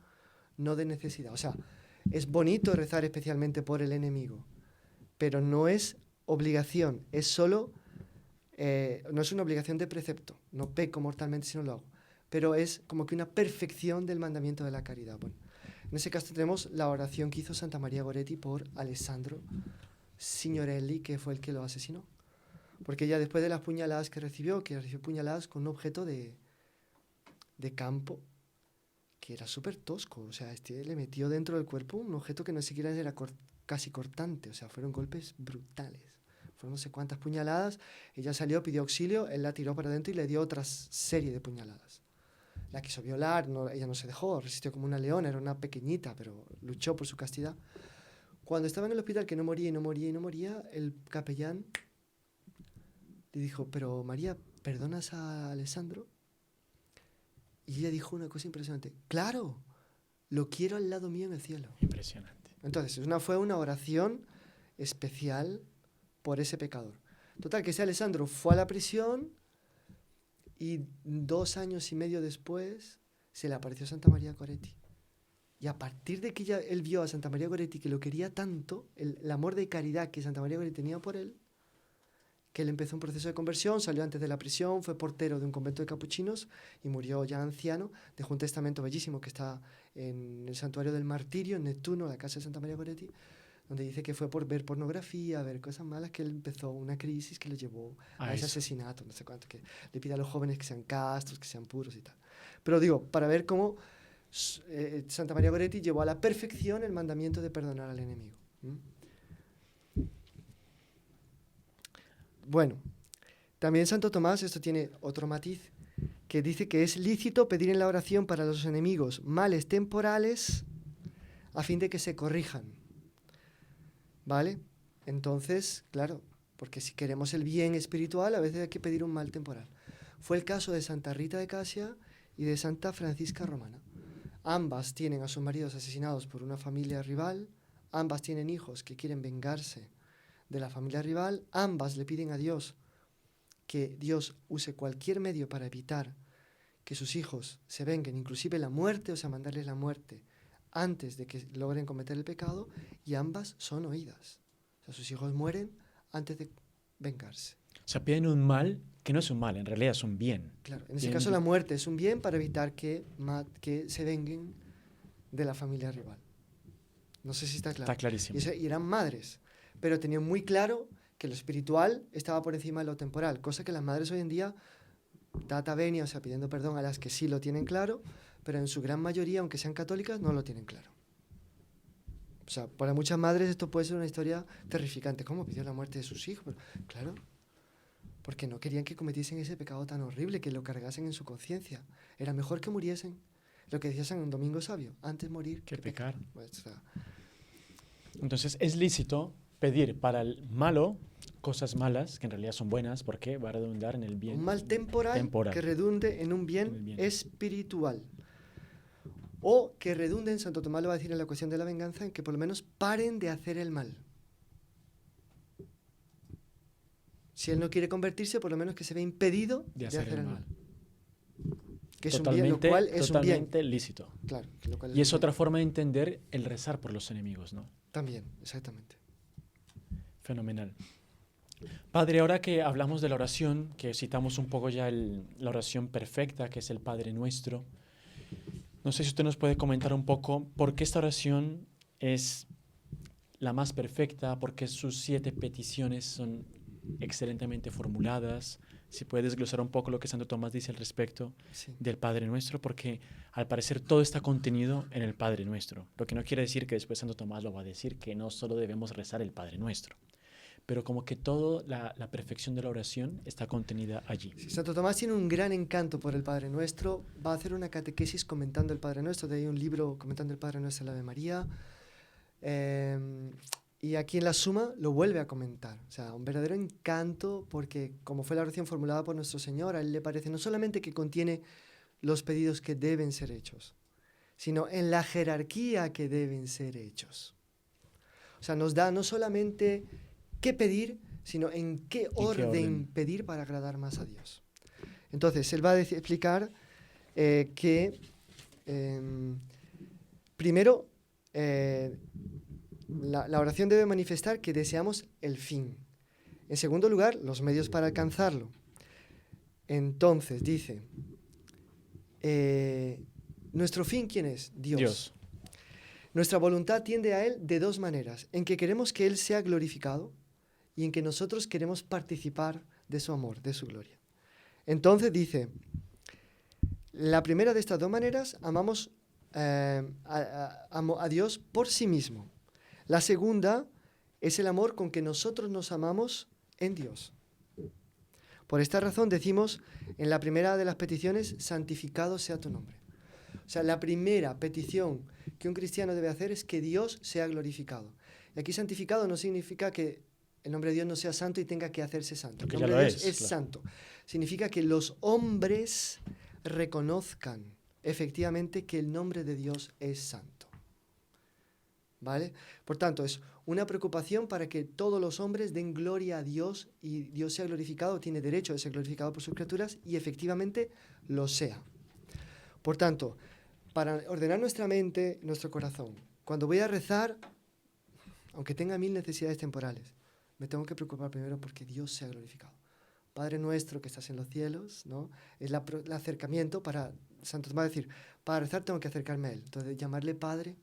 no de necesidad. O sea, es bonito rezar especialmente por el enemigo, pero no es obligación, es solo, no es una obligación de precepto. No peco mortalmente si no lo hago, pero es como que una perfección del mandamiento de la caridad. Bueno, en ese caso tenemos la oración que hizo Santa María Goretti por Alessandro Signorelli, que fue el que lo asesinó. Porque ella, después de las puñaladas que recibió puñaladas con un objeto de campo que era súper tosco. O sea, le metió dentro del cuerpo un objeto que no siquiera era casi cortante. O sea, fueron golpes brutales. Fueron no sé cuántas puñaladas. Ella salió, pidió auxilio, él la tiró para adentro y le dio otra serie de puñaladas. La quiso violar, ella no se dejó, resistió como una leona, era una pequeñita, pero luchó por su castidad. Cuando estaba en el hospital, que no moría, el capellán le dijo, pero María, ¿perdonas a Alessandro? Y ella dijo una cosa impresionante, claro, lo quiero al lado mío en el cielo. Impresionante. Entonces, fue una oración especial por ese pecador. Total, que ese Alessandro fue a la prisión y 2 años y medio después se le apareció Santa María Goretti. Y a partir de que él vio a Santa María Goretti, que lo quería tanto, el amor de caridad que Santa María Goretti tenía por él, que él empezó un proceso de conversión, salió antes de la prisión, fue portero de un convento de capuchinos y murió ya anciano. Dejó un testamento bellísimo que está en el Santuario del Martirio, en Neptuno, la casa de Santa María Goretti, donde dice que fue por ver pornografía, ver cosas malas, que él empezó una crisis que le llevó a ese asesinato, no sé cuánto, que le pide a los jóvenes que sean castos, que sean puros y tal. Pero digo, para ver cómo Santa María Goretti llevó a la perfección el mandamiento de perdonar al enemigo. Bueno, también Santo Tomás, esto tiene otro matiz, que dice que es lícito pedir en la oración para los enemigos males temporales a fin de que se corrijan. ¿Vale? Entonces, claro, porque si queremos el bien espiritual, a veces hay que pedir un mal temporal. Fue el caso de Santa Rita de Casia y de Santa Francisca Romana. Ambas tienen a sus maridos asesinados por una familia rival, ambas tienen hijos que quieren vengarse de la familia rival, ambas le piden a Dios que Dios use cualquier medio para evitar que sus hijos se venguen, inclusive la muerte, o sea, mandarles la muerte antes de que logren cometer el pecado, y ambas son oídas. O sea, sus hijos mueren antes de vengarse. O sea, piden un mal que no es un mal, en realidad es un bien. Claro, en ese caso la muerte es un bien para evitar que se venguen de la familia rival. No sé si está claro. Está clarísimo. Y eran madres, pero tenían muy claro que lo espiritual estaba por encima de lo temporal, cosa que las madres hoy en día, data venia, o sea, pidiendo perdón a las que sí lo tienen claro, pero en su gran mayoría, aunque sean católicas, no lo tienen claro. O sea, para muchas madres esto puede ser una historia terrificante. ¿Cómo pidió la muerte de sus hijos? Pero, claro, porque no querían que cometiesen ese pecado tan horrible, que lo cargasen en su conciencia. Era mejor que muriesen, lo que decía San Domingo Sabio, antes morir que pecar. Pues, o sea, entonces es lícito pedir para el malo cosas malas, que en realidad son buenas, porque va a redundar en el bien. Un mal temporal. Que redunde en un bien espiritual. O que redunde, Santo Tomás lo va a decir en la cuestión de la venganza, en que por lo menos paren de hacer el mal. Si él no quiere convertirse, por lo menos que se ve impedido de hacer el mal. Que es un bien, lo cual es un bien. Totalmente lícito. Claro. Lo cual y es otra forma de entender el rezar por los enemigos, ¿no? También, exactamente. Fenomenal. Padre, ahora que hablamos de la oración, que citamos un poco ya la oración perfecta, que es el Padre Nuestro, no sé si usted nos puede comentar un poco por qué esta oración es la más perfecta, por qué sus 7 peticiones son excelentemente formuladas, si puede desglosar un poco lo que Santo Tomás dice al respecto del Padre Nuestro, porque al parecer todo está contenido en el Padre Nuestro, lo que no quiere decir que después Santo Tomás lo va a decir, que no solo debemos rezar el Padre Nuestro, pero como que toda la perfección de la oración está contenida allí. Sí, Santo Tomás tiene un gran encanto por el Padre Nuestro, va a hacer una catequesis comentando el Padre Nuestro, de ahí un libro comentando el Padre Nuestro, la Ave María, y aquí en la Suma lo vuelve a comentar, o sea, un verdadero encanto, porque como fue la oración formulada por nuestro Señor, a él le parece no solamente que contiene los pedidos que deben ser hechos, sino en la jerarquía que deben ser hechos. O sea, nos da no solamente qué pedir, sino en qué orden pedir para agradar más a Dios. Entonces, él va a explicar que primero la oración debe manifestar que deseamos el fin. En segundo lugar, los medios para alcanzarlo. Entonces, dice, ¿nuestro fin quién es? Dios. Nuestra voluntad tiende a Él de 2 maneras, en que queremos que Él sea glorificado y en que nosotros queremos participar de su amor, de su gloria. Entonces dice, la primera de estas 2 maneras, amamos a Dios por sí mismo. La segunda es el amor con que nosotros nos amamos en Dios. Por esta razón decimos en la primera de las peticiones, santificado sea tu nombre. O sea, la primera petición que un cristiano debe hacer es que Dios sea glorificado. Y aquí santificado no significa que el nombre de Dios no sea santo y tenga que hacerse santo. El nombre de Dios es santo. Significa que los hombres reconozcan efectivamente que el nombre de Dios es santo. ¿Vale? Por tanto, es una preocupación para que todos los hombres den gloria a Dios y Dios sea glorificado, tiene derecho de ser glorificado por sus criaturas y efectivamente lo sea. Por tanto, para ordenar nuestra mente, nuestro corazón, cuando voy a rezar, aunque tenga 1000 necesidades temporales, me tengo que preocupar primero porque Dios sea glorificado. Padre nuestro que estás en los cielos, ¿no? Es el acercamiento para Santo Tomás decir, para rezar tengo que acercarme a Él. Entonces, llamarle Padre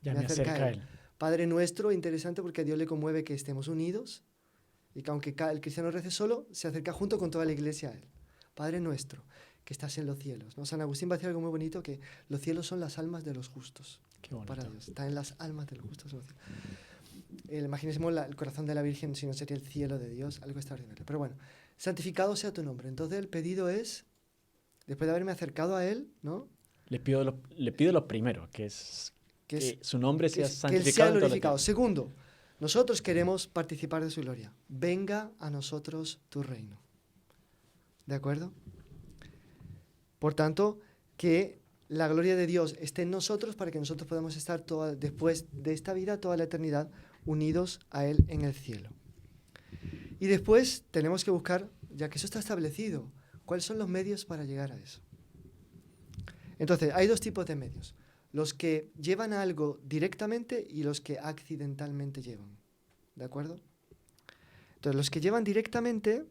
Ya me acerca a Él. Padre nuestro, interesante porque a Dios le conmueve que estemos unidos y que aunque el cristiano rece solo, se acerca junto con toda la iglesia a Él. Padre nuestro que estás en los cielos, ¿no? San Agustín va a decir algo muy bonito, que los cielos son las almas de los justos. Qué bonito. Para Dios, están en las almas de los justos. Imaginemos el corazón de la Virgen, si no sería el cielo de Dios, algo extraordinario. Pero bueno, santificado sea tu nombre. Entonces el pedido es, después de haberme acercado a Él, ¿no? Le pido lo primero, que es que su nombre sea que Él santificado. sea en toda la glorificado. tierra. Segundo, nosotros queremos participar de su gloria. Venga a nosotros tu reino. ¿De acuerdo? Por tanto, que la gloria de Dios esté en nosotros para que nosotros podamos estar después de esta vida, toda la eternidad, unidos a Él en el cielo. Y después tenemos que buscar, ya que eso está establecido, cuáles son los medios para llegar a eso. Entonces, hay dos tipos de medios. Los que llevan a algo directamente y los que accidentalmente llevan. ¿De acuerdo? Entonces, los que llevan directamente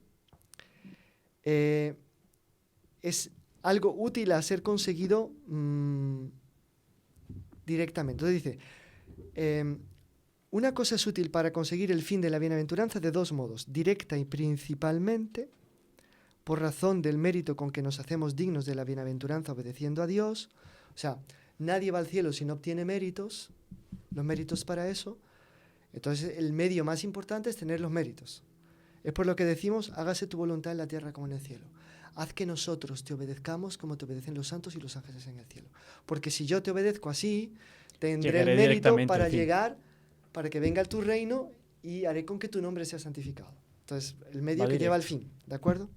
es algo útil a ser conseguido directamente. Entonces dice, una cosa es útil para conseguir el fin de la bienaventuranza de dos modos, directa y principalmente, por razón del mérito con que nos hacemos dignos de la bienaventuranza obedeciendo a Dios. O sea, nadie va al cielo si no obtiene méritos, los méritos para eso. Entonces el medio más importante es tener los méritos. Es por lo que decimos, hágase tu voluntad en la tierra como en el cielo. Haz que nosotros te obedezcamos como te obedecen los santos y los ángeles en el cielo. Porque si yo te obedezco así, tendré Llegaré el mérito directamente para al fin. llegar, para que venga tu reino y haré con que tu nombre sea santificado. Entonces, el medio Va que lleva al directo. fin, ¿de acuerdo?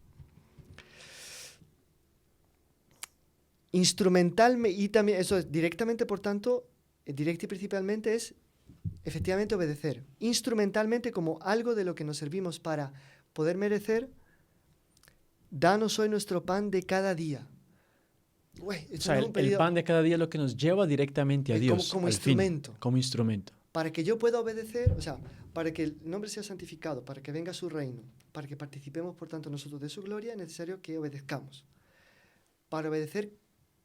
Instrumental, y también, eso es directamente, por tanto, directo y principalmente es efectivamente obedecer. Instrumentalmente, como algo de lo que nos servimos para poder merecer, danos hoy nuestro pan de cada día. O sea, el pan de cada día es lo que nos lleva directamente a Dios. Como al fin, instrumento. como instrumento. Para que yo pueda obedecer, o sea, para que el nombre sea santificado, para que venga su reino, para que participemos, por tanto, nosotros de su gloria, es necesario que obedezcamos. Para obedecer,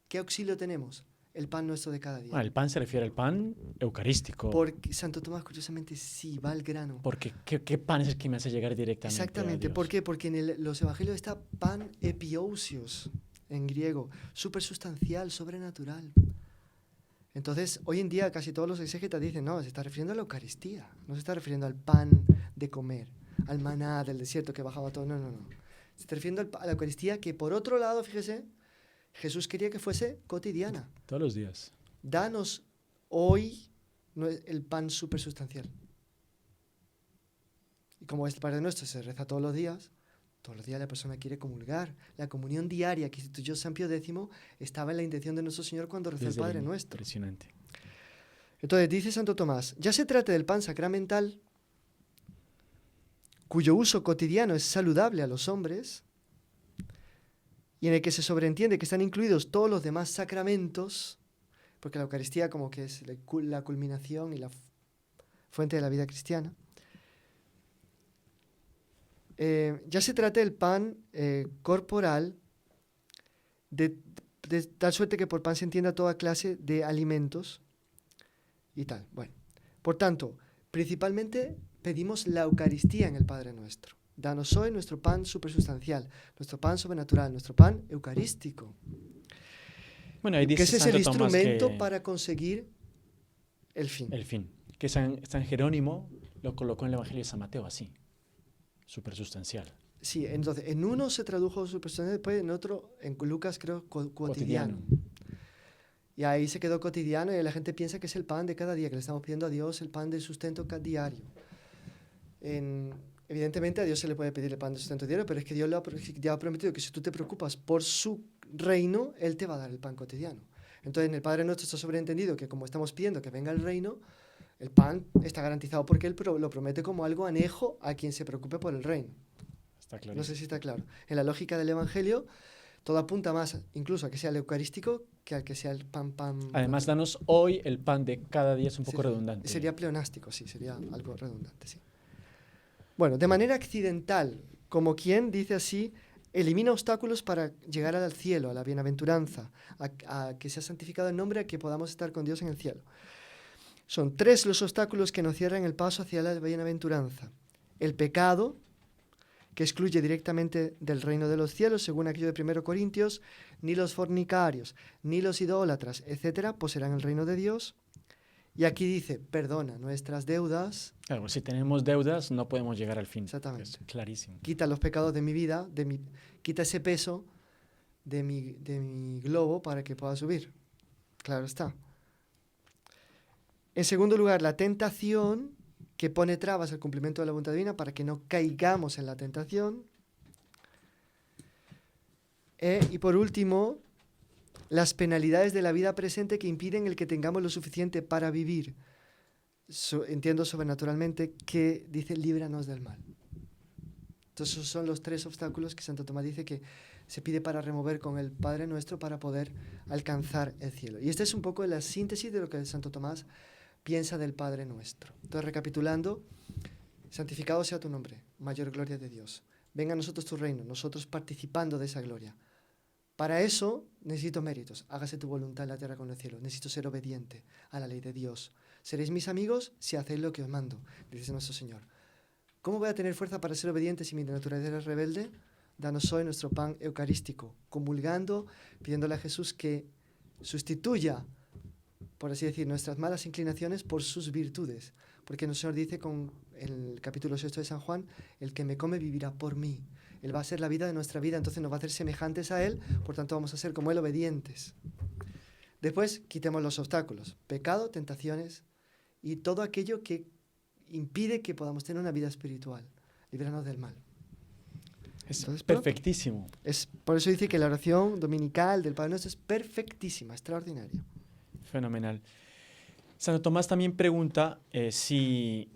¿qué auxilio tenemos? El pan nuestro de cada día. Bueno, el pan se refiere al pan eucarístico. Porque Santo Tomás, curiosamente, sí, va al grano. Porque ¿qué pan es el que me hace llegar directamente Exactamente. a Dios? ¿Por qué? Porque en los evangelios está pan epiousios, en griego, supersustancial, sobrenatural. Entonces, hoy en día casi todos los exégetas dicen, no, se está refiriendo a la Eucaristía, no se está refiriendo al pan de comer, al maná del desierto que bajaba todo, no. Se está refiriendo a la Eucaristía que, por otro lado, fíjese, Jesús quería que fuese cotidiana. Todos los días. Danos hoy el pan supersustancial. Y como el Padre Nuestro se reza todos los días la persona quiere comulgar. La comunión diaria que instituyó San Pío X estaba en la intención de nuestro Señor cuando rezó el Desde Padre Nuestro. Impresionante. Entonces dice Santo Tomás, ya se trate del pan sacramental, cuyo uso cotidiano es saludable a los hombres, y en el que se sobreentiende que están incluidos todos los demás sacramentos, porque la Eucaristía como que es la culminación y la fuente de la vida cristiana. Ya se trata del pan corporal, de tal suerte que por pan se entienda toda clase de alimentos y tal. Bueno, por tanto, principalmente pedimos la Eucaristía en el Padre Nuestro. Danos hoy nuestro pan supersustancial, nuestro pan sobrenatural, nuestro pan eucarístico. Bueno, ahí dice que ese es el Santo Tomás instrumento que para conseguir el fin. el fin. Que San Jerónimo lo colocó en el Evangelio de San Mateo así. Supersustancial. Sí, entonces, en uno se tradujo supersustancial, después en otro, en Lucas creo, cotidiano. Y ahí se quedó cotidiano y la gente piensa que es el pan de cada día, que le estamos pidiendo a Dios el pan de sustento diario. Evidentemente a Dios se le puede pedir el pan de sustento diario, pero es que Dios ya ha prometido que si tú te preocupas por su reino, Él te va a dar el pan cotidiano. Entonces en el Padre Nuestro está sobreentendido que como estamos pidiendo que venga el reino, el pan está garantizado porque Él lo promete como algo anejo a quien se preocupe por el reino. Está claro. No sé si está claro. En la lógica del Evangelio, Todo apunta más incluso a que sea el eucarístico que al que sea el pan. Además, danos hoy el pan de cada día, es un poco Sí, redundante. sería pleonástico, sí, sería algo redundante, sí. Bueno, de manera accidental, como quien dice así, elimina obstáculos para llegar al cielo, a la bienaventuranza, a que sea santificado el nombre, a que podamos estar con Dios en el cielo. Son 3 los obstáculos que nos cierran el paso hacia la bienaventuranza. El pecado, que excluye directamente del reino de los cielos, según aquello de 1 Corintios, ni los fornicarios, ni los idólatras, etcétera, poseerán el reino de Dios. Y aquí dice, perdona nuestras deudas. Claro, si tenemos deudas, no podemos llegar al fin. Exactamente. Es clarísimo. Quita los pecados de mi vida, quita ese peso de mi globo para que pueda subir. Claro está. En segundo lugar, la tentación, que pone trabas al cumplimiento de la voluntad divina para que no caigamos en la tentación. Y por último, las penalidades de la vida presente que impiden el que tengamos lo suficiente para vivir. Entiendo sobrenaturalmente que dice líbranos del mal. Entonces esos son los 3 obstáculos que Santo Tomás dice que se pide para remover con el Padre Nuestro para poder alcanzar el cielo. Y esta es un poco la síntesis de lo que Santo Tomás piensa del Padre Nuestro. Entonces, recapitulando, santificado sea tu nombre, mayor gloria de Dios. Venga a nosotros tu reino, nosotros participando de esa gloria. Para eso necesito méritos. Hágase tu voluntad en la tierra como en el cielo. Necesito ser obediente a la ley de Dios. Seréis mis amigos si hacéis lo que os mando, dice nuestro Señor. ¿Cómo voy a tener fuerza para ser obediente si mi naturaleza es rebelde? Danos hoy nuestro pan eucarístico, comulgando, pidiéndole a Jesús que sustituya, por así decir, nuestras malas inclinaciones por sus virtudes. Porque nuestro Señor dice con el capítulo 6 de San Juan, el que me come vivirá por mí. Él va a ser la vida de nuestra vida, entonces nos va a hacer semejantes a Él, por tanto vamos a ser como Él, obedientes. Después, quitemos los obstáculos, pecado, tentaciones y todo aquello que impide que podamos tener una vida espiritual. Líbranos del mal. Entonces, perfectísimo. Por eso dice que la oración dominical del Padre Nuestro es perfectísima, extraordinaria. Fenomenal. Santo Tomás también pregunta si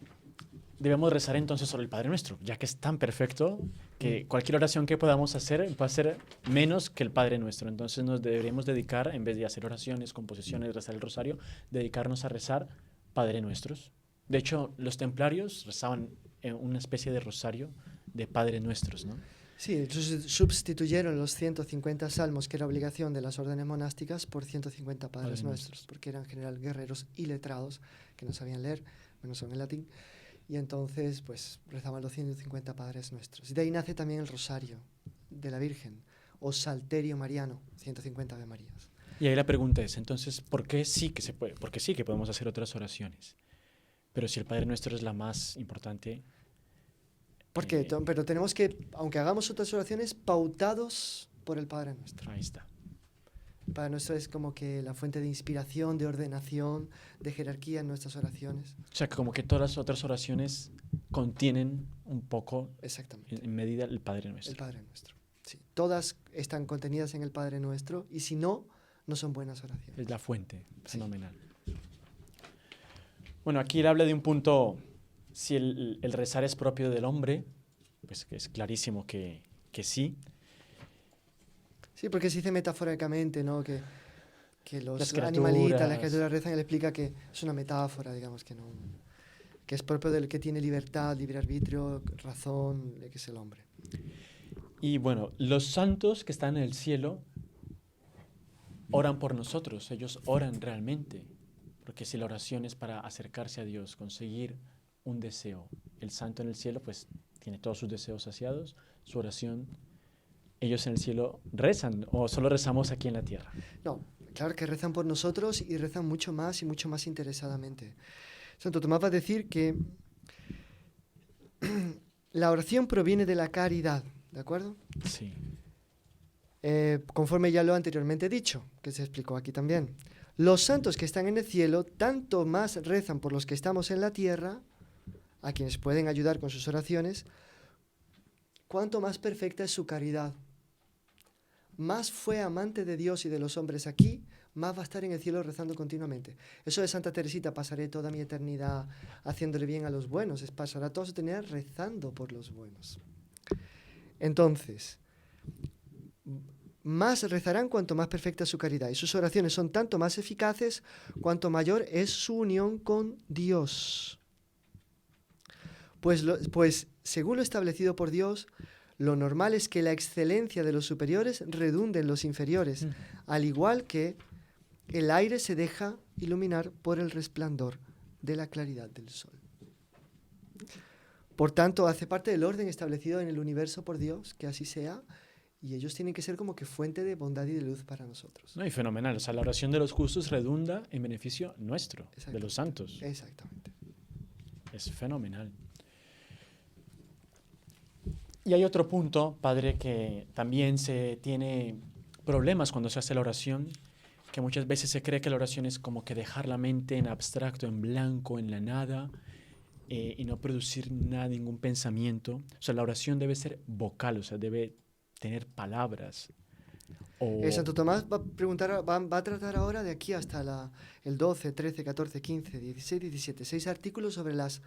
debemos rezar entonces sobre el Padre Nuestro, ya que es tan perfecto que cualquier oración que podamos hacer va a ser menos que el Padre Nuestro. Entonces nos deberíamos dedicar, en vez de hacer oraciones, composiciones, rezar el rosario, dedicarnos a rezar Padre Nuestros. De hecho, los templarios rezaban una especie de rosario de Padre Nuestros, ¿no? Sí, sustituyeron los 150 salmos, que era obligación de las órdenes monásticas, por 150 Padres Nuestros, porque eran en general guerreros iletrados que no sabían leer, menos son en latín, y entonces pues rezaban los 150 Padres Nuestros. Y de ahí nace también el rosario de la Virgen, o Salterio Mariano, 150 Ave Marías. Y ahí la pregunta es, entonces, ¿por qué sí que se puede? Porque sí que podemos hacer otras oraciones, pero si el Padre Nuestro es la más importante... Pero tenemos que, aunque hagamos otras oraciones, pautados por el Padre Nuestro. Ahí está. El Padre Nuestro es como que la fuente de inspiración, de ordenación, de jerarquía en nuestras oraciones. O sea, que como que todas las otras oraciones contienen un poco, exactamente, en medida, el Padre Nuestro. El Padre Nuestro, sí. Todas están contenidas en el Padre Nuestro, y si no, no son buenas oraciones. Es la fuente, fenomenal. Sí. Bueno, aquí él habla de un punto... Si el rezar es propio del hombre, pues que es clarísimo que sí. Sí, porque se dice metafóricamente, ¿no? Que los animalitas, las criaturas rezan, y él explica que es una metáfora, digamos, que es propio del que tiene libertad, libre arbitrio, razón, que es el hombre. Y bueno, los santos que están en el cielo oran por nosotros, ellos oran realmente, porque si la oración es para acercarse a Dios, conseguir un deseo. El santo en el cielo pues tiene todos sus deseos saciados, su oración, ellos en el cielo rezan o solo rezamos aquí en la tierra. No, claro que rezan por nosotros y rezan mucho más y mucho más interesadamente. Santo Tomás va a decir que la oración proviene de la caridad, ¿de acuerdo? Sí. Conforme ya lo anteriormente dicho, que se explicó aquí también. Los santos que están en el cielo tanto más rezan por los que estamos en la tierra, a quienes pueden ayudar con sus oraciones, cuanto más perfecta es su caridad. Más fue amante de Dios y de los hombres aquí, más va a estar en el cielo rezando continuamente. Eso de Santa Teresita, pasaré toda mi eternidad haciéndole bien a los buenos, pasará toda su eternidad rezando por los buenos. Entonces, más rezarán cuanto más perfecta es su caridad, y sus oraciones son tanto más eficaces cuanto mayor es su unión con Dios. Pues según lo establecido por Dios, lo normal es que la excelencia de los superiores redunde en los inferiores, al igual que el aire se deja iluminar por el resplandor de la claridad del sol. Por tanto, hace parte del orden establecido en el universo por Dios, que así sea, y ellos tienen que ser como que fuente de bondad y de luz para nosotros. No, y fenomenal. O sea, la oración de los justos redunda en beneficio nuestro, de los santos. Exactamente. Es fenomenal. Y hay otro punto, padre, que también se tiene problemas cuando se hace la oración, que muchas veces se cree que la oración es como que dejar la mente en abstracto, en blanco, en la nada, y no producir nada, ningún pensamiento. O sea, la oración debe ser vocal, o sea, debe tener palabras. Santo Tomás va a tratar ahora de aquí hasta el 12, 13, 14, 15, 16, 17, 6 artículos sobre las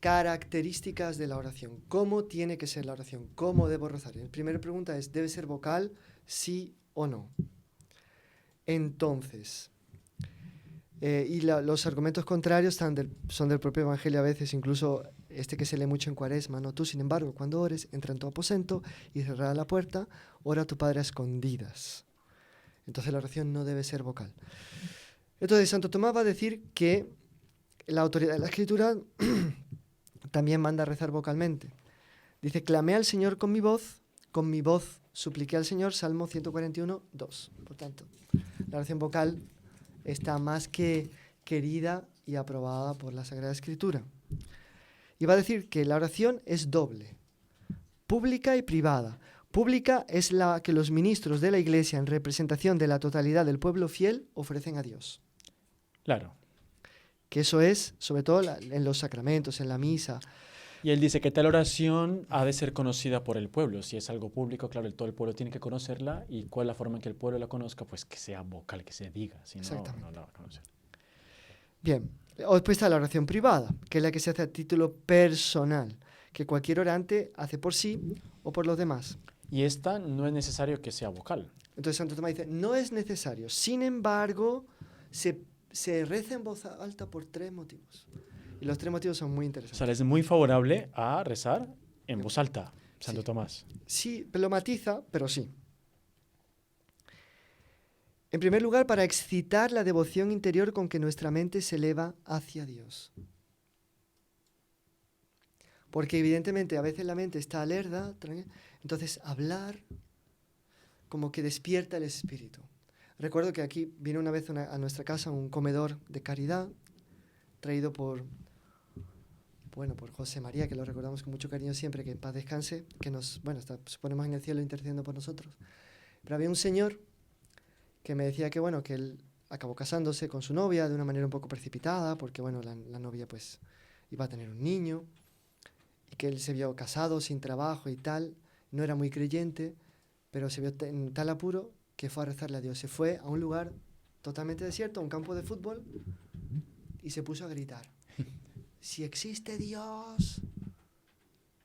características de la oración. ¿Cómo tiene que ser la oración? ¿Cómo debo rezar? La primera pregunta es, ¿debe ser vocal, sí o no? Entonces, los argumentos contrarios son del propio Evangelio a veces, incluso este que se lee mucho en Cuaresma, ¿no? Tú, sin embargo, cuando ores, entra en tu aposento y cerrada la puerta, ora a tu Padre a escondidas. Entonces la oración no debe ser vocal. Entonces Santo Tomás va a decir que la autoridad de la Escritura también manda a rezar vocalmente. Dice, clamé al Señor con mi voz supliqué al Señor, Salmo 141, 2. Por tanto, la oración vocal está más que querida y aprobada por la Sagrada Escritura. Y va a decir que la oración es doble, pública y privada. Pública es la que los ministros de la Iglesia, en representación de la totalidad del pueblo fiel, ofrecen a Dios. Claro. Que eso es, sobre todo en los sacramentos, en la misa. Y él dice que tal oración ha de ser conocida por el pueblo. Si es algo público, claro, todo el pueblo tiene que conocerla. ¿Y cuál es la forma en que el pueblo la conozca? Pues que sea vocal, que se diga. Si no, no la va a conocer. Bien. Después está la oración privada, que es la que se hace a título personal, que cualquier orante hace por sí o por los demás. Y esta no es necesario que sea vocal. Entonces Santo Tomás dice, no es necesario. Sin embargo, se reza en voz alta por 3 motivos. Y los 3 motivos son muy interesantes. O sea, es muy favorable a rezar en voz alta, Santo Tomás. Sí, lo matiza, pero sí. En primer lugar, para excitar la devoción interior con que nuestra mente se eleva hacia Dios. Porque evidentemente a veces la mente está alerta, entonces hablar como que despierta el espíritu. Recuerdo que aquí vino una vez a nuestra casa un comedor de caridad traído por José María, que lo recordamos con mucho cariño siempre, que en paz descanse, que suponemos en el cielo intercediendo por nosotros. Pero había un señor que me decía que él acabó casándose con su novia de una manera un poco precipitada, porque la novia pues iba a tener un niño, y que él se vio casado, sin trabajo y tal, no era muy creyente, pero se vio en tal apuro que fue a rezarle a Dios. Se fue a un lugar totalmente desierto, a un campo de fútbol, y se puso a gritar, si existe Dios,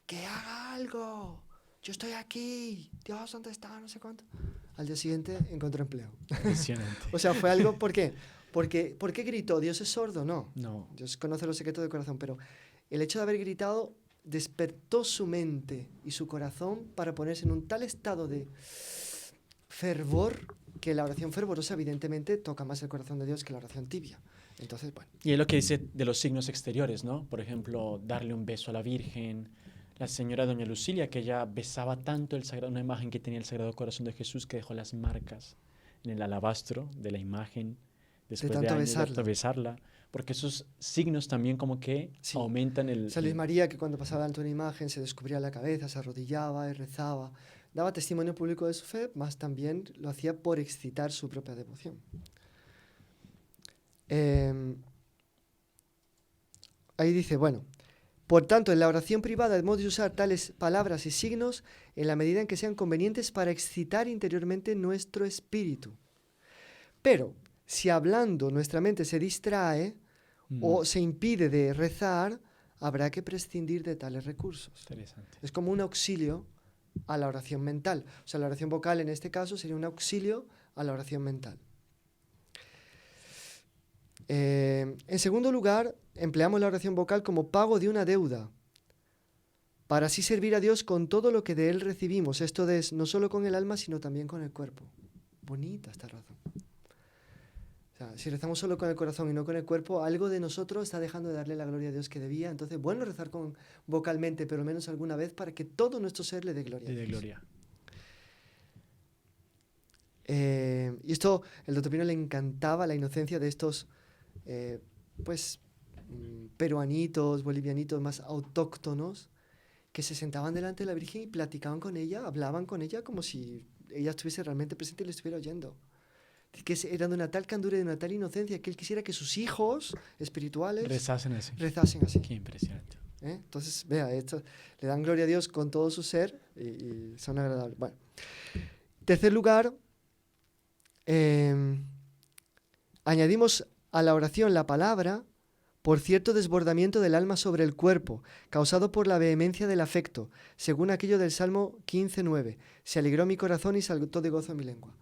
que haga algo, yo estoy aquí, Dios, ¿dónde está? No sé cuánto. Al día siguiente encontró empleo. Impresionante. O sea, fue algo, ¿por qué? ¿Por qué gritó? ¿Dios es sordo? No. No. Dios conoce los secretos del corazón, pero el hecho de haber gritado despertó su mente y su corazón para ponerse en un tal estado de fervor que la oración fervorosa evidentemente toca más el corazón de Dios que la oración tibia. Entonces, bueno. Y es lo que dice de los signos exteriores, ¿no? Por ejemplo, darle un beso a la Virgen. La señora Doña Lucilia, que ella besaba tanto una imagen que tenía el Sagrado Corazón de Jesús, que dejó las marcas en el alabastro de la imagen después de años de tanto besarla. Porque esos signos también como que aumentan el... San Luis María, que cuando pasaba delante de una imagen se descubría la cabeza, se arrodillaba y rezaba. Daba testimonio público de su fe, más también lo hacía por excitar su propia devoción. Ahí dice, por tanto, en la oración privada debemos de usar tales palabras y signos en la medida en que sean convenientes para excitar interiormente nuestro espíritu. Pero, si hablando nuestra mente se distrae o se impide de rezar, habrá que prescindir de tales recursos. Interesante. Es como un auxilio a la oración mental. O sea, la oración vocal en este caso sería un auxilio a la oración mental. En segundo lugar, empleamos la oración vocal como pago de una deuda, para así servir a Dios con todo lo que de Él recibimos. Esto es, no solo con el alma, sino también con el cuerpo. Bonita esta razón. O sea, si rezamos solo con el corazón y no con el cuerpo, algo de nosotros está dejando de darle la gloria a Dios que debía. Entonces, bueno rezar vocalmente, pero al menos alguna vez, para que todo nuestro ser le dé gloria a Dios. De gloria. Y esto, el doctor Pino le encantaba la inocencia de estos, peruanitos, bolivianitos más autóctonos, que se sentaban delante de la Virgen y platicaban con ella, hablaban con ella como si ella estuviese realmente presente y le estuviera oyendo. Que eran de una tal candura y de una tal inocencia que él quisiera que sus hijos espirituales Rezasen así. rezasen así. Qué impresionante. Entonces, vea, esto, le dan gloria a Dios con todo su ser y son agradables. Bueno. Tercer lugar, añadimos a la oración la palabra por cierto desbordamiento del alma sobre el cuerpo, causado por la vehemencia del afecto, según aquello del Salmo 15:9. Se alegró mi corazón y saltó de gozo mi lengua.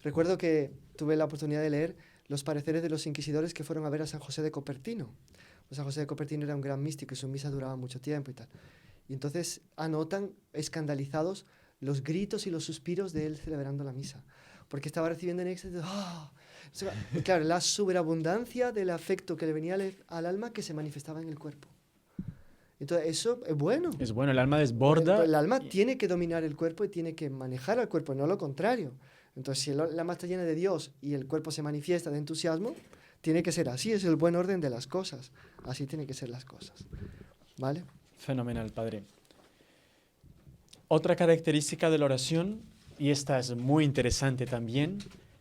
Recuerdo que tuve la oportunidad de leer los pareceres de los inquisidores que fueron a ver a San José de Copertino. Pues San José de Copertino era un gran místico y su misa duraba mucho tiempo y tal. Y entonces anotan, escandalizados, los gritos y los suspiros de él celebrando la misa. Porque estaba recibiendo en éxtasis, ¡oh! Y claro, la superabundancia del afecto que le venía al alma que se manifestaba en el cuerpo. Entonces, eso es bueno. Es bueno, el alma desborda. El alma tiene que dominar el cuerpo y tiene que manejar al cuerpo, no lo contrario. Entonces, si el alma está llena de Dios y el cuerpo se manifiesta de entusiasmo, tiene que ser así, es el buen orden de las cosas. Así tienen que ser las cosas. ¿Vale? Fenomenal, Padre. Otra característica de la oración, y esta es muy interesante también,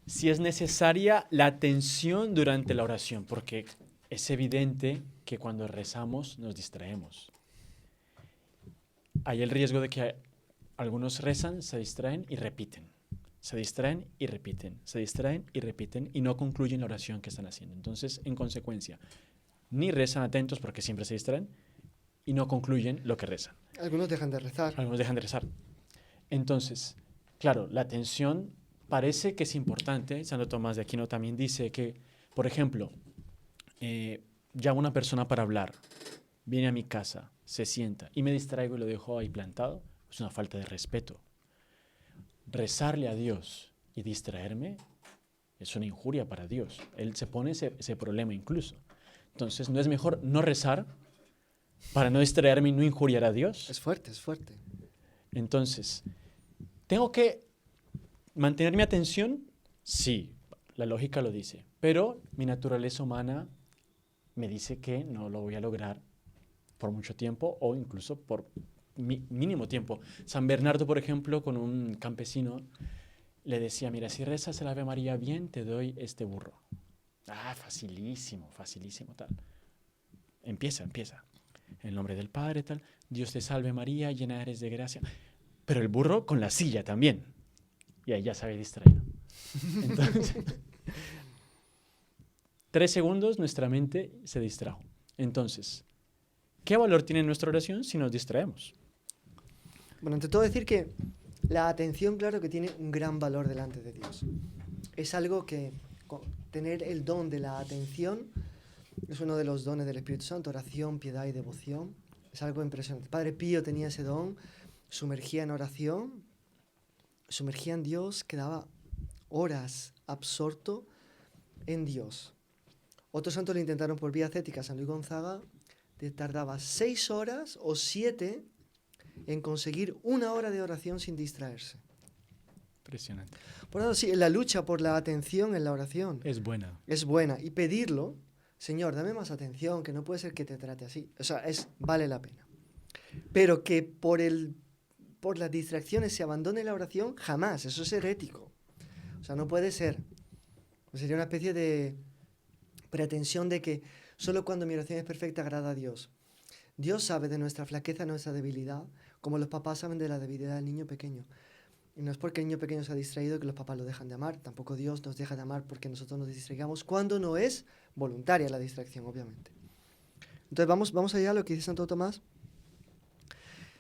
si es necesaria la atención durante la oración, porque es evidente que cuando rezamos nos distraemos. Hay el riesgo de que algunos rezan, se distraen y repiten. Se distraen y repiten, se distraen y repiten y no concluyen la oración que están haciendo. Entonces, en consecuencia, ni rezan atentos porque siempre se distraen y no concluyen lo que rezan. Algunos dejan de rezar. Algunos dejan de rezar. Entonces, claro, la atención parece que es importante. Santo Tomás de Aquino también dice que, por ejemplo, llama una persona para hablar, viene a mi casa, se sienta y me distraigo y lo dejo ahí plantado, es una falta de respeto. Rezarle a Dios y distraerme es una injuria para Dios. Él se pone ese problema incluso. Entonces, ¿no es mejor no rezar para no distraerme y no injuriar a Dios? Es fuerte, es fuerte. Entonces, ¿tengo que mantener mi atención? Sí, la lógica lo dice. Pero mi naturaleza humana me dice que no lo voy a lograr por mucho tiempo o incluso por mínimo tiempo. San Bernardo, por ejemplo, con un campesino, le decía, mira, si rezas el Ave María bien, te doy este burro. Ah, facilísimo, facilísimo, tal. Empieza. En el nombre del Padre, tal. Dios te salve María, llena eres de gracia. Pero el burro con la silla también. Y ahí ya se había distraído. Entonces, 3 segundos nuestra mente se distrajo. Entonces, ¿qué valor tiene nuestra oración si nos distraemos? Bueno, ante todo decir que la atención, claro que tiene un gran valor delante de Dios. Es algo que tener el don de la atención es uno de los dones del Espíritu Santo, oración, piedad y devoción. Es algo impresionante. Padre Pío tenía ese don, sumergía en oración, sumergía en Dios, quedaba horas absorto en Dios. Otros santos lo intentaron por vía ascética. San Luis Gonzaga tardaba 6 horas o 7 en conseguir 1 hora de oración sin distraerse. Impresionante. Por lo tanto, sí, la lucha por la atención en la oración Es buena. es buena. Y pedirlo, Señor, dame más atención, que no puede ser que te trate así. O sea, vale la pena. Pero que por las distracciones se abandone la oración, jamás. Eso es herético. O sea, no puede ser. Sería una especie de pretensión de que solo cuando mi oración es perfecta agrada a Dios. Dios sabe de nuestra flaqueza, nuestra debilidad, como los papás saben de la debilidad del niño pequeño. Y no es porque el niño pequeño se ha distraído que los papás lo dejan de amar. Tampoco Dios nos deja de amar porque nosotros nos distraigamos cuando no es voluntaria la distracción, obviamente. Entonces vamos allá a lo que dice Santo Tomás.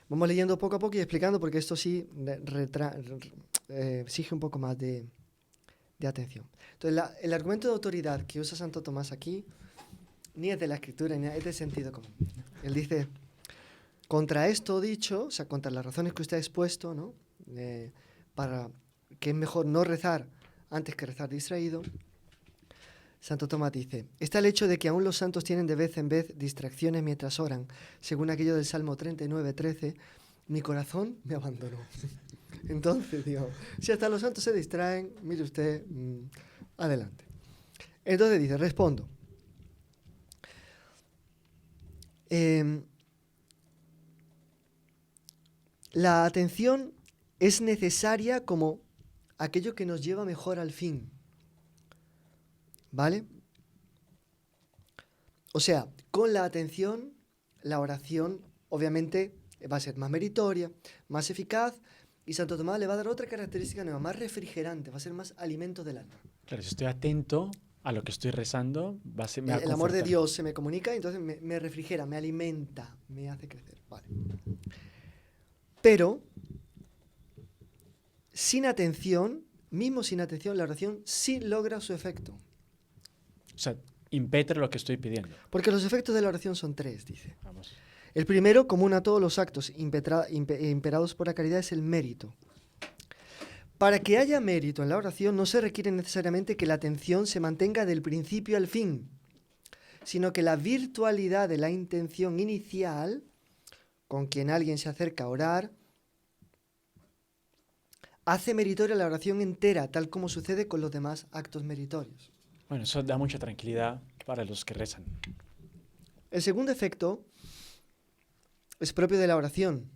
Vamos leyendo poco a poco y explicando porque esto sí exige un poco más de atención. Entonces, el argumento de autoridad que usa Santo Tomás aquí ni es de la Escritura, ni es de sentido común. Él dice, contra esto dicho, o sea, contra las razones que usted ha expuesto, ¿no? Para que es mejor no rezar antes que rezar distraído, Santo Tomás dice, está el hecho de que aún los santos tienen de vez en vez distracciones mientras oran, según aquello del Salmo 39:13, mi corazón me abandonó. Entonces, digo, si hasta los santos se distraen, mire usted, adelante. Entonces dice, respondo. La atención es necesaria como aquello que nos lleva mejor al fin. ¿Vale? O sea, con la atención, la oración obviamente va a ser más meritoria, más eficaz, y Santo Tomás le va a dar otra característica nueva, más refrigerante, va a ser más alimento del alma. Claro, si estoy atento a lo que estoy rezando, va a ser, me va a El amor de confortar. Dios se me comunica y entonces me refrigera, me alimenta, me hace crecer. Vale. Pero, sin atención, mismo sin atención, la oración sí logra su efecto. O sea, impetra lo que estoy pidiendo. Porque los efectos de la oración son tres, dice. Vamos. El primero, común a todos los actos imperados por la caridad, es el mérito. Para que haya mérito en la oración no se requiere necesariamente que la atención se mantenga del principio al fin, sino que la virtualidad de la intención inicial, con quien alguien se acerca a orar, hace meritoria la oración entera, tal como sucede con los demás actos meritorios. Bueno, eso da mucha tranquilidad para los que rezan. El segundo efecto es propio de la oración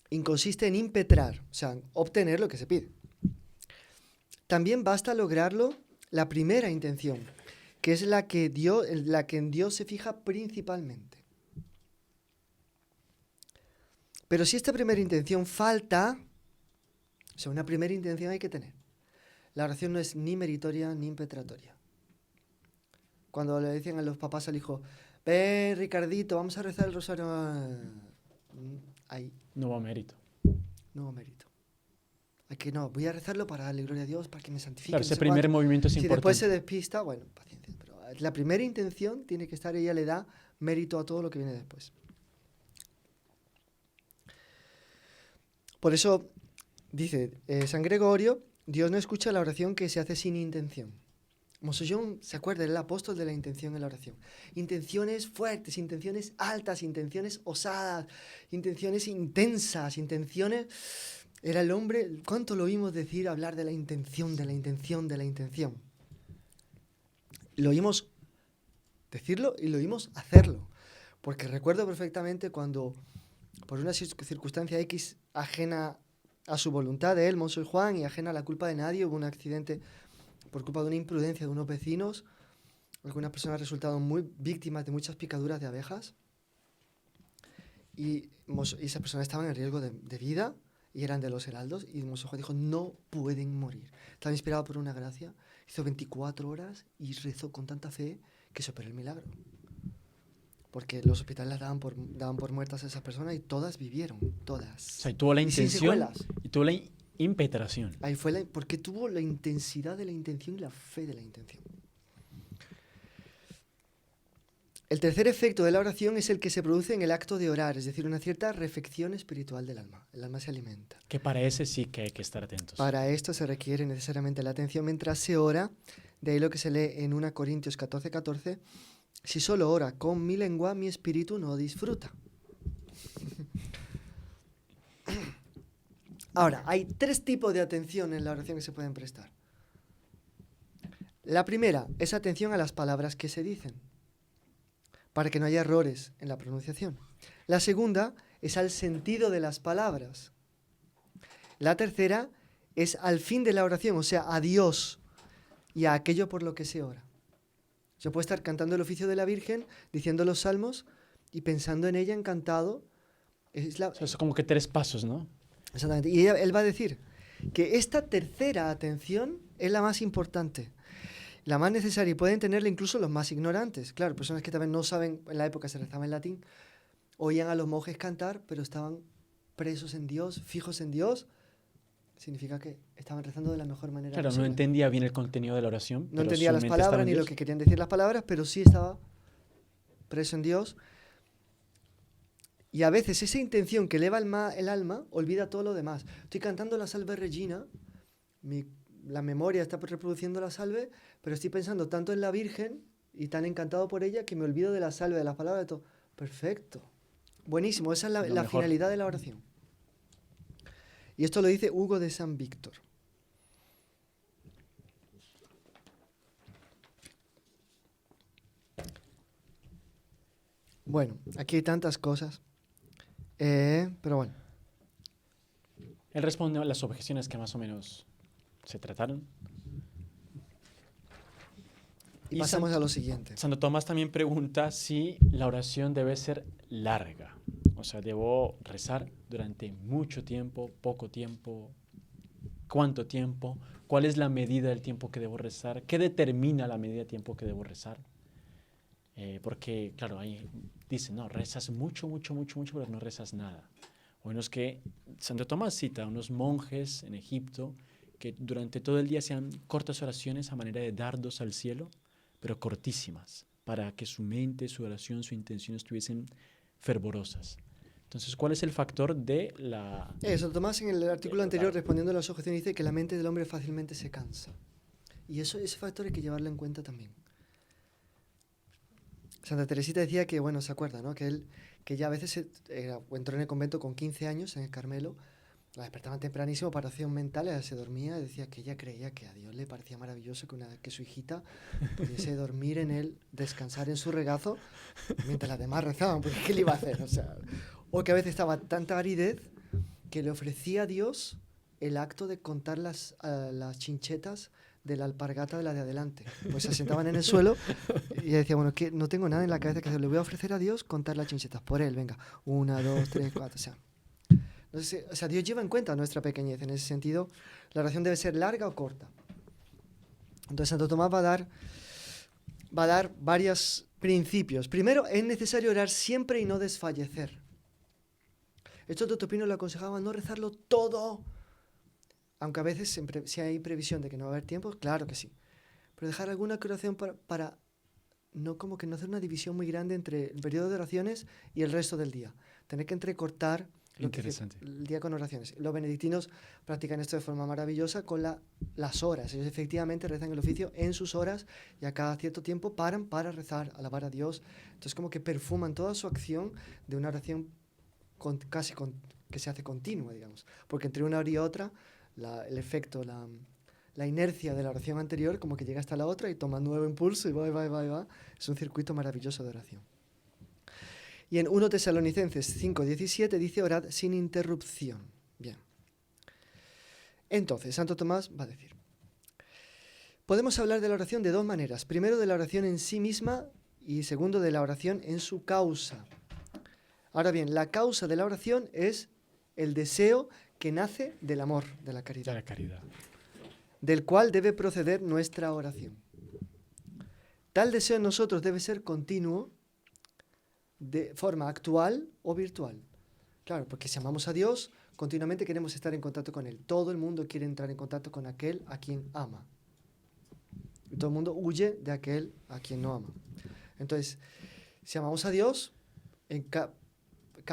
y consiste en impetrar, o sea, obtener lo que se pide. También basta lograrlo la primera intención, que es la que en Dios se fija principalmente. Pero si esta primera intención falta, o sea, una primera intención hay que tener. La oración no es ni meritoria ni impetratoria. Cuando le decían a los papás al hijo, ven Ricardito, vamos a rezar el rosario, ahí No va mérito. no hubo mérito. Aquí no, voy a rezarlo para darle gloria a Dios, para que me santifique. Claro, no ese sé primer cuánto. movimiento es Si importante. después se despista, bueno, paciencia. Pero la primera intención tiene que estar, ella le da mérito a todo lo que viene después. Por eso, dice San Gregorio, Dios no escucha la oración que se hace sin intención. Montsejon, ¿se acuerda? Era el apóstol de la intención en la oración. Intenciones fuertes, intenciones altas, intenciones osadas, intenciones intensas, intenciones... Era el hombre, ¿cuánto lo oímos decir, hablar de la intención, de la intención, de la intención? Lo oímos decirlo y lo oímos hacerlo. Porque recuerdo perfectamente cuando, por una circunstancia X ajena a su voluntad de él, Monseñor Juan, y ajena a la culpa de nadie, hubo un accidente por culpa de una imprudencia de unos vecinos. Algunas personas resultaron muy víctimas de muchas picaduras de abejas. Y esas personas estaban en riesgo de vida y eran de los heraldos. Y Monseñor Juan dijo, no pueden morir. Estaba inspirado por una gracia. Hizo 24 horas y rezó con tanta fe que se operó el milagro. Porque los hospitales las daban por muertas a esas personas y todas vivieron, todas. O sea, y tuvo la Y sin intención secuelas. y tuvo la impetración. Ahí fue porque tuvo la intensidad de la intención y la fe de la intención. El tercer efecto de la oración es el que se produce en el acto de orar, es decir, una cierta refección espiritual del alma. El alma se alimenta. Que para ese sí que hay que estar atentos. Para esto se requiere necesariamente la atención mientras se ora. De ahí lo que se lee en 1 Corintios 14:14. Si solo ora con mi lengua, mi espíritu no disfruta. Ahora, hay tres tipos de atención en la oración que se pueden prestar. La primera es atención a las palabras que se dicen, para que no haya errores en la pronunciación. La segunda es al sentido de las palabras. La tercera es al fin de la oración, o sea, a Dios y a aquello por lo que se ora. Yo puedo estar cantando el oficio de la Virgen, diciendo los salmos y pensando en ella encantado. O sea, es como que 3 pasos, ¿no? Exactamente. Y él va a decir que esta tercera atención es la más importante, la más necesaria, y pueden tenerla incluso los más ignorantes. Claro, personas que también no saben, en la época se rezaba en latín, oían a los monjes cantar, pero estaban presos en Dios, fijos en Dios. Significa que estaban rezando de la mejor manera Claro, no posible. entendía bien el contenido de la oración, No pero entendía su las mente estaba palabras en ni lo Dios. que querían decir las palabras, pero sí estaba preso en Dios. Y a veces esa intención que eleva el alma olvida todo lo demás. Estoy cantando la Salve Regina, la memoria está reproduciendo la salve, pero estoy pensando tanto en la Virgen y tan encantado por ella que me olvido de la salve, de las palabras, de todo. Perfecto. Buenísimo, esa es Lo la mejor. finalidad de la oración. Y esto lo dice Hugo de San Víctor. Bueno, aquí hay tantas cosas, pero bueno. Él responde a las objeciones que más o menos se trataron. Y pasamos a lo siguiente. Santo Tomás también pregunta si la oración debe ser larga. O sea, ¿debo rezar durante mucho tiempo, poco tiempo? ¿Cuánto tiempo? ¿Cuál es la medida del tiempo que debo rezar? ¿Qué determina la medida de tiempo que debo rezar? Porque, claro, ahí dicen, no, rezas mucho, mucho, mucho, mucho, pero no rezas nada. O en los que Santo Tomás cita a unos monjes en Egipto que durante todo el día hacían cortas oraciones a manera de dardos al cielo, pero cortísimas, para que su mente, su oración, su intención estuviesen fervorosas. Entonces, ¿cuál es el factor de la... Eso, Tomás en el artículo lo anterior, largo? respondiendo a las objeciones, dice que la mente del hombre fácilmente se cansa. Y ese factor hay que llevarlo en cuenta también. Santa Teresita decía que, bueno, se acuerda, ¿no? Que ella a veces entró en el convento con 15 años, en el Carmelo, la despertaban tempranísimo para oración mental, ella se dormía y decía que ella creía que a Dios le parecía maravilloso que su hijita pudiese dormir en él, descansar en su regazo, mientras las demás rezaban, porque ¿qué le iba a hacer? O que a veces estaba tanta aridez que le ofrecía a Dios el acto de contar las chinchetas de la alpargata de la de adelante. Pues se sentaban en el suelo y ella decía, bueno, que no tengo nada en la cabeza que hacer, le voy a ofrecer a Dios contar las chinchetas por él, venga, 1, 2, 3, 4, no sé, Dios lleva en cuenta nuestra pequeñez, en ese sentido, la oración debe ser larga o corta. Entonces Santo Tomás va a dar varios principios. Primero, es necesario orar siempre y no desfallecer. Esto Totopino le aconsejaba no rezarlo todo, aunque a veces siempre, si hay previsión de que no va a haber tiempo, claro que sí. Pero dejar alguna oración para no como que no hacer una división muy grande entre el periodo de oraciones y el resto del día. Tener que entrecortar Interesante. el día con oraciones. Los benedictinos practican esto de forma maravillosa con las horas. Ellos efectivamente rezan el oficio en sus horas y a cada cierto tiempo paran para rezar, alabar a Dios. Entonces como que perfuman toda su acción de una oración que se hace continua, digamos. Porque entre una hora y otra, el efecto, la inercia de la oración anterior como que llega hasta la otra y toma nuevo impulso y va. Es un circuito maravilloso de oración. Y en 1 Tesalonicenses 5:17 dice orad sin interrupción. Bien. Entonces, Santo Tomás va a decir, podemos hablar de la oración de dos maneras. Primero, de la oración en sí misma y segundo, de la oración en su causa. Ahora bien, la causa de la oración es el deseo que nace del amor, de la caridad. De la caridad. Del cual debe proceder nuestra oración. Tal deseo en nosotros debe ser continuo, de forma actual o virtual. Claro, porque si amamos a Dios, continuamente queremos estar en contacto con Él. Todo el mundo quiere entrar en contacto con aquel a quien ama. Y todo el mundo huye de aquel a quien no ama. Entonces, si amamos a Dios, en cada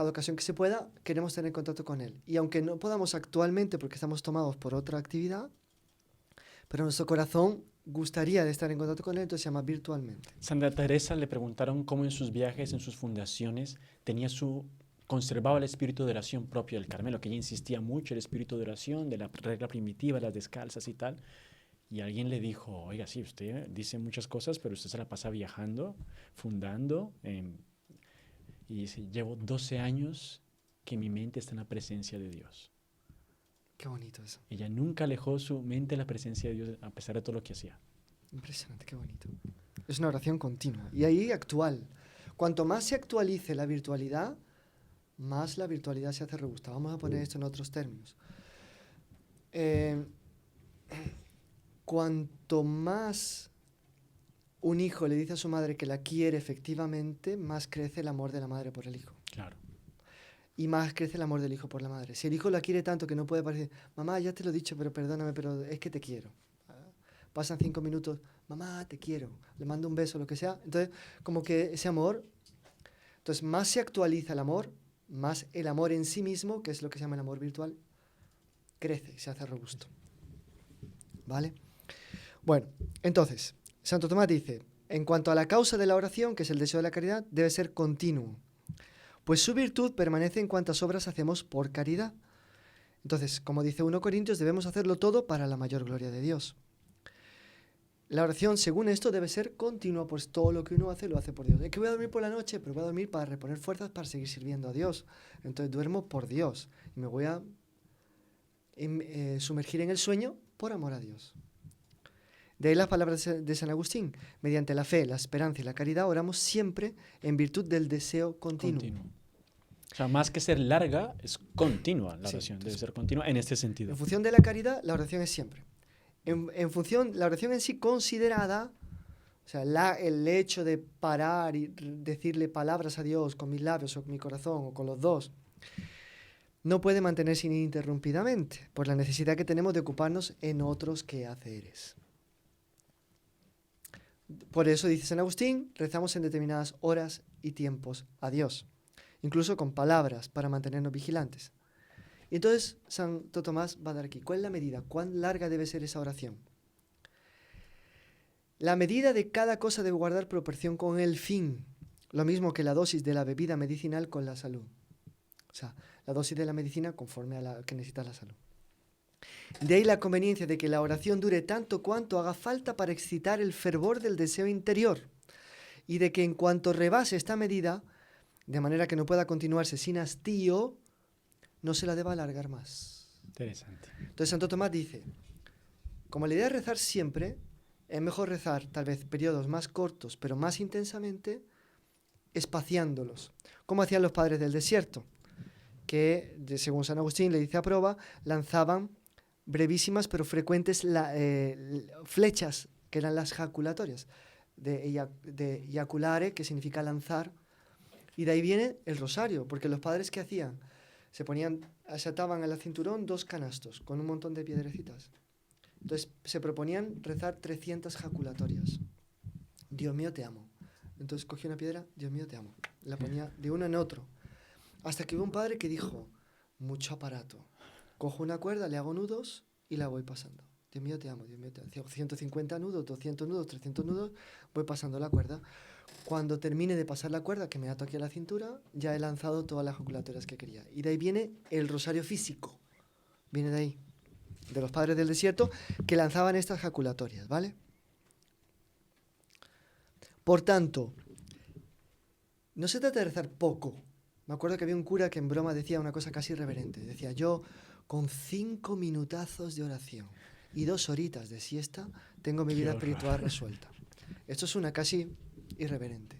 ocasión que se pueda, queremos tener contacto con Él. Y aunque no podamos actualmente porque estamos tomados por otra actividad, pero nuestro corazón gustaría de estar en contacto con Él, entonces se llama virtualmente. Santa Teresa le preguntaron cómo en sus viajes, en sus fundaciones, conservaba el espíritu de oración propio del Carmelo, que ella insistía mucho en el espíritu de oración, de la regla primitiva, las descalzas y tal. Y alguien le dijo, oiga, sí, usted dice muchas cosas, pero usted se la pasa viajando, fundando. Y dice, llevo 12 años que mi mente está en la presencia de Dios. Qué bonito eso. Ella nunca alejó su mente de la presencia de Dios a pesar de todo lo que hacía. Impresionante, qué bonito. Es una oración continua. Y ahí actual. Cuanto más se actualice la virtualidad, más la virtualidad se hace robusta. Vamos a poner esto en otros términos. Cuanto más un hijo le dice a su madre que la quiere efectivamente, más crece el amor de la madre por el hijo. Claro. Y más crece el amor del hijo por la madre. Si el hijo la quiere tanto que no puede parecer, mamá, ya te lo he dicho, pero perdóname, pero es que te quiero. Pasan 5 minutos, mamá, te quiero, le mando un beso, lo que sea. Entonces, como que ese amor, entonces más se actualiza el amor, más el amor en sí mismo, que es lo que se llama el amor virtual, crece, se hace robusto. ¿Vale? Bueno, entonces, Santo Tomás dice, en cuanto a la causa de la oración, que es el deseo de la caridad, debe ser continuo, pues su virtud permanece en cuantas obras hacemos por caridad. Entonces, como dice 1 Corintios, debemos hacerlo todo para la mayor gloria de Dios. La oración, según esto, debe ser continua, pues todo lo que uno hace, lo hace por Dios. Es que voy a dormir por la noche, pero voy a dormir para reponer fuerzas para seguir sirviendo a Dios. Entonces duermo por Dios y me voy a sumergir en el sueño por amor a Dios. De ahí las palabras de San Agustín. Mediante la fe, la esperanza y la caridad oramos siempre en virtud del deseo continuo. O sea, más que ser larga, es continua la Sí, oración. Debe entonces, ser continua en este sentido. En función de la caridad, la oración es siempre. En función, la oración en sí considerada, o sea, el hecho de parar y decirle palabras a Dios con mis labios o con mi corazón o con los dos, no puede mantenerse ininterrumpidamente por la necesidad que tenemos de ocuparnos en otros quehaceres. Por eso, dice San Agustín, rezamos en determinadas horas y tiempos a Dios, incluso con palabras para mantenernos vigilantes. Y entonces Santo Tomás va a dar aquí, ¿cuál es la medida? ¿Cuán larga debe ser esa oración? La medida de cada cosa debe guardar proporción con el fin, lo mismo que la dosis de la bebida medicinal con la salud. O sea, la dosis de la medicina conforme a la que necesita la salud. De ahí la conveniencia de que la oración dure tanto cuanto haga falta para excitar el fervor del deseo interior, y de que en cuanto rebase esta medida, de manera que no pueda continuarse sin hastío, no se la deba alargar más. Interesante. Entonces Santo Tomás dice, como la idea es rezar siempre, es mejor rezar tal vez periodos más cortos, pero más intensamente, espaciándolos, como hacían los padres del desierto, que, según San Agustín le dice a Proba, lanzaban brevísimas pero frecuentes flechas, que eran las jaculatorias, de yaculare, que significa lanzar, y de ahí viene el rosario, porque los padres, ¿qué hacían? Se ataban al cinturón 2 canastos con un montón de piedrecitas. Entonces se proponían rezar 300 jaculatorias. Dios mío, te amo. Entonces cogía una piedra, Dios mío, te amo. La ponía de uno en otro. Hasta que hubo un padre que dijo, mucho aparato. Cojo una cuerda, le hago nudos y la voy pasando. Dios mío, te amo, Dios mío, te amo. 150 nudos, 200 nudos, 300 nudos, voy pasando la cuerda. Cuando termine de pasar la cuerda, que me ato aquí a la cintura, ya he lanzado todas las jaculatorias que quería. Y de ahí viene el rosario físico. Viene de ahí, de los padres del desierto, que lanzaban estas jaculatorias, ¿vale? Por tanto, no se trata de rezar poco. Me acuerdo que había un cura que en broma decía una cosa casi irreverente. Decía, yo con 5 minutazos de oración y 2 horitas de siesta tengo mi vida espiritual resuelta. Esto es una casi irreverente.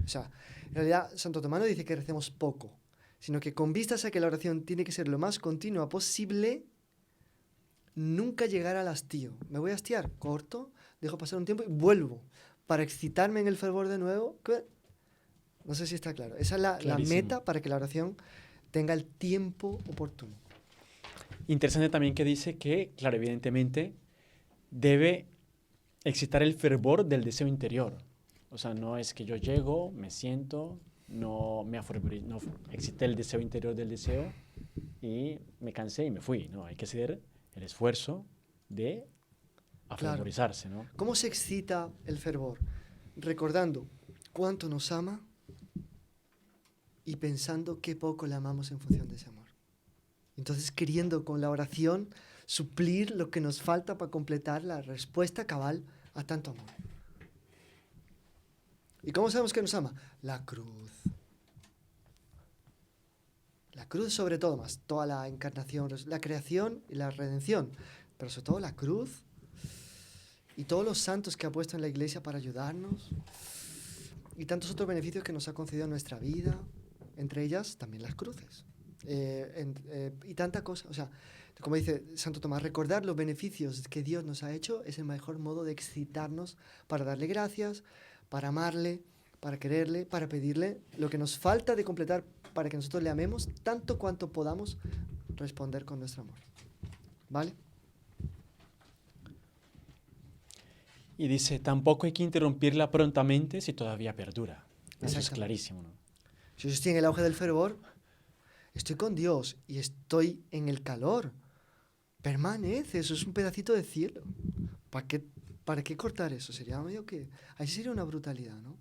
O sea, en realidad Santo Tomás no dice que recemos poco, sino que con vistas a que la oración tiene que ser lo más continua posible, nunca llegar al hastío. Me voy a hastiar, corto, dejo pasar un tiempo y vuelvo para excitarme en el fervor de nuevo. No sé si está claro. Esa es la meta para que la oración tenga el tiempo oportuno. Interesante también que dice que, claro, evidentemente, debe excitar el fervor del deseo interior. O sea, no es que yo llego, me siento, no excité el deseo interior del deseo y me cansé y me fui. No, hay que hacer el esfuerzo de afervorizarse, ¿no? ¿Cómo se excita el fervor? Recordando cuánto nos ama y pensando qué poco le amamos en función de ese amor. Entonces, queriendo con la oración suplir lo que nos falta para completar la respuesta cabal a tanto amor. ¿Y cómo sabemos que nos ama? La cruz. La cruz sobre todo, más toda la encarnación, la creación y la redención, pero sobre todo la cruz y todos los santos que ha puesto en la iglesia para ayudarnos y tantos otros beneficios que nos ha concedido en nuestra vida, entre ellas también las cruces. Y tanta cosa, o sea, como dice Santo Tomás, recordar los beneficios que Dios nos ha hecho es el mejor modo de excitarnos para darle gracias, para amarle, para quererle, para pedirle lo que nos falta de completar para que nosotros le amemos tanto cuanto podamos responder con nuestro amor. ¿Vale? Y dice, tampoco hay que interrumpirla prontamente si todavía perdura. Eso es Exactamente. clarísimo, ¿no? Si yo estoy en el auge del fervor, estoy con Dios y estoy en el calor. Permanece, eso es un pedacito de cielo. ¿Para qué cortar eso? Sería medio que... Ahí sería una brutalidad, ¿no?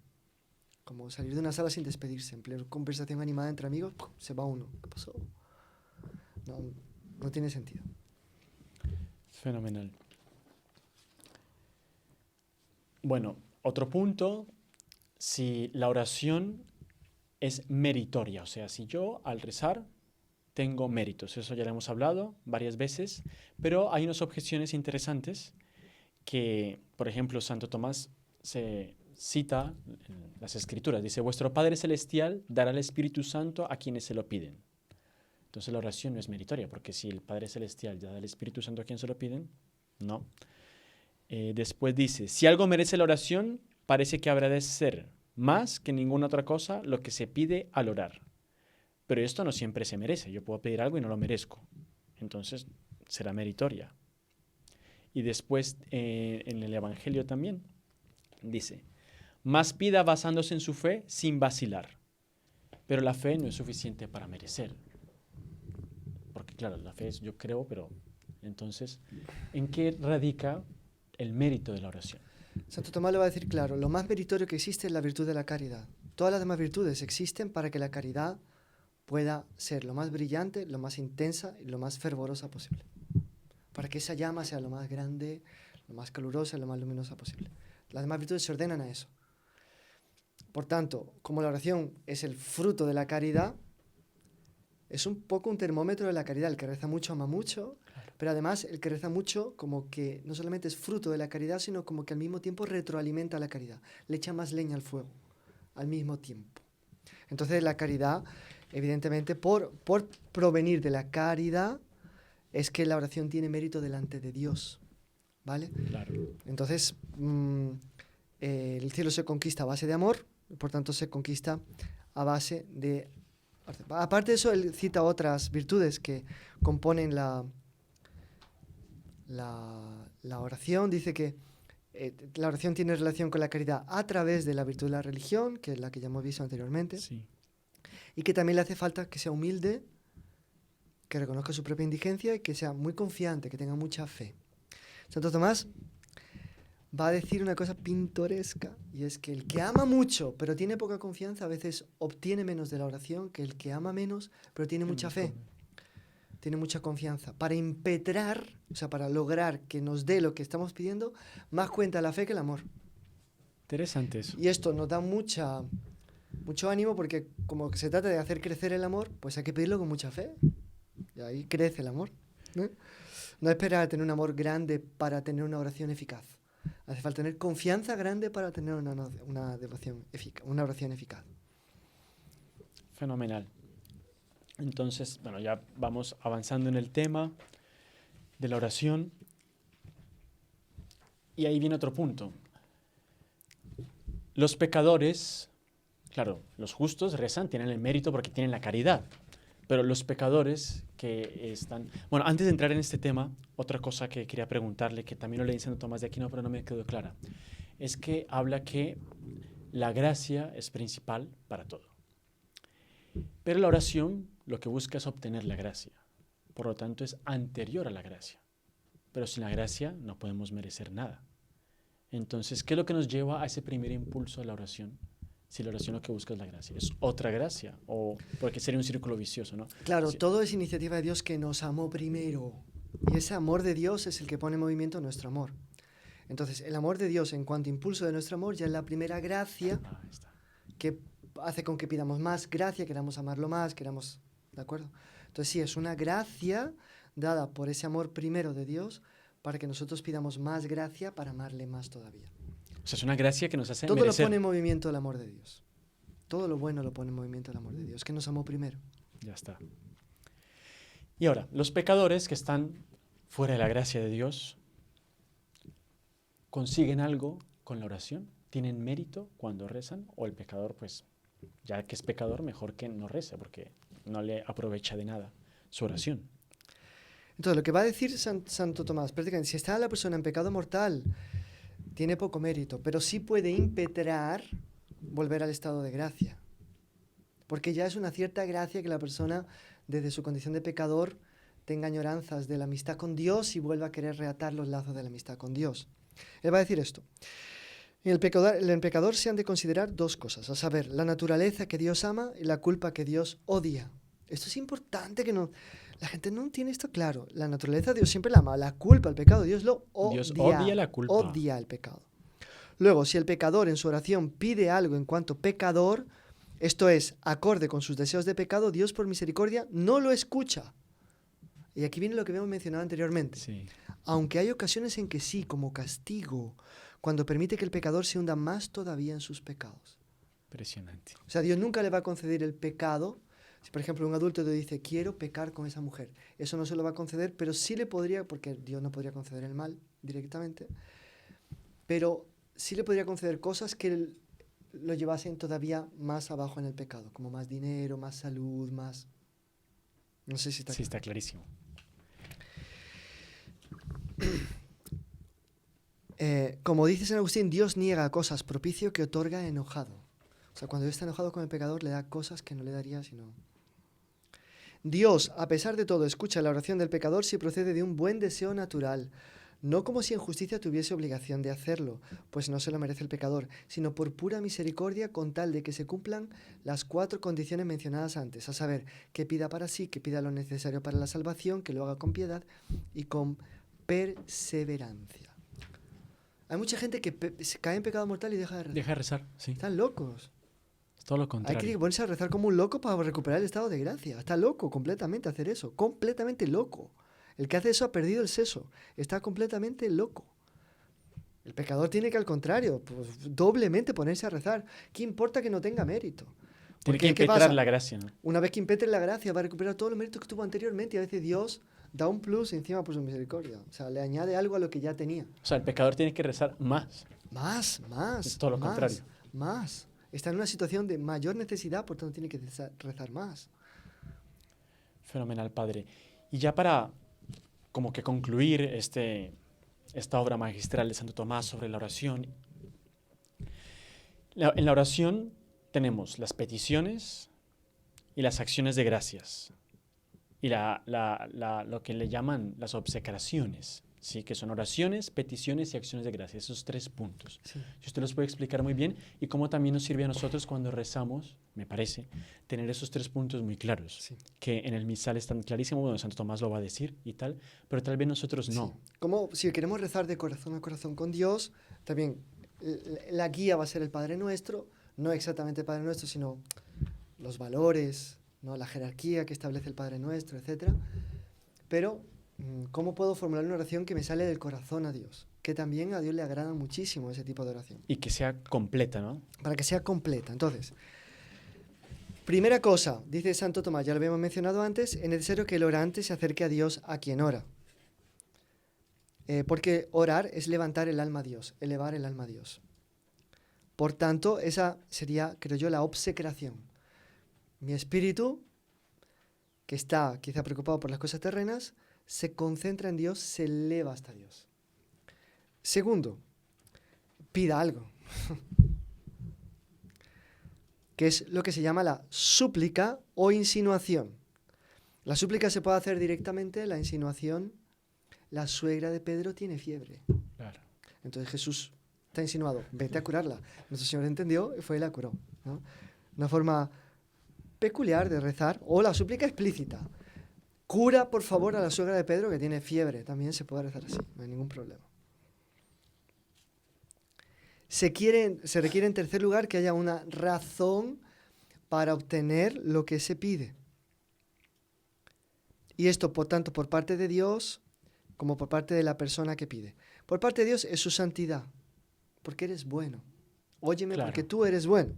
Como salir de una sala sin despedirse, en plena conversación animada entre amigos, ¡pum!, se va uno. ¿Qué pasó? No, no tiene sentido. Fenomenal. Bueno, otro punto, si la oración es meritoria, o sea, si yo al rezar tengo méritos, eso ya lo hemos hablado varias veces, pero hay unas objeciones interesantes que, por ejemplo, Santo Tomás se cita en las Escrituras, dice, vuestro Padre Celestial dará el Espíritu Santo a quienes se lo piden. Entonces la oración no es meritoria, porque si el Padre Celestial ya da el Espíritu Santo a quien se lo piden, no. Después dice, si algo merece la oración, parece que habrá de ser más que ninguna otra cosa lo que se pide al orar. Pero esto no siempre se merece. Yo puedo pedir algo y no lo merezco. Entonces será meritoria. Y después en el Evangelio también dice, más pida basándose en su fe sin vacilar. Pero la fe no es suficiente para merecer. Porque claro, la fe es yo creo, pero entonces, ¿en qué radica el mérito de la oración? Santo Tomás lo va a decir claro, lo más meritorio que existe es la virtud de la caridad. Todas las demás virtudes existen para que la caridad pueda ser lo más brillante, lo más intensa y lo más fervorosa posible. Para que esa llama sea lo más grande, lo más calurosa, lo más luminosa posible. Las demás virtudes se ordenan a eso. Por tanto, como la oración es el fruto de la caridad, es un poco un termómetro de la caridad. El que reza mucho ama mucho, pero además el que reza mucho como que no solamente es fruto de la caridad, sino como que al mismo tiempo retroalimenta la caridad. Le echa más leña al fuego al mismo tiempo. Entonces la caridad, evidentemente, por provenir de la caridad, es que la oración tiene mérito delante de Dios. ¿Vale? Claro. Entonces, el cielo se conquista a base de amor, por tanto se conquista a base de... Aparte de eso, él cita otras virtudes que componen la oración. Dice que la oración tiene relación con la caridad a través de la virtud de la religión, que es la que ya hemos visto anteriormente, Sí. y que también le hace falta que sea humilde, que reconozca su propia indigencia y que sea muy confiante, que tenga mucha fe. Santo Tomás va a decir una cosa pintoresca, y es que el que ama mucho pero tiene poca confianza a veces obtiene menos de la oración que el que ama menos pero tiene mucha fe, tiene mucha confianza. Para impetrar, o sea, para lograr que nos dé lo que estamos pidiendo, más cuenta la fe que el amor. Interesante eso. Y esto nos da mucho ánimo porque como que se trata de hacer crecer el amor, pues hay que pedirlo con mucha fe. Y ahí crece el amor. No esperar a tener un amor grande para tener una oración eficaz. Hace falta tener confianza grande para tener una devoción una oración eficaz. Fenomenal. Entonces, bueno, ya vamos avanzando en el tema de la oración. Y ahí viene otro punto. Los pecadores, claro, los justos rezan, tienen el mérito porque tienen la caridad. Pero los pecadores que están... Bueno, antes de entrar en este tema, otra cosa que quería preguntarle, que también lo leí en Santo Tomás de Aquino, pero no me quedó clara, es que habla que la gracia es principal para todo. Pero la oración lo que busca es obtener la gracia. Por lo tanto, es anterior a la gracia. Pero sin la gracia no podemos merecer nada. Entonces, ¿qué es lo que nos lleva a ese primer impulso de la oración? Si la oración lo que busca es la gracia. ¿Es otra gracia? O porque sería un círculo vicioso, ¿no? Claro, Sí. todo es iniciativa de Dios que nos amó primero. Y ese amor de Dios es el que pone en movimiento nuestro amor. Entonces, el amor de Dios en cuanto a impulso de nuestro amor ya es la primera gracia Ahí está. que hace con que pidamos más gracia, queramos amarlo más, queramos... ¿De acuerdo? Entonces sí, es una gracia dada por ese amor primero de Dios para que nosotros pidamos más gracia para amarle más todavía. O sea, es una gracia que nos hace Todo merecer. lo pone en movimiento el amor de Dios. Todo lo bueno lo pone en movimiento el amor de Dios, que nos amó primero. Ya está. Y ahora, los pecadores que están fuera de la gracia de Dios, ¿consiguen algo con la oración? ¿Tienen mérito cuando rezan? ¿O el pecador, pues, Ya que es pecador, mejor que no rece, porque no le aprovecha de nada su oración. Entonces, lo que va a decir Santo Tomás, prácticamente, si está la persona en pecado mortal, tiene poco mérito, pero sí puede impetrar volver al estado de gracia. Porque ya es una cierta gracia que la persona, desde su condición de pecador, tenga añoranzas de la amistad con Dios y vuelva a querer reatar los lazos de la amistad con Dios. Él va a decir esto. En el pecador se han de considerar dos cosas, a saber, la naturaleza que Dios ama y la culpa que Dios odia. Esto es importante que no... La gente no tiene esto claro. La naturaleza Dios siempre la ama, la culpa, el pecado, Dios lo odia. Dios odia la culpa. Odia el pecado. Luego, si el pecador en su oración pide algo en cuanto pecador, esto es, acorde con sus deseos de pecado, Dios por misericordia no lo escucha. Y aquí viene lo que habíamos mencionado anteriormente. Sí. Aunque hay ocasiones en que sí, como castigo, cuando permite que el pecador se hunda más todavía en sus pecados. Impresionante. O sea, Dios nunca le va a conceder el pecado. Si, por ejemplo, un adulto te dice, quiero pecar con esa mujer, eso no se lo va a conceder, pero sí le podría, porque Dios no podría conceder el mal directamente, pero sí le podría conceder cosas que lo llevasen todavía más abajo en el pecado, como más dinero, más salud, más... No sé si está Sí, claro. está clarísimo. Como dice San Agustín, Dios niega cosas propicio que otorga enojado. O sea, cuando Dios está enojado con el pecador, le da cosas que no le daría si no... Dios, a pesar de todo, escucha la oración del pecador si procede de un buen deseo natural, no como si en justicia tuviese obligación de hacerlo, pues no se lo merece el pecador, sino por pura misericordia con tal de que se cumplan las 4 condiciones mencionadas antes, a saber, que pida para sí, que pida lo necesario para la salvación, que lo haga con piedad y con perseverancia. Hay mucha gente que se cae en pecado mortal y deja de rezar. Deja de rezar, sí. Están locos. Es todo lo Hay contrario. que ponerse a rezar como un loco para recuperar el estado de gracia. Está loco completamente hacer eso. Completamente loco. El que hace eso ha perdido el seso. Está completamente loco. El pecador tiene que, al contrario, pues, doblemente ponerse a rezar. ¿Qué importa que no tenga mérito? Tiene que Porque, ¿qué impetrar pasa? la gracia, ¿no? Una vez que impetre la gracia, va a recuperar todos los méritos que tuvo anteriormente. Y a veces Dios da un plus encima por su misericordia. O sea, le añade algo a lo que ya tenía. O sea, el pecador tiene que rezar más. Más. Es todo lo contrario. Más. Está en una situación de mayor necesidad, por tanto tiene que rezar más. Fenomenal, padre. Y ya para como que concluir esta obra magistral de Santo Tomás sobre la oración, en la oración tenemos las peticiones y las acciones de gracias y lo que le llaman las obsecraciones, ¿sí? Que son oraciones, peticiones y acciones de gracias, esos 3 puntos. Sí. Si usted los puede explicar muy bien y cómo también nos sirve a nosotros cuando rezamos, me parece, tener esos 3 puntos muy claros, Sí. que en el misal están clarísimos, bueno, Santo Tomás lo va a decir y tal, pero tal vez nosotros no. Sí. Como si queremos rezar de corazón a corazón con Dios, también la guía va a ser el Padre Nuestro, no exactamente el Padre Nuestro, sino los valores, ¿no? La jerarquía que establece el Padre Nuestro, etc. Pero, ¿cómo puedo formular una oración que me sale del corazón a Dios? Que también a Dios le agrada muchísimo ese tipo de oración. Y que sea completa, ¿no? Para que sea completa. Entonces, primera cosa, dice Santo Tomás, ya lo habíamos mencionado antes, es necesario que el orante se acerque a Dios a quien ora. Porque orar es levantar el alma a Dios, elevar el alma a Dios. Por tanto, esa sería, creo yo, la obsecración. Mi espíritu, que está quizá preocupado por las cosas terrenas, se concentra en Dios, se eleva hasta Dios. Segundo, pida algo. Que es lo que se llama la súplica o insinuación. La súplica se puede hacer directamente, la insinuación, la suegra de Pedro tiene fiebre. Claro. Entonces Jesús está insinuado, vete a curarla. Nuestro Señor entendió y fue y la curó, ¿no? Una forma peculiar de rezar, o la súplica explícita. Cura, por favor, a la suegra de Pedro que tiene fiebre. También se puede rezar así, no hay ningún problema. Se requiere en tercer lugar que haya una razón para obtener lo que se pide. Y esto, por tanto, por parte de Dios como por parte de la persona que pide. Por parte de Dios es su santidad, porque eres bueno. Óyeme, Claro. porque tú eres bueno.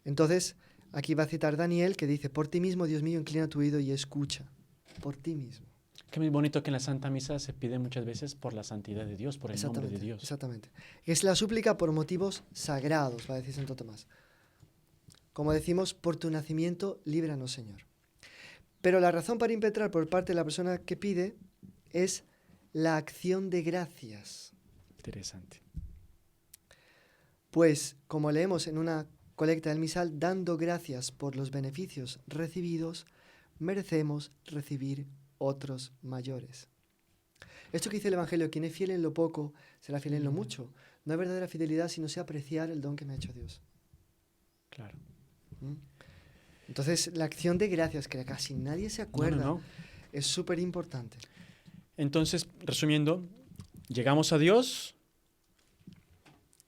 Entonces, aquí va a citar Daniel que dice, por ti mismo, Dios mío, inclina tu oído y escucha. Por ti mismo. Que muy bonito que en la Santa Misa se pide muchas veces por la santidad de Dios, por el nombre de Dios. Exactamente. Es la súplica por motivos sagrados, va a decir Santo Tomás. como decimos, por tu nacimiento, líbranos, Señor. Pero la razón para impetrar por parte de la persona que pide es la acción de gracias. Interesante. Pues, como leemos en una colecta del misal, dando gracias por los beneficios recibidos, merecemos recibir otros mayores. Esto que dice el Evangelio, quien es fiel en lo poco, será fiel en lo mucho. No hay verdadera fidelidad si no sé apreciar el don que me ha hecho Dios. Claro. ¿Mm? Entonces, la acción de gracias, que casi nadie se acuerda, No. es súper importante. Entonces, resumiendo, llegamos a Dios,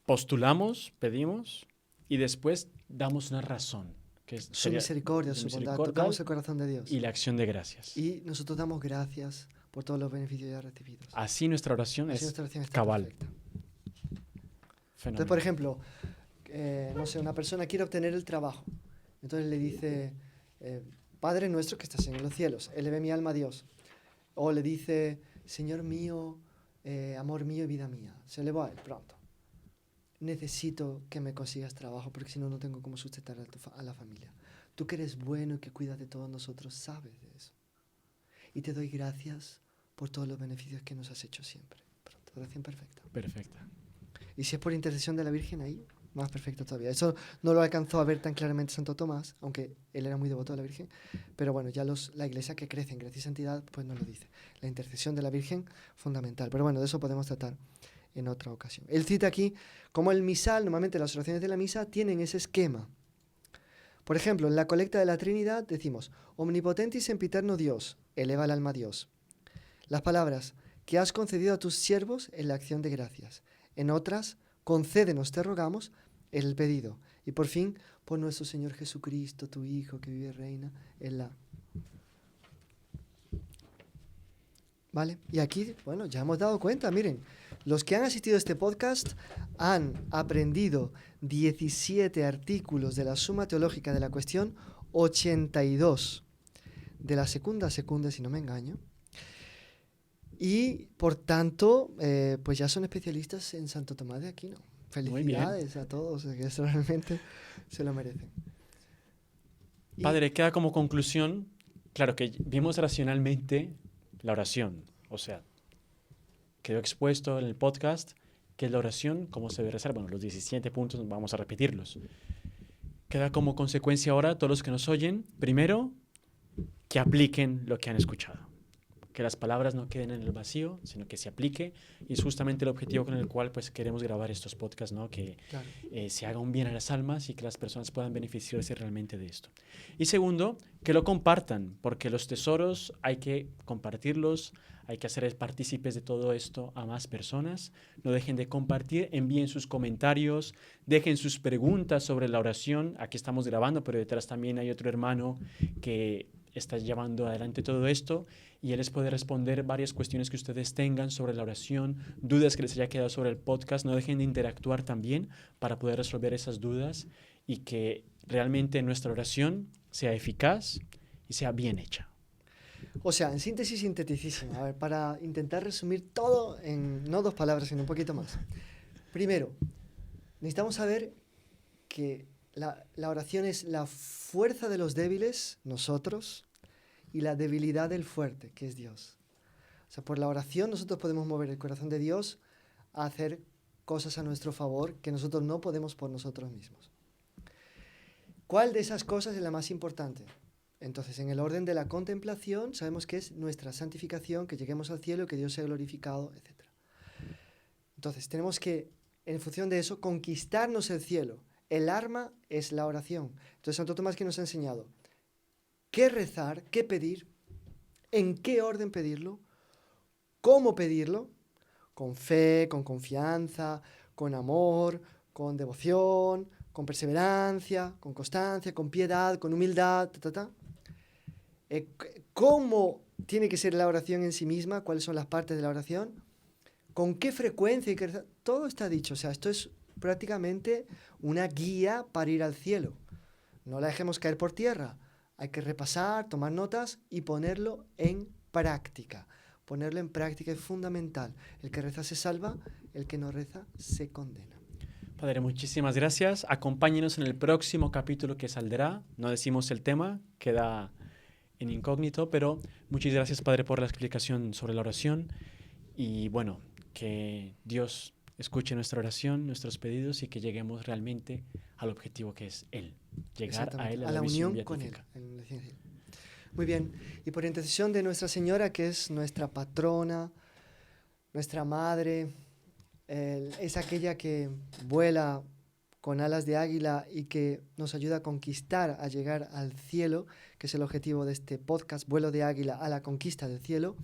postulamos, pedimos y después damos una razón. Que Su sería misericordia, su su bondad. misericordia Tocamos el corazón de Dios. y la acción de gracias. Y nosotros damos gracias por todos los beneficios ya recibidos. Así nuestra oración Así es nuestra oración está cabal. perfecta. Fenómeno. Entonces, por ejemplo, no sé, una persona quiere obtener el trabajo. Entonces le dice, Padre nuestro que estás en los cielos, eleve mi alma a Dios. O le dice, Señor mío, amor mío y vida mía. Se elevó a él pronto. Necesito que me consigas trabajo porque si no, no tengo cómo sustentar a la familia. Tú que eres bueno y que cuidas de todos nosotros, sabes de eso. Y te doy gracias por todos los beneficios que nos has hecho siempre. Pronto, oración perfecta. Perfecta. Y si es por intercesión de la Virgen, ahí más perfecto todavía. Eso no lo alcanzó a ver tan claramente Santo Tomás, aunque él era muy devoto de la Virgen. Pero bueno, ya la Iglesia que crece en gracia y santidad, pues nos lo dice. La intercesión de la Virgen, fundamental. Pero bueno, de eso podemos tratar en otra ocasión. Él cita aquí como el misal, normalmente las oraciones de la misa tienen ese esquema. Por ejemplo, en la colecta de la Trinidad decimos, Omnipotente y sempiterno Dios, eleva el alma a Dios. Las palabras, que has concedido a tus siervos en la acción de gracias. En otras, concédenos, te rogamos, el pedido. Y por fin, por nuestro Señor Jesucristo, tu Hijo, que vive y reina en la... ¿Vale? Y aquí, bueno, ya hemos dado cuenta, miren, los que han asistido a este podcast han aprendido 17 artículos de la Suma Teológica de la Cuestión 82 de la Secunda, si no me engaño. Y, por tanto, pues ya son especialistas en Santo Tomás de Aquino. Felicidades a todos, que eso realmente se lo merecen. Padre, queda como conclusión, claro que vimos racionalmente la oración, o sea, quedó expuesto en el podcast que es la oración, cómo se debe rezar. Bueno, los 17 puntos vamos a repetirlos. Queda como consecuencia ahora, todos los que nos oyen, primero, que apliquen lo que han escuchado. Que las palabras no queden en el vacío, sino que se aplique. Y es justamente el objetivo con el cual pues, queremos grabar estos podcasts, ¿no? Que claro. Se haga un bien a las almas y que las personas puedan beneficiarse realmente de esto. Y segundo, que lo compartan, porque los tesoros hay que compartirlos, hay que hacer partícipes de todo esto a más personas. No dejen de compartir, envíen sus comentarios, dejen sus preguntas sobre la oración. Aquí estamos grabando, pero detrás también hay otro hermano que está llevando adelante todo esto y él les puede responder varias cuestiones que ustedes tengan sobre la oración, dudas que les haya quedado sobre el podcast. No dejen de interactuar también para poder resolver esas dudas y que realmente nuestra oración sea eficaz y sea bien hecha. O sea, en síntesis sinteticísima, a ver, para intentar resumir todo en no 2 palabras, sino un poquito más. Primero, necesitamos saber que la oración es la fuerza de los débiles, nosotros, y la debilidad del fuerte, que es Dios. O sea, por la oración nosotros podemos mover el corazón de Dios a hacer cosas a nuestro favor que nosotros no podemos por nosotros mismos. ¿Cuál de esas cosas es la más importante? Entonces, en el orden de la contemplación, sabemos que es nuestra santificación, que lleguemos al cielo, que Dios sea glorificado, etc. Entonces, tenemos que, en función de eso, conquistarnos el cielo. El arma es la oración. Entonces, Santo Tomás que nos ha enseñado qué rezar, qué pedir, en qué orden pedirlo, cómo pedirlo, con fe, con confianza, con amor, con devoción, con perseverancia, con constancia, con piedad, con humildad, cómo tiene que ser la oración en sí misma, cuáles son las partes de la oración, con qué frecuencia hay que rezar. Todo está dicho. O sea, esto es prácticamente una guía para ir al cielo. No la dejemos caer por tierra. Hay que repasar, tomar notas y ponerlo en práctica. Ponerlo en práctica es fundamental. El que reza se salva, el que no reza se condena. Padre, muchísimas gracias. Acompáñenos en el próximo capítulo que saldrá. No decimos el tema, queda en incógnito, pero muchas gracias, Padre, por la explicación sobre la oración. Y bueno, que Dios escuche nuestra oración, nuestros pedidos y que lleguemos realmente al objetivo que es Él. Llegar a Él, a la visión unión con Él. beatífica. Muy bien. Y por intercesión de Nuestra Señora, que es nuestra patrona, nuestra madre, es aquella que vuela con alas de águila y que nos ayuda a conquistar, a llegar al cielo, que es el objetivo de este podcast, Vuelo de Águila a la conquista del cielo.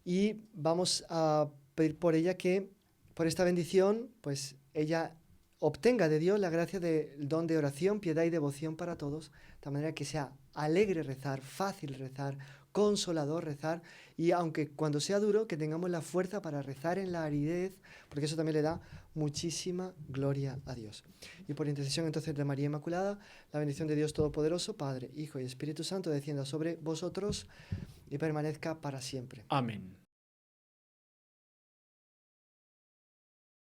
Y vamos a pedir por ella que, por esta bendición, pues ella obtenga de Dios la gracia del don de oración, piedad y devoción para todos, de manera que sea alegre rezar, fácil rezar, consolador rezar, y aunque cuando sea duro, que tengamos la fuerza para rezar en la aridez, porque eso también le da muchísima gloria a Dios. Y por intercesión entonces de María Inmaculada, la bendición de Dios Todopoderoso, Padre, Hijo y Espíritu Santo, descienda sobre vosotros y permanezca para siempre. Amén.